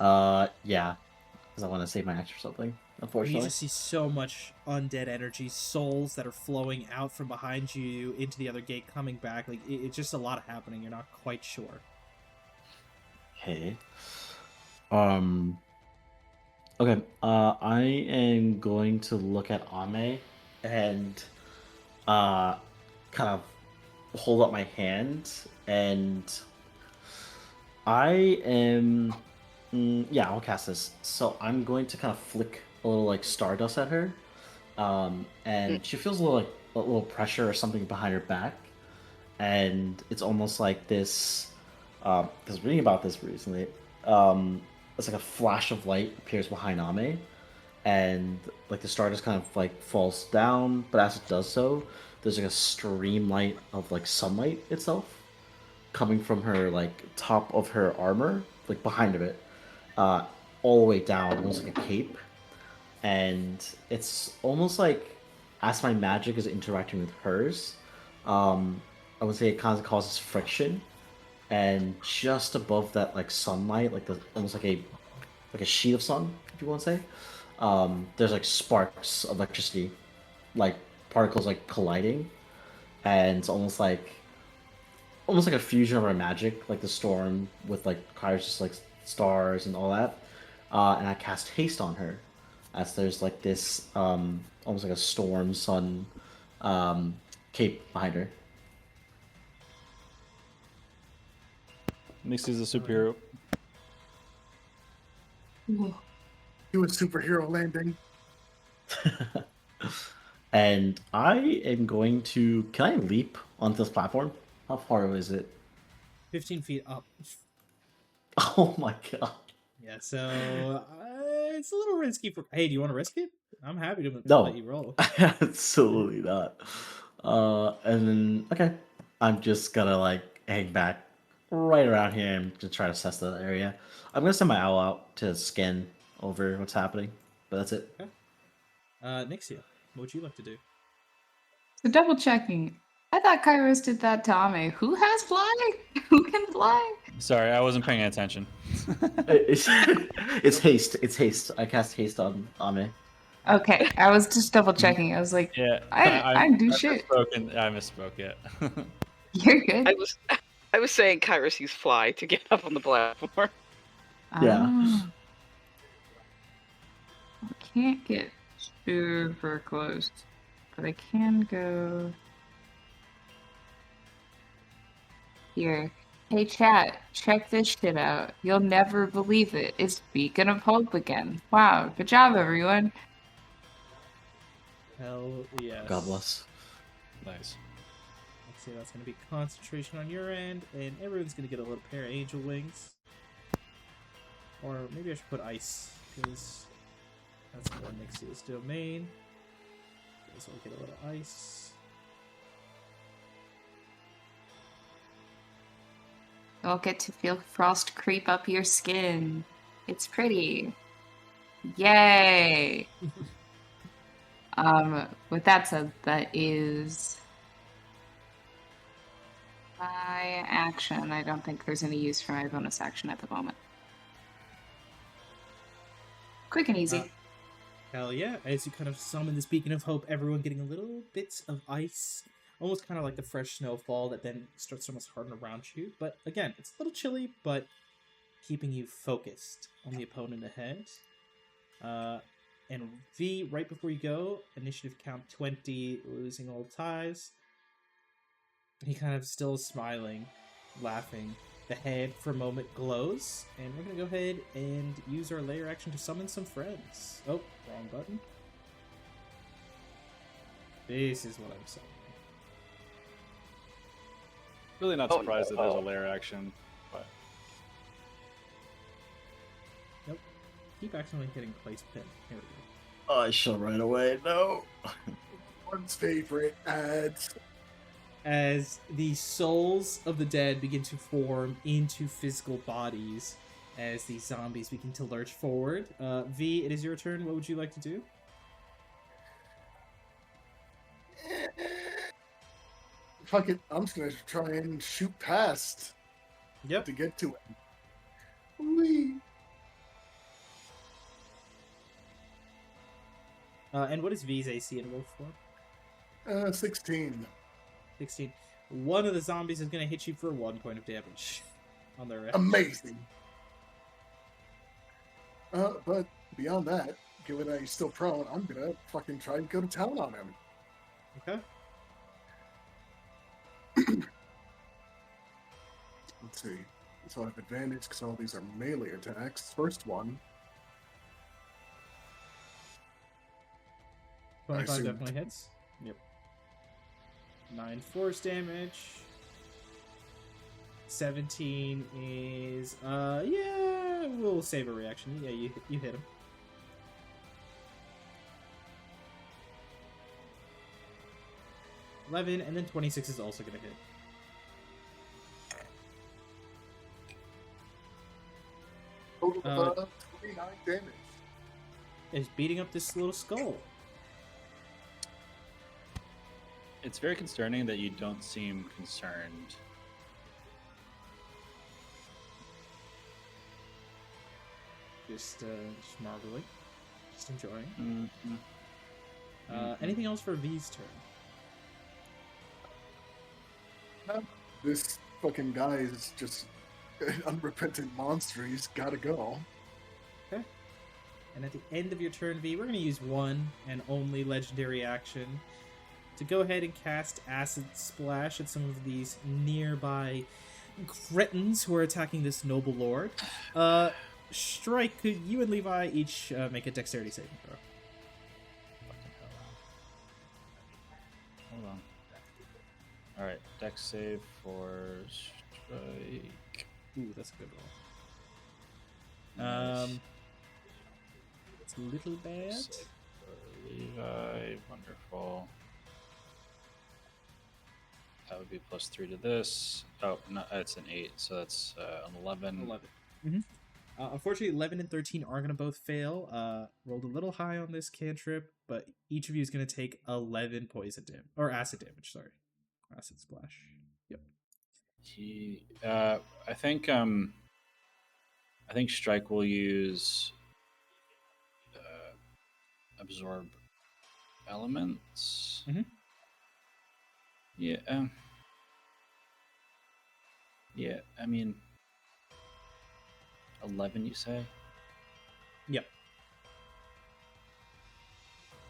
Yeah. Because I want to save my action or something, You unfortunately. just see so much undead energy, souls that are flowing out from behind you into the other gate, coming back. Like, it's just a lot happening. You're not quite sure. Okay. Okay. I am going to look at Ame and kind of hold up my hand, and I am yeah, I'll cast this. So I'm going to kind of flick a little like stardust at her, and she feels a little pressure or something behind her back, and it's almost like this. Because reading about this recently, it's like a flash of light appears behind Ame, and like the stardust kind of like falls down, but as it does so, there's like a streamlight of like sunlight itself coming from her like top of her armor, like behind of it, all the way down, almost like a cape. And it's almost like as my magic is interacting with hers, I would say it kind of causes friction. And just above that like sunlight, like the almost like a sheet of sun, if you want to say, there's like sparks of electricity, like particles like colliding, and it's almost like a fusion of our magic, like the storm with like Kyra's just like stars and all that. And I cast haste on her, as there's like this almost like a storm sun cape behind her. Nixie's a superhero. Do a superhero landing. And I am going to. Can I leap onto this platform? How far is it? 15 feet up. Oh my god. Yeah, so it's a little risky for. Hey, do you want to risk it? I'm happy to No. let you roll. Absolutely not. And then, okay. I'm just gonna like hang back right around here and to try to assess the area. I'm gonna send my owl out to scan over what's happening, but that's it. Okay. Nixia, what would you like to do? So double checking. I thought Kairos did that to Ame. Who has fly? Who can fly? Sorry, I wasn't paying attention. It's haste. It's haste. I cast haste on Ame. Okay, I was just double checking. I was like, Yeah, I do shit. I misspoke. Yeah. You're good. I was saying Kairos used fly to get up on the platform. Yeah. Ah. I can't get super close, but I can go here. Hey chat, check this shit out. You'll never believe it. It's Beacon of Hope again. Wow, good job everyone. Hell yes. God bless. Nice. Let's see, that's going to be concentration on your end, and everyone's going to get a little pair of angel wings. Or maybe I should put ice, because that's more Nixia's domain. So we'll get a little ice. You'll get to feel frost creep up your skin. It's pretty. Yay! With that said, that is my action. I don't think there's any use for my bonus action at the moment. Quick and easy. Hell yeah. As you kind of summon this beacon of hope, everyone getting a little bits of ice. Almost kind of like the fresh snowfall that then starts to almost harden around you. But again, it's a little chilly, but keeping you focused on the opponent ahead. And V, right before you go, initiative count 20, losing all ties. He kind of still is smiling, laughing. The head for a moment glows, and we're going to go ahead and use our layer action to summon some friends. Oh, wrong button. This is what I'm summoning. Really not Oh, surprised no. that there's a layer action, but Nope. Keep accidentally hitting place pin. Here we I shall right away. No. One's favorite ads. as the souls of the dead begin to form into physical bodies as these zombies begin to lurch forward. V, it is your turn. What would you like to do? Fuck it, I'm just gonna try and shoot past Yep. to get to it. Whee! And what is V's AC and roll for? 16. 16. One of the zombies is going to hit you for 1 point of damage on their end. Amazing. But beyond that, given that he's still prone, I'm gonna fucking try and go to town on him. Okay. Let's see. So I have advantage because all these are melee attacks. First one. 25 assumed. definitely hits. Yep. 9 force damage. 17 is, yeah, we'll save a reaction. Yeah, you hit him. $11, and then 26 is also going to hit. Total of 29 damage. Is beating up this little skull. it's very concerning that you don't seem concerned. Just marveling. Just enjoying. Mm-hmm. Anything else for V's turn? This fucking guy is just an unrepentant monster. He's gotta go. Okay. And at the end of your turn, V, we're going to use one and only legendary action to go ahead and cast Acid Splash at some of these nearby cretins who are attacking this noble lord. Strike, could you and Levi each make a dexterity saving throw? Fucking hell. Hold on. Alright, dex save for strike. Ooh, that's a good roll. Nice. It's a little bad. Save for Levi, wonderful. That would be +3 to this. Oh, no, it's an 8, so that's an 11. 11. Mm-hmm. Unfortunately, 11 and 13 are going to both fail. Rolled a little high on this cantrip, but each of you is going to take 11 poison damage. Or acid damage, sorry. Acid splash. Yep. I think Strike will use absorb elements. Mhm. Yeah. Yeah. I mean, 11. You say? Yep.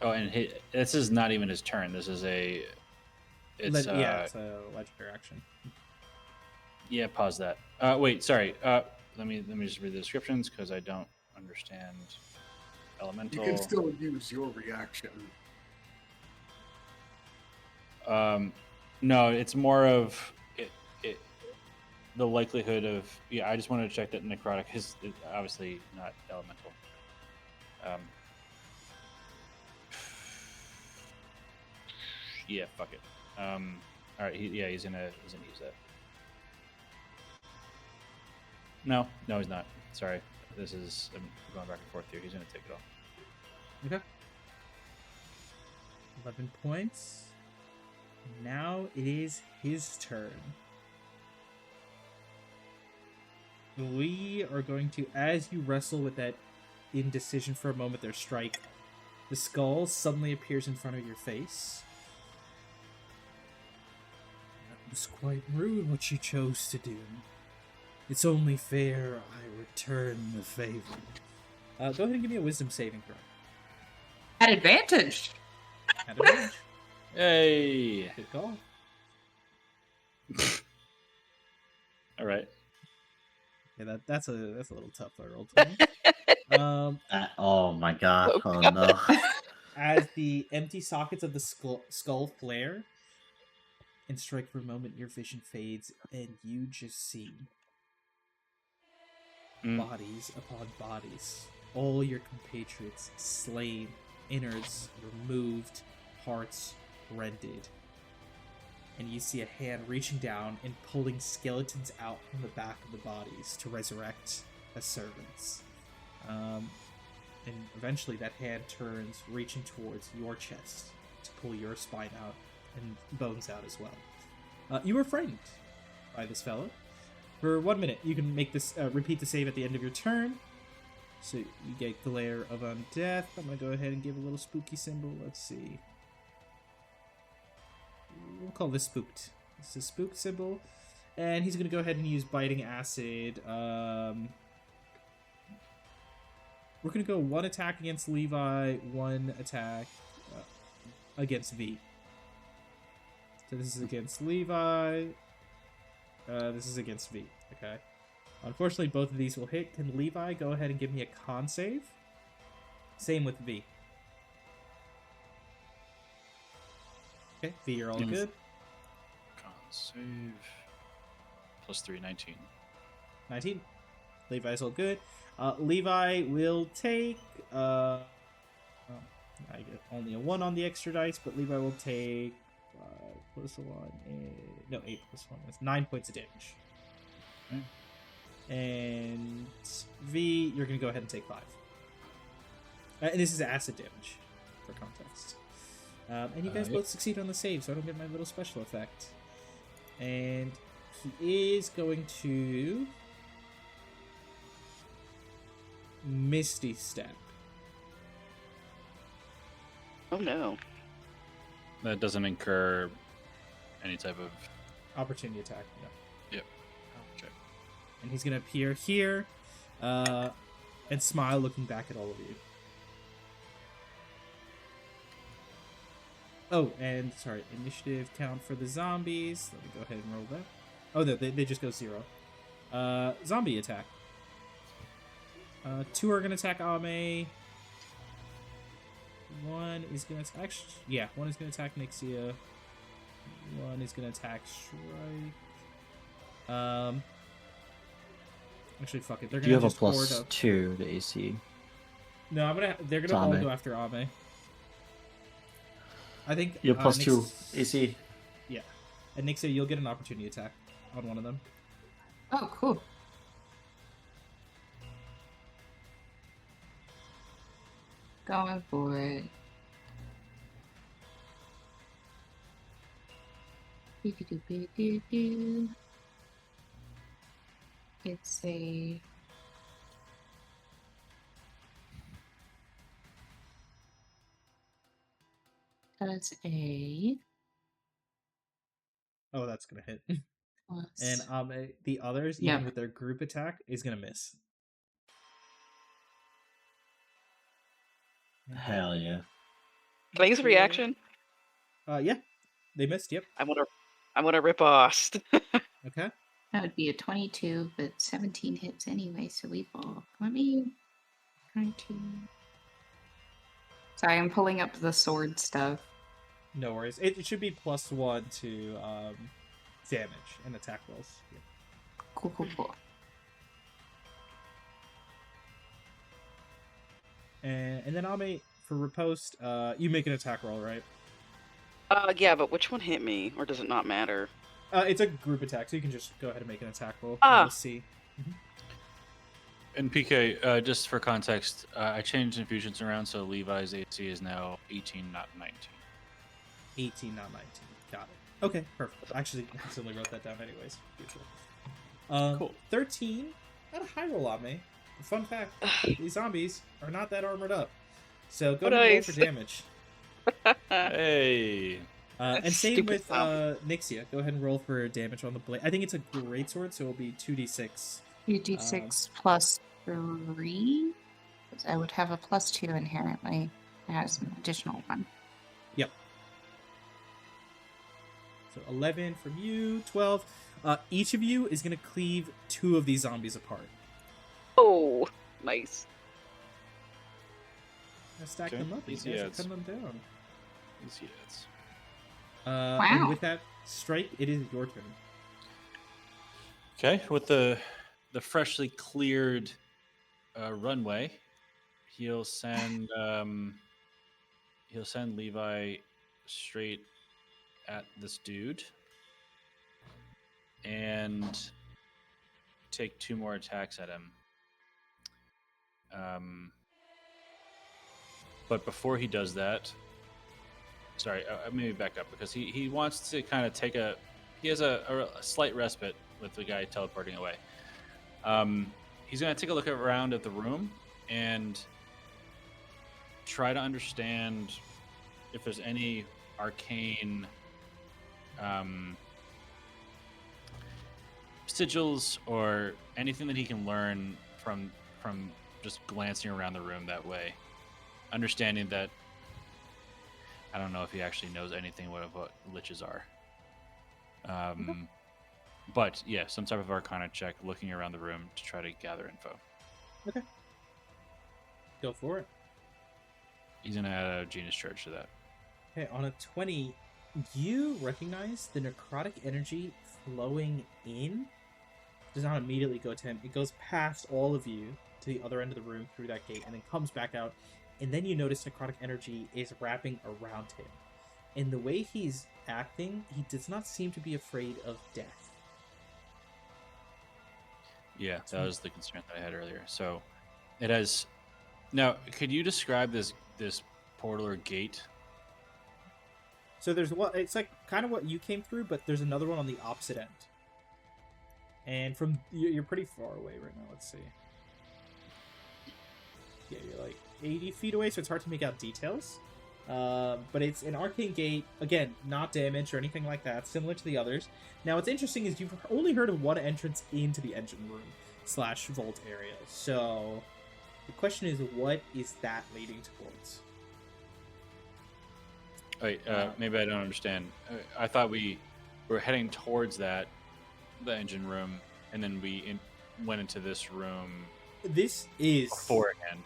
Oh, and this is not even his turn. This is a. It's yeah, it's a legendary action. Yeah, pause that. Wait, sorry. Let me just read the descriptions because I don't understand elemental. You can still use your reaction. No, it's more of it. the likelihood of I just wanted to check that necrotic is obviously not elemental. Yeah, fuck it. All right, he's gonna use that. No, he's not. Sorry, I'm going back and forth here. He's gonna take it all. Okay. 11 points. Now it is his turn. We are going to, as you wrestle with that indecision for a moment, their strike, the skull suddenly appears in front of your face. That was quite rude what you chose to do. It's only fair I return the favor. Go ahead and give me a wisdom saving throw. At advantage. At advantage. Hey! Good call. All right. Yeah, that's a little tough to roll 20. Oh my god. Oh, Oh no. As the empty sockets of the skull flare and strike for a moment, your vision fades, and you just see bodies upon bodies. All your compatriots slain, innards removed, hearts rended. And you see a hand reaching down and pulling skeletons out from the back of the bodies to resurrect as servants. And eventually that hand turns, reaching towards your chest to pull your spine out and bones out as well. You were frightened by this fellow. For 1 minute, you can make this repeat the save at the end of your turn. So you get Glare of Undeath. I'm going to go ahead and give a little spooky symbol. Let's see. We'll call this spooked. This is a spooked symbol. And he's going to go ahead and use Biting Acid. We're going to go 1 attack against Levi, 1 attack against V. So this is against Levi. This is against V. Okay. Unfortunately, both of these will hit. Can Levi go ahead and give me a con save? Same with V. Okay, V, you're all good. Con save. +3, 19. 19. Levi's all good. Levi will take... I get only a 1 on the extra dice, but Levi will take 5 + 1... no, 8 + 1. That's 9 points of damage. Okay. And V, you're going to go ahead and take 5. And this is acid damage, for context. And you guys both succeed on the save, so I don't get my little special effect. And he is going to... Misty Step. Oh no. That doesn't incur any type of Opportunity attack, no. Yep. Okay. And he's going to appear here and smile, looking back at all of you. Oh, and sorry, initiative count for the zombies. Let me go ahead and roll that. Oh, no, they just go 0. Zombie attack. 2 are going to attack Ame. 1 is going to attack... Yeah, 1 is going to attack Nixia. 1 is going to attack Shrike. Actually, fuck it. They're Do you going to have a just horde +2 to AC? No, they're going to all Ame. go after Ame. I think... You have +2 AC. Yeah. And Nixia, you'll get an opportunity attack on one of them. Oh, cool. Going for it. Do-do-do-do-do-do. It's a... That's a... Oh, that's going to hit. plus... And the others, even with their group attack, is going to miss. Hell yeah. Can I use a reaction? Yeah. They missed, yep. I want to rip off. Okay. That would be a 22, but 17 hits anyway, so we fall. Let me... 22... Sorry, I'm pulling up the sword stuff. No worries. It should be +1 to damage and attack rolls. Yeah. Cool. And then Ame, for riposte, you make an attack roll, right? Yeah, but which one hit me, or does it not matter? It's a group attack, so you can just go ahead and make an attack roll. Ah. And we'll see. And PK, just for context, I changed infusions around, so Levi's AC is now 18, not 19. 18, not 19. Got it. Okay, perfect. Actually, I accidentally wrote that down anyways. Beautiful. Cool. 13. Not a high roll, Ame. Fun fact, these zombies are not that armored up. So go ahead and roll for damage. Hey. And same Stupid with zombie. Nixia. Go ahead and roll for damage on the blade. I think it's a great sword, so it'll be 2d6. 2d6 plus 3. I would have a plus 2 inherently. It has an additional one. Yep. So 11 from you, 12. Each of you is going to cleave 2 of these zombies apart. Oh, nice. Stack Okay, them up. These easy guys are adds. cutting them down. Easy hits. And Wow. with that strike, it is your turn. Okay, with the freshly cleared runway, he'll send Levi straight at this dude and take 2 more attacks at him. But before he does that, sorry, maybe back up, because he wants to kind of take he has a slight respite with the guy teleporting away. He's going to take a look around at the room and try to understand if there's any arcane sigils or anything that he can learn from just glancing around the room that way. Understanding that I don't know if he actually knows anything what liches are. But yeah, some type of arcana check, looking around the room to try to gather info. Okay. Go for it. He's gonna add a genius charge to that. Okay, on a 20, you recognize the necrotic energy flowing in. Does not immediately go to him. It goes past all of you to the other end of the room through that gate and then comes back out. And then you notice necrotic energy is wrapping around him. And the way he's acting, he does not seem to be afraid of death. Yeah, that was the concern that I had earlier. So it has. Now, could you describe this portal or gate? So there's what it's like kind of what you came through, but there's another one on the opposite end. And from you're pretty far away right now. Let's see. Yeah, you're like 80 feet away, so it's hard to make out details. But it's an arcane gate, again, not damaged or anything like that, similar to the others. Now, what's interesting is you've only heard of one entrance into the engine room / vault area. So the question is, what is that leading towards? Wait, maybe I don't understand. I thought we were heading towards the engine room, and then we went into this room This is beforehand.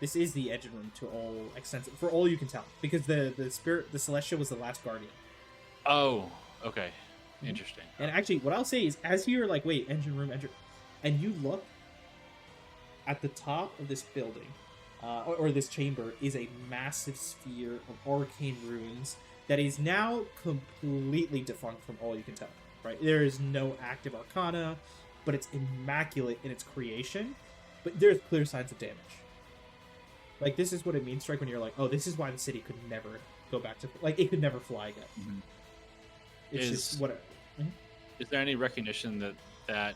This is the engine room to all extent, for all you can tell, because the Celestia was the last guardian. Oh, okay, interesting. And actually, what I'll say is, as you're like, wait, engine room, and you look at the top of this building, or this chamber, is a massive sphere of arcane runes that is now completely defunct from all you can tell. Right, there is no active arcana, but it's immaculate in its creation. But there's clear signs of damage. Like, this is what it means, Strike, when you're like, oh, this is why the city could never go back to... Like, it could never fly again. Mhm. It's just whatever. Is there any recognition that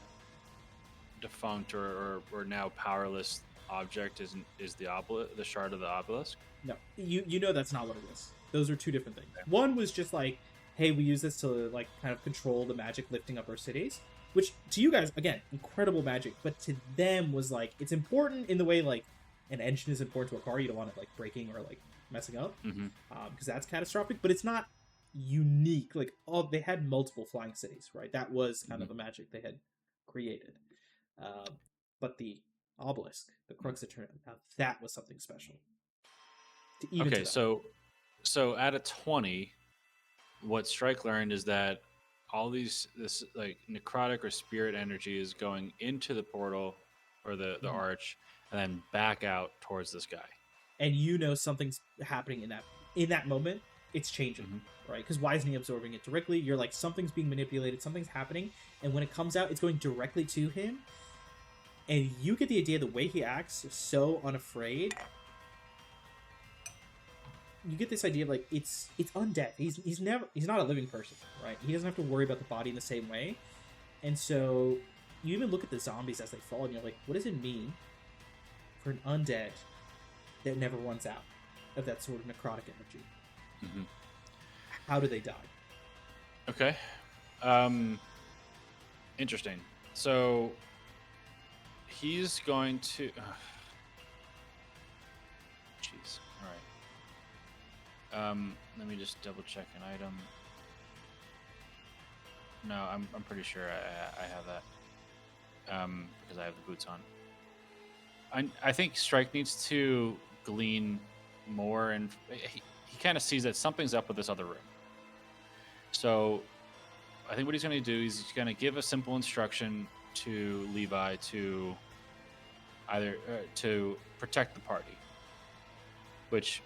defunct or now powerless object is the shard of the obelisk? No, you know that's not what it is. Those are 2 different things. One was just like, hey, we use this to, like, kind of control the magic lifting up our cities. Which, to you guys, again, incredible magic. But to them was, like, it's important in the way, like, an engine is important to a car. You don't want it like breaking or like messing up, because that's catastrophic. But it's not unique. Like, they had multiple flying cities, right? That was kind of the magic they had created. But the obelisk, the crux eternity, now that was something special. Okay, so at a 20, what Strike learned is that all this like necrotic or spirit energy is going into the portal or the arch, and then back out towards this guy. And you know something's happening in that moment. It's changing, right? Because why isn't he absorbing it directly? You're like, something's being manipulated, something's happening, and when it comes out, it's going directly to him. And you get the idea the way he acts, so unafraid. You get this idea of like it's undead. He's not a living person, right? He doesn't have to worry about the body in the same way. And so you even look at the zombies as they fall, and you're like, what does it mean for an undead that never runs out of that sort of necrotic energy? Mm-hmm. How do they die? Okay. Interesting. So he's going to. Jeez. All right. Let me just double check an item. No, I'm pretty sure I have that. Because I have the boots on. I think Strike needs to glean more, and he kind of sees that something's up with this other room. So I think what he's going to do is he's going to give a simple instruction to Levi to either to protect the party, which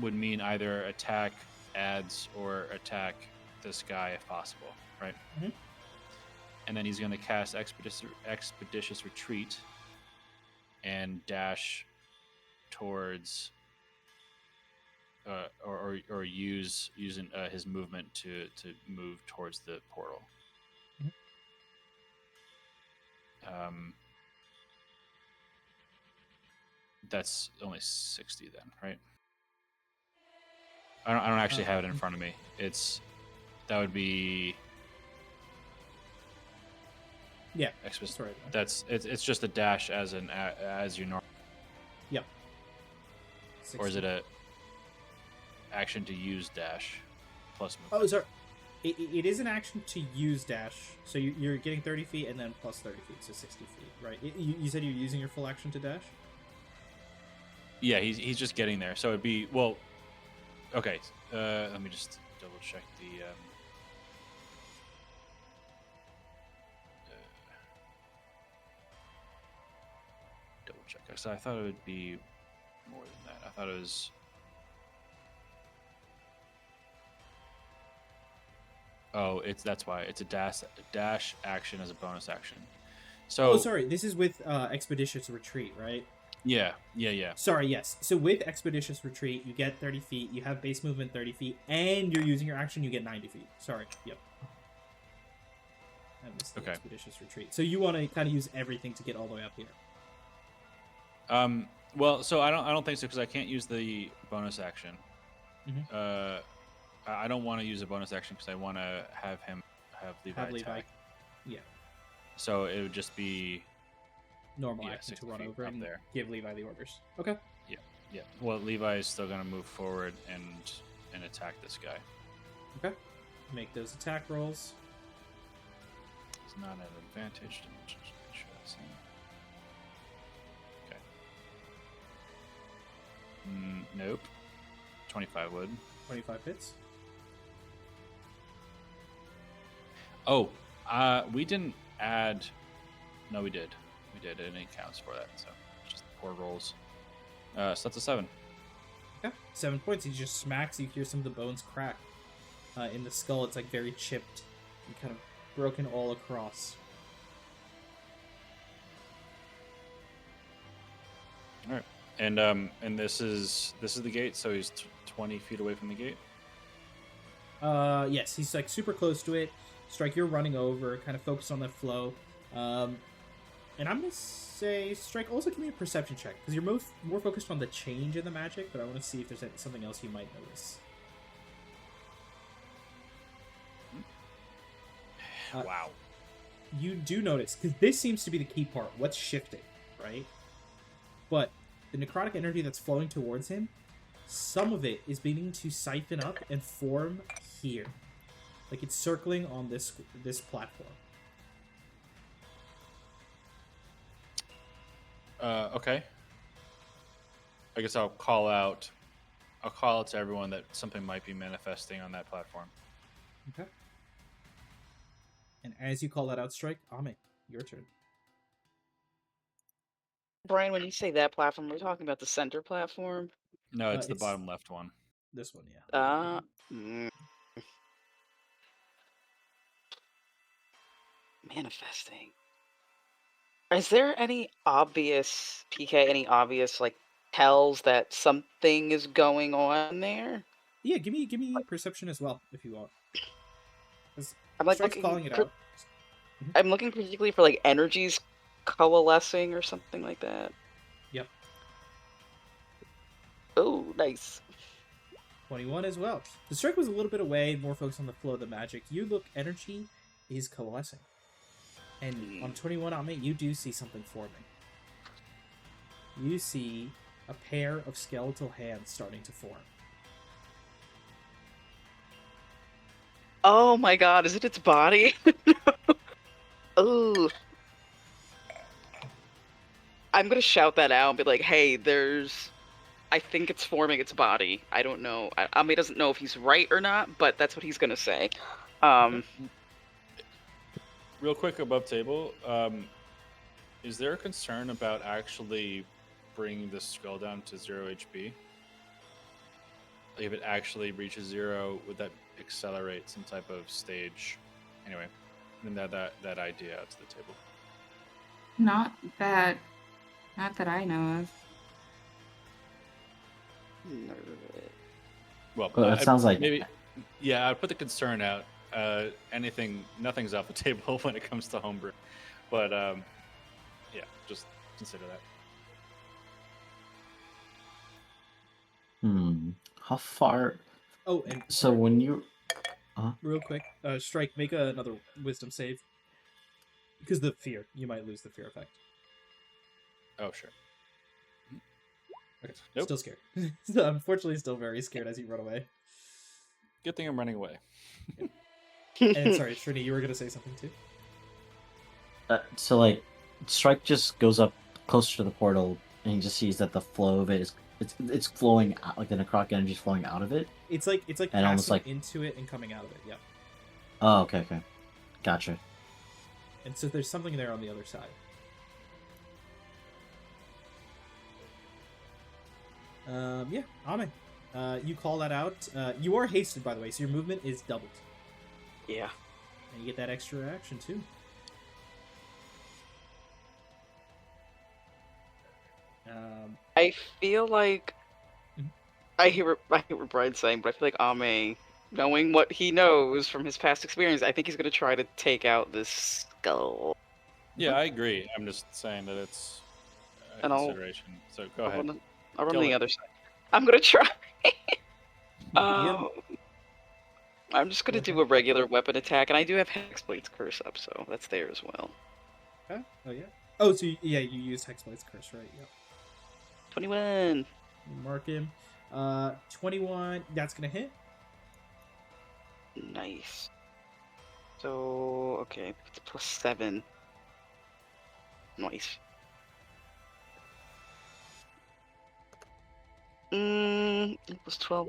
would mean either attack ads or attack this guy if possible, right? Mm-hmm. And then he's going to cast Expeditious Retreat and dash towards or using his movement to move towards the portal. Mm-hmm. That's only 60 then, right? I don't actually have it in front of me. That would be that's right. It's just a dash as you normal. Yep. 60. Or is it a action to use dash plus movement? Oh, sorry. It is an action to use dash, so you're getting 30 feet and then plus 30 feet, so 60 feet, right? You said you're using your full action to dash? Yeah, he's just getting there, so it'd be okay. Let me just double check the. Double check. So I thought it would be more than that. I thought it was. Oh, that's why it's a dash action as a bonus action. So. Oh, sorry. This is with Expeditious Retreat, right? Yeah. Sorry, yes. So with Expeditious Retreat, you get 30 feet, you have base movement 30 feet, and you're using your action, you get 90 feet. Sorry, yep. I missed the Expeditious Retreat. So you want to kind of use everything to get all the way up here. Well, so I don't think so, because I can't use the bonus action. Mm-hmm. I don't want to use a bonus action because I want to have Levi attack. Yeah. So it would just be normal action to run over and there. Give Levi the orders. Okay. Yeah. Well, Levi is still going to move forward and attack this guy. Okay. Make those attack rolls. It's not an advantage. Okay. Nope. 25 would. 25 hits. Oh, we didn't add. No, we did. And it counts for that. So just 4 rolls. So that's a 7. Okay. 7 points. He just smacks. You hear some of the bones crack in the skull. It's like very chipped and kind of broken all across. All right. And this is the gate. So he's 20 feet away from the gate. Yes, he's like super close to it. Strike, you're running over, kind of focus on that flow. And I'm gonna say, Strike, also give me a perception check, because you're more focused on the change in the magic, but I want to see if there's something else you might notice. Wow. You do notice, because this seems to be the key part. What's shifting, right? But the necrotic energy that's flowing towards him, some of it is beginning to siphon up and form here. Like it's circling on this platform. Okay. I guess I'll call out to everyone that something might be manifesting on that platform. Okay. And as you call that out, Strike, Ame, your turn. Brian, when you say that platform, we're talking about the center platform. No, it's the it's- bottom left one. This one, yeah. Manifesting. Is there any obvious PK? Any obvious like tells that something is going on there? Yeah, give me perception as well if you want. 'Cause I'm like Strike's looking. calling it out. I'm looking particularly for like energies coalescing or something like that. Yep. Oh, nice. 21 as well. The Strike was a little bit away, more focused on the flow of the magic. You look, energy is coalescing. And on 21, Ame, you do see something forming. You see a pair of skeletal hands starting to form. Oh my god, is it its body? Oh. I'm gonna shout that out and be like, hey, I think it's forming its body. I don't know. Ame doesn't know if he's right or not, but that's what he's gonna say. Real quick above table, is there a concern about actually bringing the skull down to 0 HP? Like if it actually reaches 0, would that accelerate some type of stage? Anyway, then that idea out to the table. Not that I know of. Well, it sounds like maybe. Yeah, I'd put the concern out. Nothing's off the table when it comes to homebrew, but yeah, just consider that. How far? Oh, and So when you, real quick, Strike, make another wisdom save. Because the fear. You might lose the fear effect. Oh, sure. Okay. Nope. Still scared. So, unfortunately, still very scared as you run away. Good thing I'm running away. And sorry, Trini, you were going to say something too? so like, Strike just goes up closer to the portal, and he just sees that the flow of it is it's flowing out, like the necrotic energy is flowing out of it. It's like and passing almost like into it and coming out of it. Yeah. Oh, okay, gotcha. And so there's something there on the other side. Yeah, Ame. You call that out. You are hasted, by the way, so your movement is doubled. Yeah. And you get that extra action, too. I feel like I hear what Brian's saying, but I feel like Ame, knowing what he knows from his past experience, I think he's gonna try to take out this skull. Yeah, I agree. I'm just saying that it's a And consideration. So go ahead. I'll run Kill the it. other side. I'm gonna try. Yeah. I'm just gonna do a regular weapon attack, and I do have Hexblade's Curse up, so that's there as well. Okay. Oh, yeah. Oh, so you used Hexblade's Curse, right? Yeah. 21. Mark him. 21. That's gonna hit. Nice. So okay, it's +7. Nice. It was 12.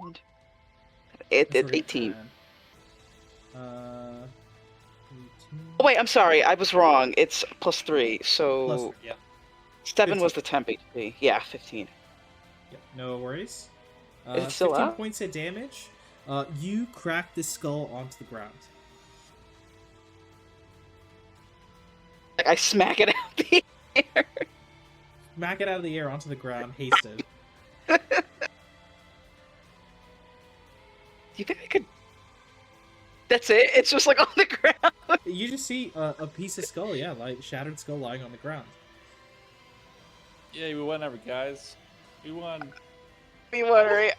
It's 18. 18. Oh wait, I'm sorry, I was wrong. It's +3. So Plus 3, yeah. 7 was the temp HP. Yeah, 15. Yeah, no worries. It's still 15 up? points of damage. You crack the skull onto the ground. Like I smack it out the air. Smack it out of the air onto the ground, hasted. Do you think I could? That's it. It's just like on the ground. You just see a piece of skull, yeah, like shattered skull lying on the ground. Yeah, we won, guys. We won. Be wondering,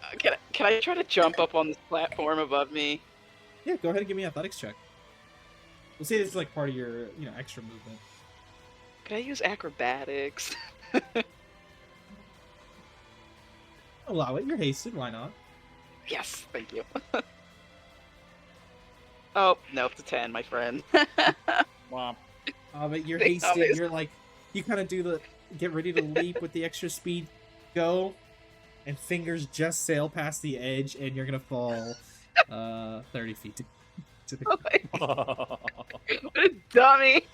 can I try to jump up on this platform above me? Yeah, go ahead and give me an athletics check. We'll say this is like part of your, extra movement. Can I use acrobatics? Allow it. You're hasted. Why not? Yes, thank you. Oh, no, it's a 10, my friend. Womp. But you're Big hasted. obvious. You're like, you kind of do the get ready to leap with the extra speed, go, and fingers just sail past the edge, and you're gonna fall 30 feet. to the Oh ground. my God, what a dummy!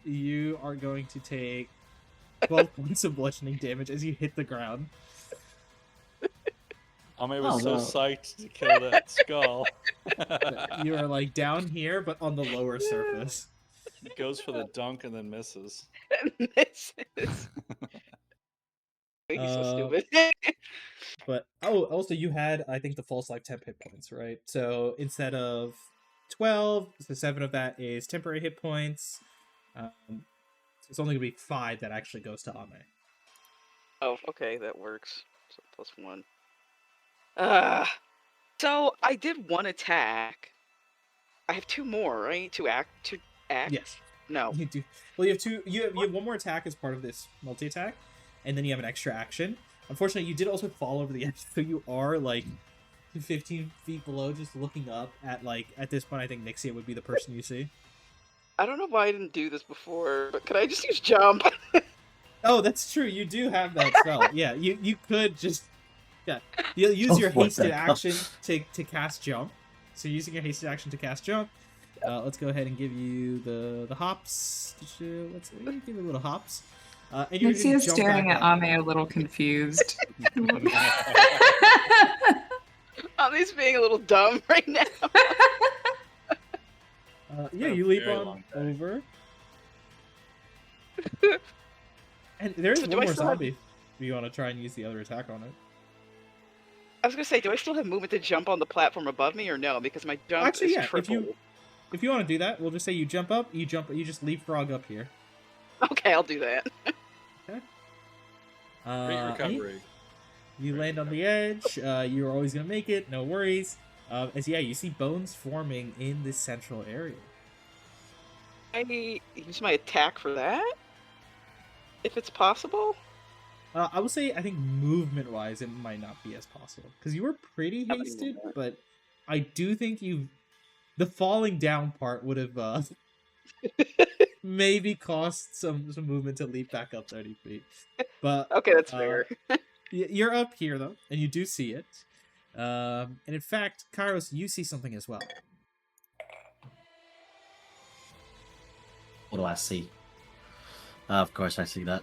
You are going to take 12 points of bludgeoning damage as you hit the ground. Ame was Oh, so no. psyched to kill that skull. You are like down here, but on the lower surface. Goes for the dunk and then misses. Misses. He's so stupid. But also you had, I think, the false life temp hit points, right? So instead of 12, so 7 of that is temporary hit points. So it's only gonna be 5 that actually goes to Ame. Oh, okay, that works. So +1. So I did one attack. I have 2 more, right? To act. Yes. No. You do. Well, you have 2. You have 1 more attack as part of this multi attack, and then you have an extra action. Unfortunately, you did also fall over the edge, so you are like 15 feet below, just looking up at like at this point. I think Nixia would be the person you see. I don't know why I didn't do this before, but could I just use jump? Oh, that's true. You do have that spell. Yeah, you could just you'll use your What hasted the hell? action to cast jump. So you're using your hasted action to cast jump. Let's go ahead and give you the hops. Let's give you a little hops. And you're Nixie gonna is jump staring back at up. Ame a little confused. Ame's being a little dumb right now. Yeah, Been a you leap very on long day. over. And there's So one do I more still have- zombie. If you want to try and use the other attack on it. I was gonna say, do I still have movement to jump on the platform above me or no? Because my jump Actually, is yeah. triple. If you want to do that, we'll just say you jump up. You just leapfrog up here. Okay, I'll do that. Great And recovery. you land on the edge. You're always gonna make it. No worries. As you see bones forming in this central area. I use my attack for that, if it's possible. I would say I think movement-wise, it might not be as possible because you were pretty Not hasted, anymore. but I do think the falling down part would have maybe cost some movement to leap back up 30 feet. But Okay, that's fair. you're up here though, and you do see it. And in fact, Kairos, you see something as well. What do I see? Of course, I see that.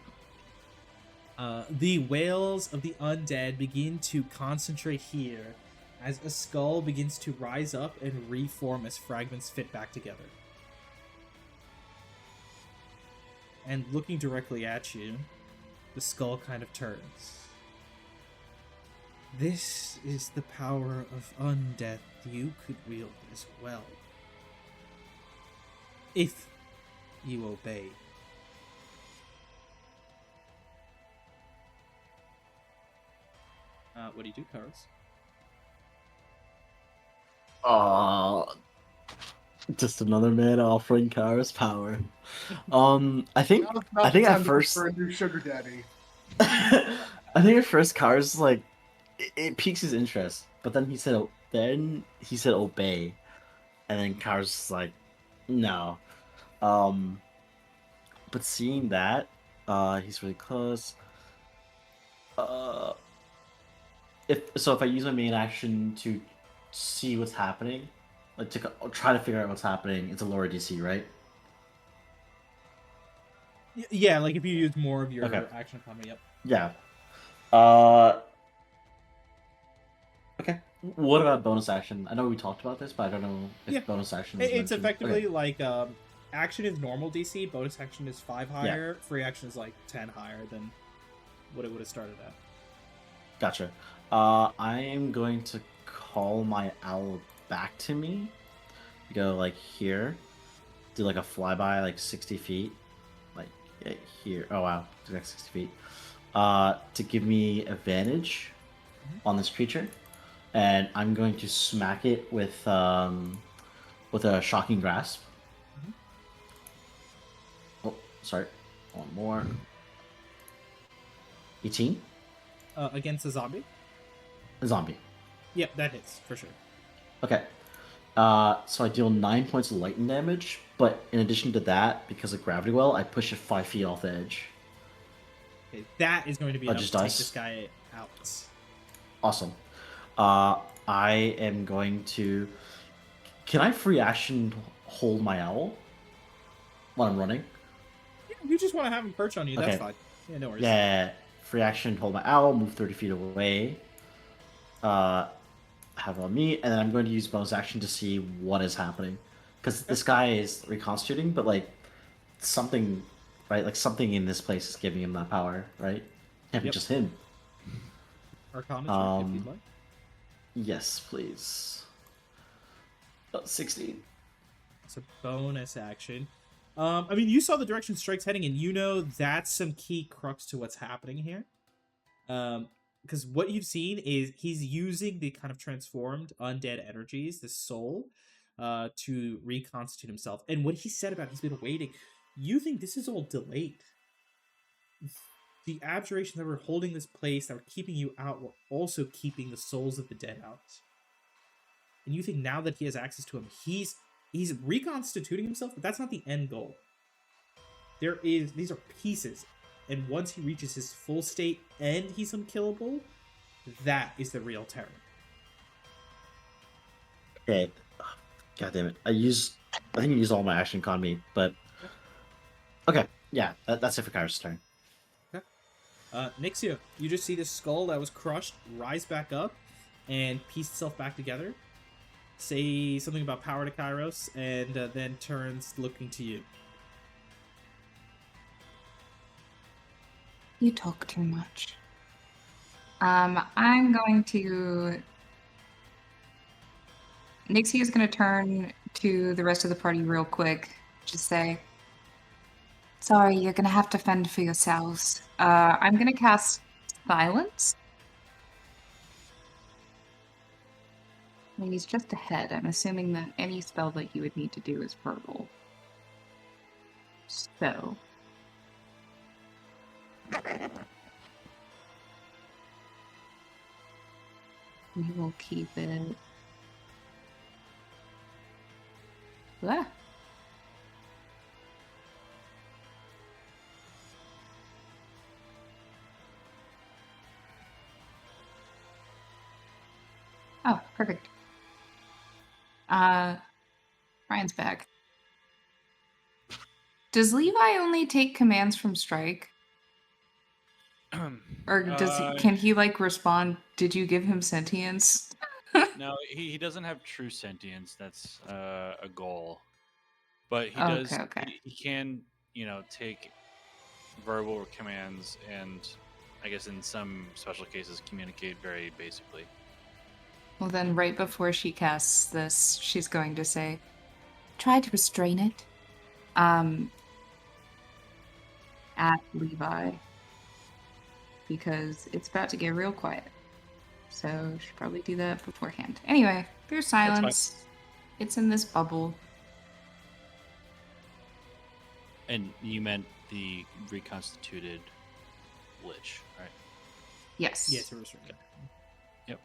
The wails of the undead begin to concentrate here as a skull begins to rise up and reform as fragments fit back together. And looking directly at you, the skull kind of turns. This is the power of undeath you could wield as well. If you obey. What do you do, Karos? Just another man offering Kara's power. I think Now's I not think the at time to look first for a new sugar daddy. I think at first Kara's like it piques his interest, but then he said obey, and then Kara's like no. But seeing that, he's really close. If I use my main action to see what's happening, like to try to figure out what's happening, it's a lower DC, right? Yeah, like if you use more of your Okay. action economy, yep. Yeah. Okay. What about bonus action? I know we talked about this, but I don't know if Yeah. bonus action is It's mentioned. effectively Okay. like action is normal DC, bonus action is 5 higher, free action is like 10 higher than what it would have started at. Gotcha. I am going to call my owl back to me. Go like here. Do like a flyby like 60 feet. Like here. Oh wow. It's like 60 feet. To give me advantage on this creature. And I'm going to smack it with a shocking grasp. Oh, sorry. One more. 18. Against a zombie? A zombie. Yep, that hits, for sure. Okay. So I deal 9 points of lightning damage, but in addition to that, because of gravity well, I push it 5 feet off the edge. Okay, that is going to be enough just to take dice? this guy out. Awesome. I am going to. Can I free action hold my owl while I'm running? Yeah, you just want to have him perch on you. That's Okay. fine. Yeah, no worries. Yeah. Free action hold my owl, move 30 feet away. Have it on me, and then I'm going to use bonus action to see what is happening. Because this guy is reconstituting, but like something, right? Like something in this place is giving him that power, right? Can't be Yep. just him. Arcana check if you'd like. Yes, please. 16. It's a bonus action. I mean, you saw the direction Strike's heading, and you know that's some key crux to what's happening here. Because what you've seen is he's using the kind of transformed undead energies, the soul, to reconstitute himself. And what he said about he's been waiting, you think this is all delayed. The abjurations that were holding this place, that were keeping you out, were also keeping the souls of the dead out. And you think now that he has access to him, he's reconstituting himself, but that's not the end goal. These are pieces, and once he reaches his full state and he's unkillable, that is the real terror. Okay. God damn it. I think I used all my action on me, but okay. Yeah, that's it for Kairos' turn. Nixia, you just see this skull that was crushed rise back up and piece itself back together. Say something about power to Kairos, and then turns looking to you. You talk too much. I'm going to... Nixie is going to turn to the rest of the party real quick. Just say, sorry, you're going to have to fend for yourselves. I'm going to cast Silence. I mean, he's just ahead. I'm assuming that any spell that you would need to do is verbal. So... we will keep it... Ah. Oh, perfect. Ryan's back. Does Levi only take commands from Strike? Or can he like respond, did you give him sentience? No, he doesn't have true sentience. That's a goal. But he Okay, does. okay. He can, take verbal commands and, I guess in some special cases, communicate very basically. Well, then right before she casts this, she's going to say, try to restrain it. At Levi. Because it's about to get real quiet. So should probably do that beforehand. Anyway, there's silence. It's in this bubble. And you meant the reconstituted Lich, right? Yes. Yes, we're restrained. Yep.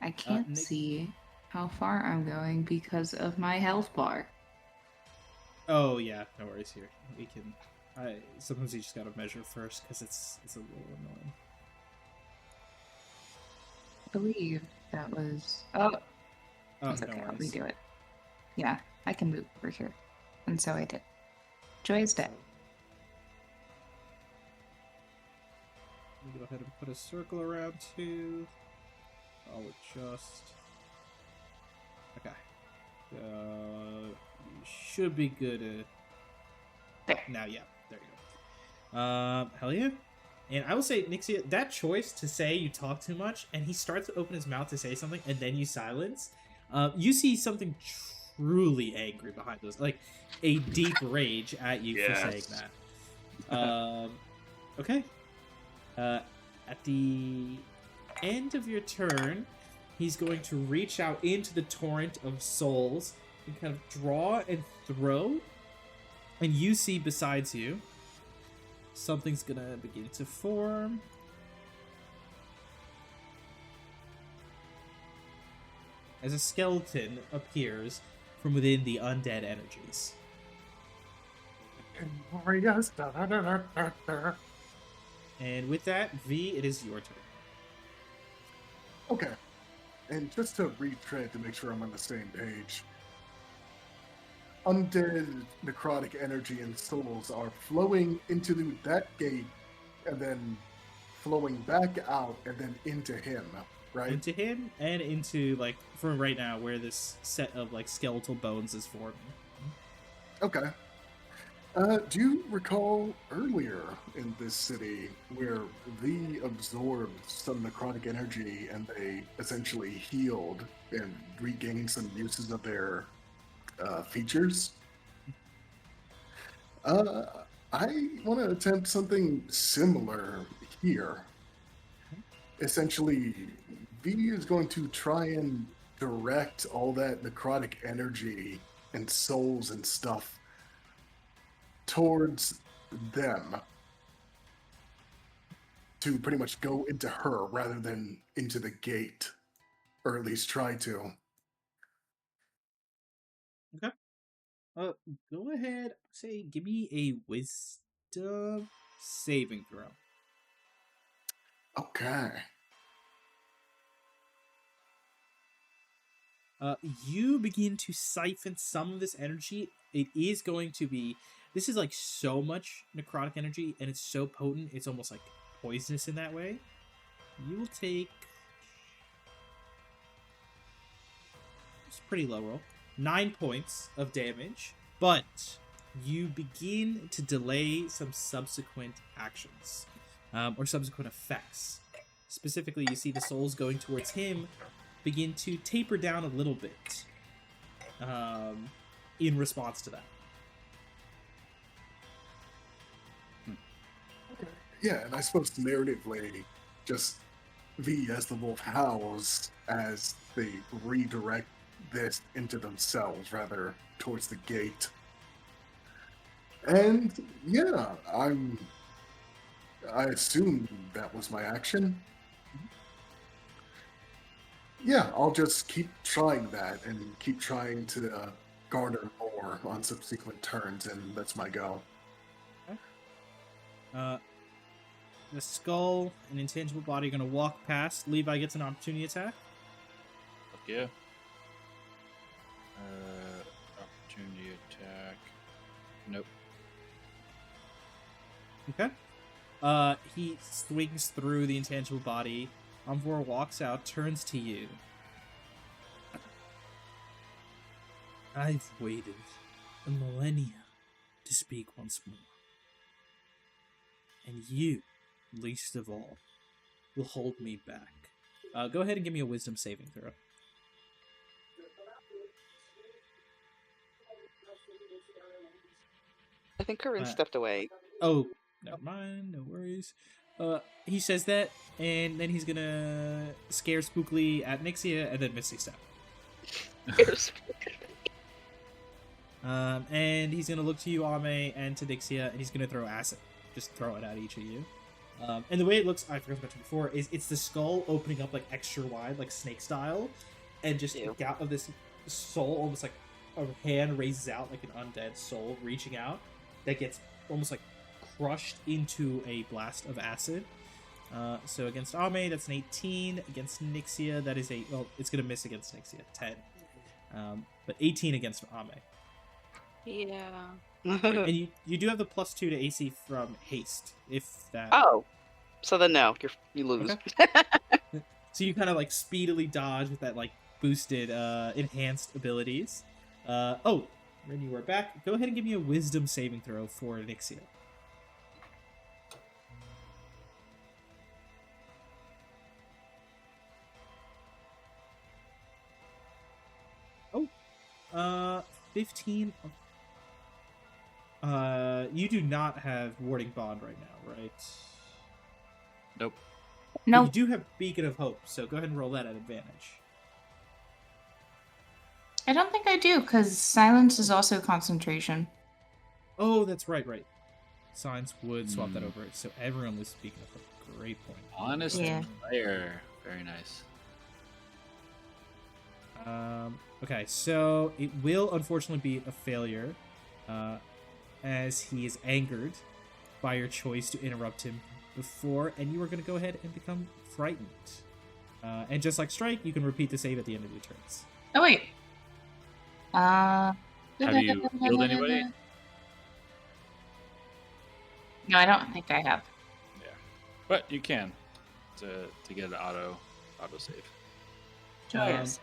I can't Nick- see how far I'm going because of my health bar. Oh yeah, no worries here. We can. Sometimes you just gotta measure first because it's a little annoying. I believe that was... Oh, Oh, it's no okay. I'll worries. redo it. Yeah, I can move over here. And so I did. Joy is dead. Let me go ahead and put a circle around too. I'll adjust. Okay. You should be good. There. Now, yeah, there you go. Hell yeah. And I will say, Nixia, that choice to say you talk too much, and he starts to open his mouth to say something, and then you silence. You see something truly angry behind those, like a deep rage at you for saying that. Okay. At the end of your turn, he's going to reach out into the torrent of souls and kind of draw and throw. And you see besides you, something's gonna begin to form. As a skeleton appears from within the undead energies. And with that, V, it is your turn. Okay. And just to retread to make sure I'm on the same page, undead necrotic energy and souls are flowing into that gate and then flowing back out and then into him, right? Into him and into, like, from right now where this set of, like, skeletal bones is forming. Okay. Do you recall earlier in this city where they absorbed some necrotic energy and they essentially healed and regained some uses of their features? I want to attempt something similar here. Essentially, V is going to try and direct all that necrotic energy and souls and stuff towards them to pretty much go into her rather than into the gate, or at least try to. Okay. Go ahead. Say, give me a wisdom saving throw. Okay. You begin to siphon some of this energy. It is going to be. This is like so much necrotic energy, and it's so potent. It's almost like poisonous in that way. You will take. It's a pretty low roll. 9 points of damage, but you begin to delay some subsequent actions or subsequent effects. Specifically, you see the souls going towards him begin to taper down a little bit in response to that. Yeah, and I suppose narratively, just V as the wolf howls as they redirect this into themselves rather towards the gate. And yeah, I assume that was my action. Yeah, I'll just keep trying that and keep trying to garner more on subsequent turns, and that's my go. The skull and intangible body are going to walk past. Levi gets an opportunity attack. Fuck yeah. Opportunity attack. Nope. Okay. He swings through the intangible body. Umvor walks out, turns to you. I've waited a millennia to speak once more. And you, least of all, will hold me back. Go ahead and give me a wisdom saving throw. I think Corinne stepped away. Oh, never mind. No worries. He says that, and then he's gonna scare spookily at Nixia, and then Misty Step. And he's gonna look to you, Ame, and to Nixia, and he's gonna throw acid. Just throw it at each of you. And the way it looks, I forgot to mention before, is it's the skull opening up like extra wide, like snake style, and just out of this soul, almost like a hand raises out like an undead soul reaching out that gets almost like crushed into a blast of acid. So against Ame, that's an 18. Against Nixia, that is it's gonna miss against Nixia, 10. But 18 against Ame. Yeah. And you do have the +2 to AC from haste, if that. Oh, so then no, you lose. Okay. So you kind of like speedily dodge with that like boosted, enhanced abilities. When you are back, go ahead and give me a wisdom saving throw for Nixia. Oh, 15. You do not have Warding Bond right now, right? Nope. No. But you do have Beacon of Hope, so go ahead and roll that at advantage. I don't think I do, because silence is also concentration. Oh, that's right. Science would swap that over, so everyone was Beacon of Hope. Great point. Honest player. Very nice. Okay, so it will unfortunately be a failure, as he is angered by your choice to interrupt him before, and you are going to go ahead and become frightened. And just like Strike, you can repeat the save at the end of your turns. Oh wait. Have you healed anybody? No, I don't think I have. Yeah, but you can to get an auto save. Joyous.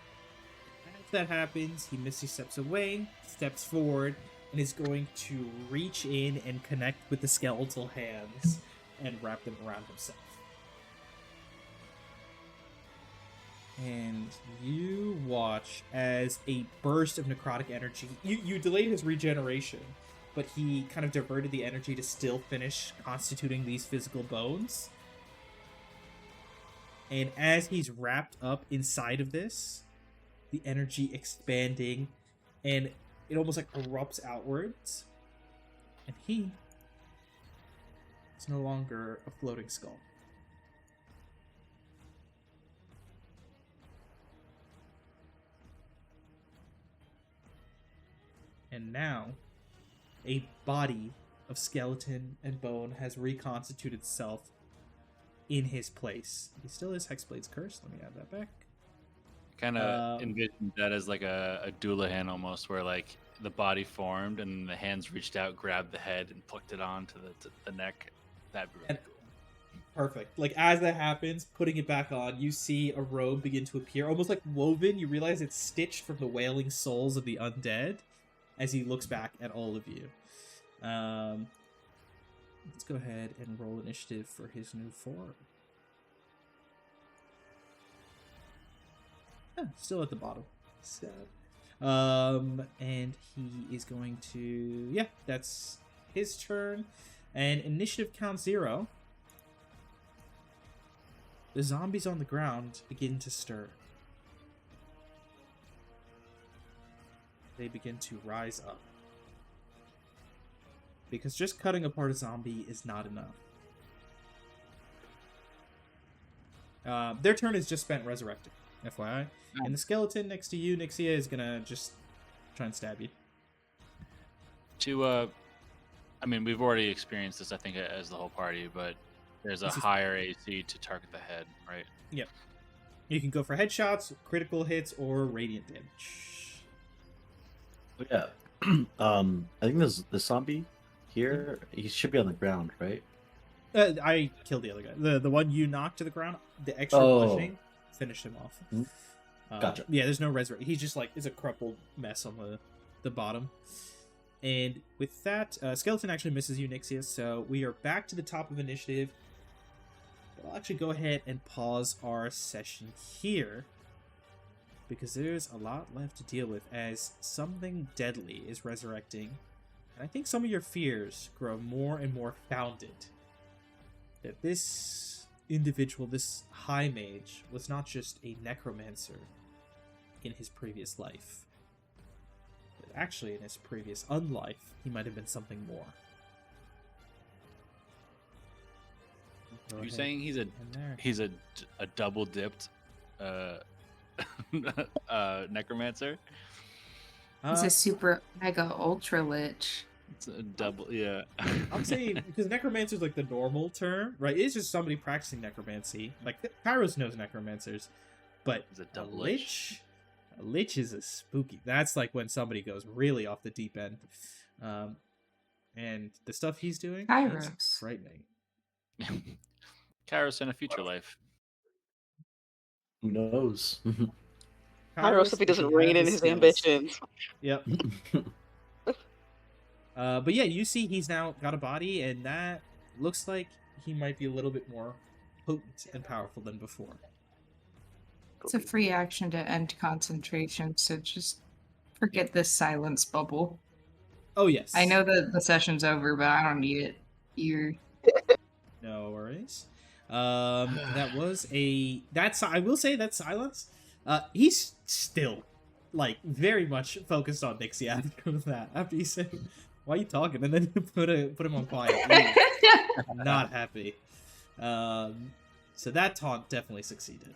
As that happens, he misty steps away, steps forward, and is going to reach in and connect with the skeletal hands and wrap them around himself. And you watch as a burst of necrotic energy. You delayed his regeneration, but he kind of diverted the energy to still finish constituting these physical bones. And as he's wrapped up inside of this, the energy expanding, and it almost like erupts outwards. And he is no longer a floating skull. And now, a body of skeleton and bone has reconstituted itself in his place. He still is Hexblade's curse. Let me add that back. Kind of envisioned that as like a Doulahan almost, where like the body formed and the hands reached out, grabbed the head, and plucked it onto the neck. That'd be really cool. Perfect. Like as that happens, putting it back on, you see a robe begin to appear, almost like woven. You realize it's stitched from the wailing souls of the undead. As he looks back at all of you. Let's go ahead and roll initiative for his new form. Still at the bottom. So, and he is going to... Yeah, that's his turn. And initiative count 0. The zombies on the ground begin to stir. They begin to rise up. Because just cutting apart a zombie is not enough. Their turn is just spent resurrecting, FYI. Oh. And the skeleton next to you, Nixia, is gonna just try and stab you. I mean, we've already experienced this, I think, as the whole party, but there's a higher AC to target the head, right? Yep. You can go for headshots, critical hits, or radiant damage. Yeah. I think there's the zombie here. He should be on the ground, right? I killed the other guy. The one you knocked to the ground, the extra bludgeoning, finished him off. Gotcha. Yeah, there's no resurrection. He's just like, it's a crumpled mess on the bottom. And with that, Skeleton actually misses you, Nixia, so we are back to the top of initiative. But I'll actually go ahead and pause our session here, because there's a lot left to deal with as something deadly is resurrecting. And I think some of your fears grow more and more founded. That this individual, this high mage, was not just a necromancer in his previous life. But actually, in his previous unlife, he might have been something more. Are you saying he's a double dipped necromancer? He's a super mega ultra lich. It's a double, yeah. I'm saying, because necromancer is like the normal term, right? It's just somebody practicing necromancy. Like, Kairos knows necromancers, but He's a double lich? A lich is a spooky. That's like when somebody goes really off the deep end. And the stuff he's doing is Kairos. frightening. Kairos in a future life. Who knows? Kairos if he doesn't had rein in the his skills. ambitions. Yep. But yeah, you see he's now got a body, and that looks like he might be a little bit more potent and powerful than before. It's a free action to end concentration, so just forget this silence bubble. Oh, yes. I know that the session's over, but I don't need it. You're... No worries. That was I will say that silence. He's still, like, very much focused on Nixie after that. After you say, "Why are you talking?" and then you put him on quiet. He's not happy. So that taunt definitely succeeded.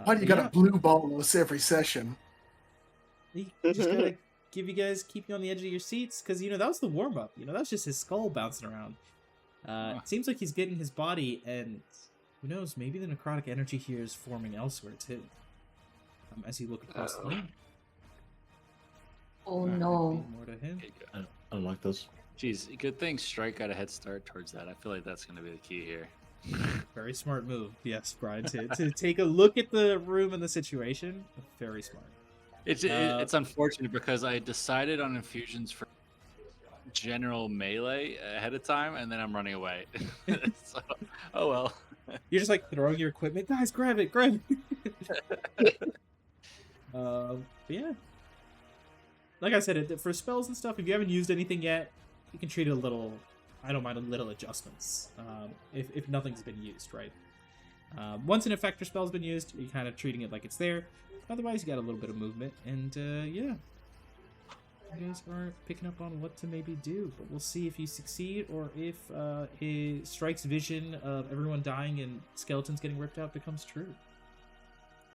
Why do you gotta blue ball us every session? You just gotta keep you on the edge of your seats, because that was the warm up. That was just his skull bouncing around. It seems like he's getting his body, and Who knows? Maybe the necrotic energy here is forming elsewhere too. As you look across the room. Oh Might no. be more to him. Okay, good. I don't like this. Jeez, good thing Strike got a head start towards that. I feel like that's going to be the key here. Very smart move, yes, Brian. To take a look at the room and the situation. Very smart. It's unfortunate because I decided on infusions for general melee ahead of time, and then I'm running away. So, oh well. You're just like throwing your equipment, guys. Grab it, grab it. But yeah, like I said, for spells and stuff, if you haven't used anything yet, you can treat it a little. I don't mind a little adjustments. If nothing's been used, right? Once an effector spell's been used, you're kind of treating it like it's there. Otherwise, you got a little bit of movement, and yeah. You guys are picking up on what to maybe do, but we'll see if you succeed or if Strike's vision of everyone dying and skeletons getting ripped out becomes true.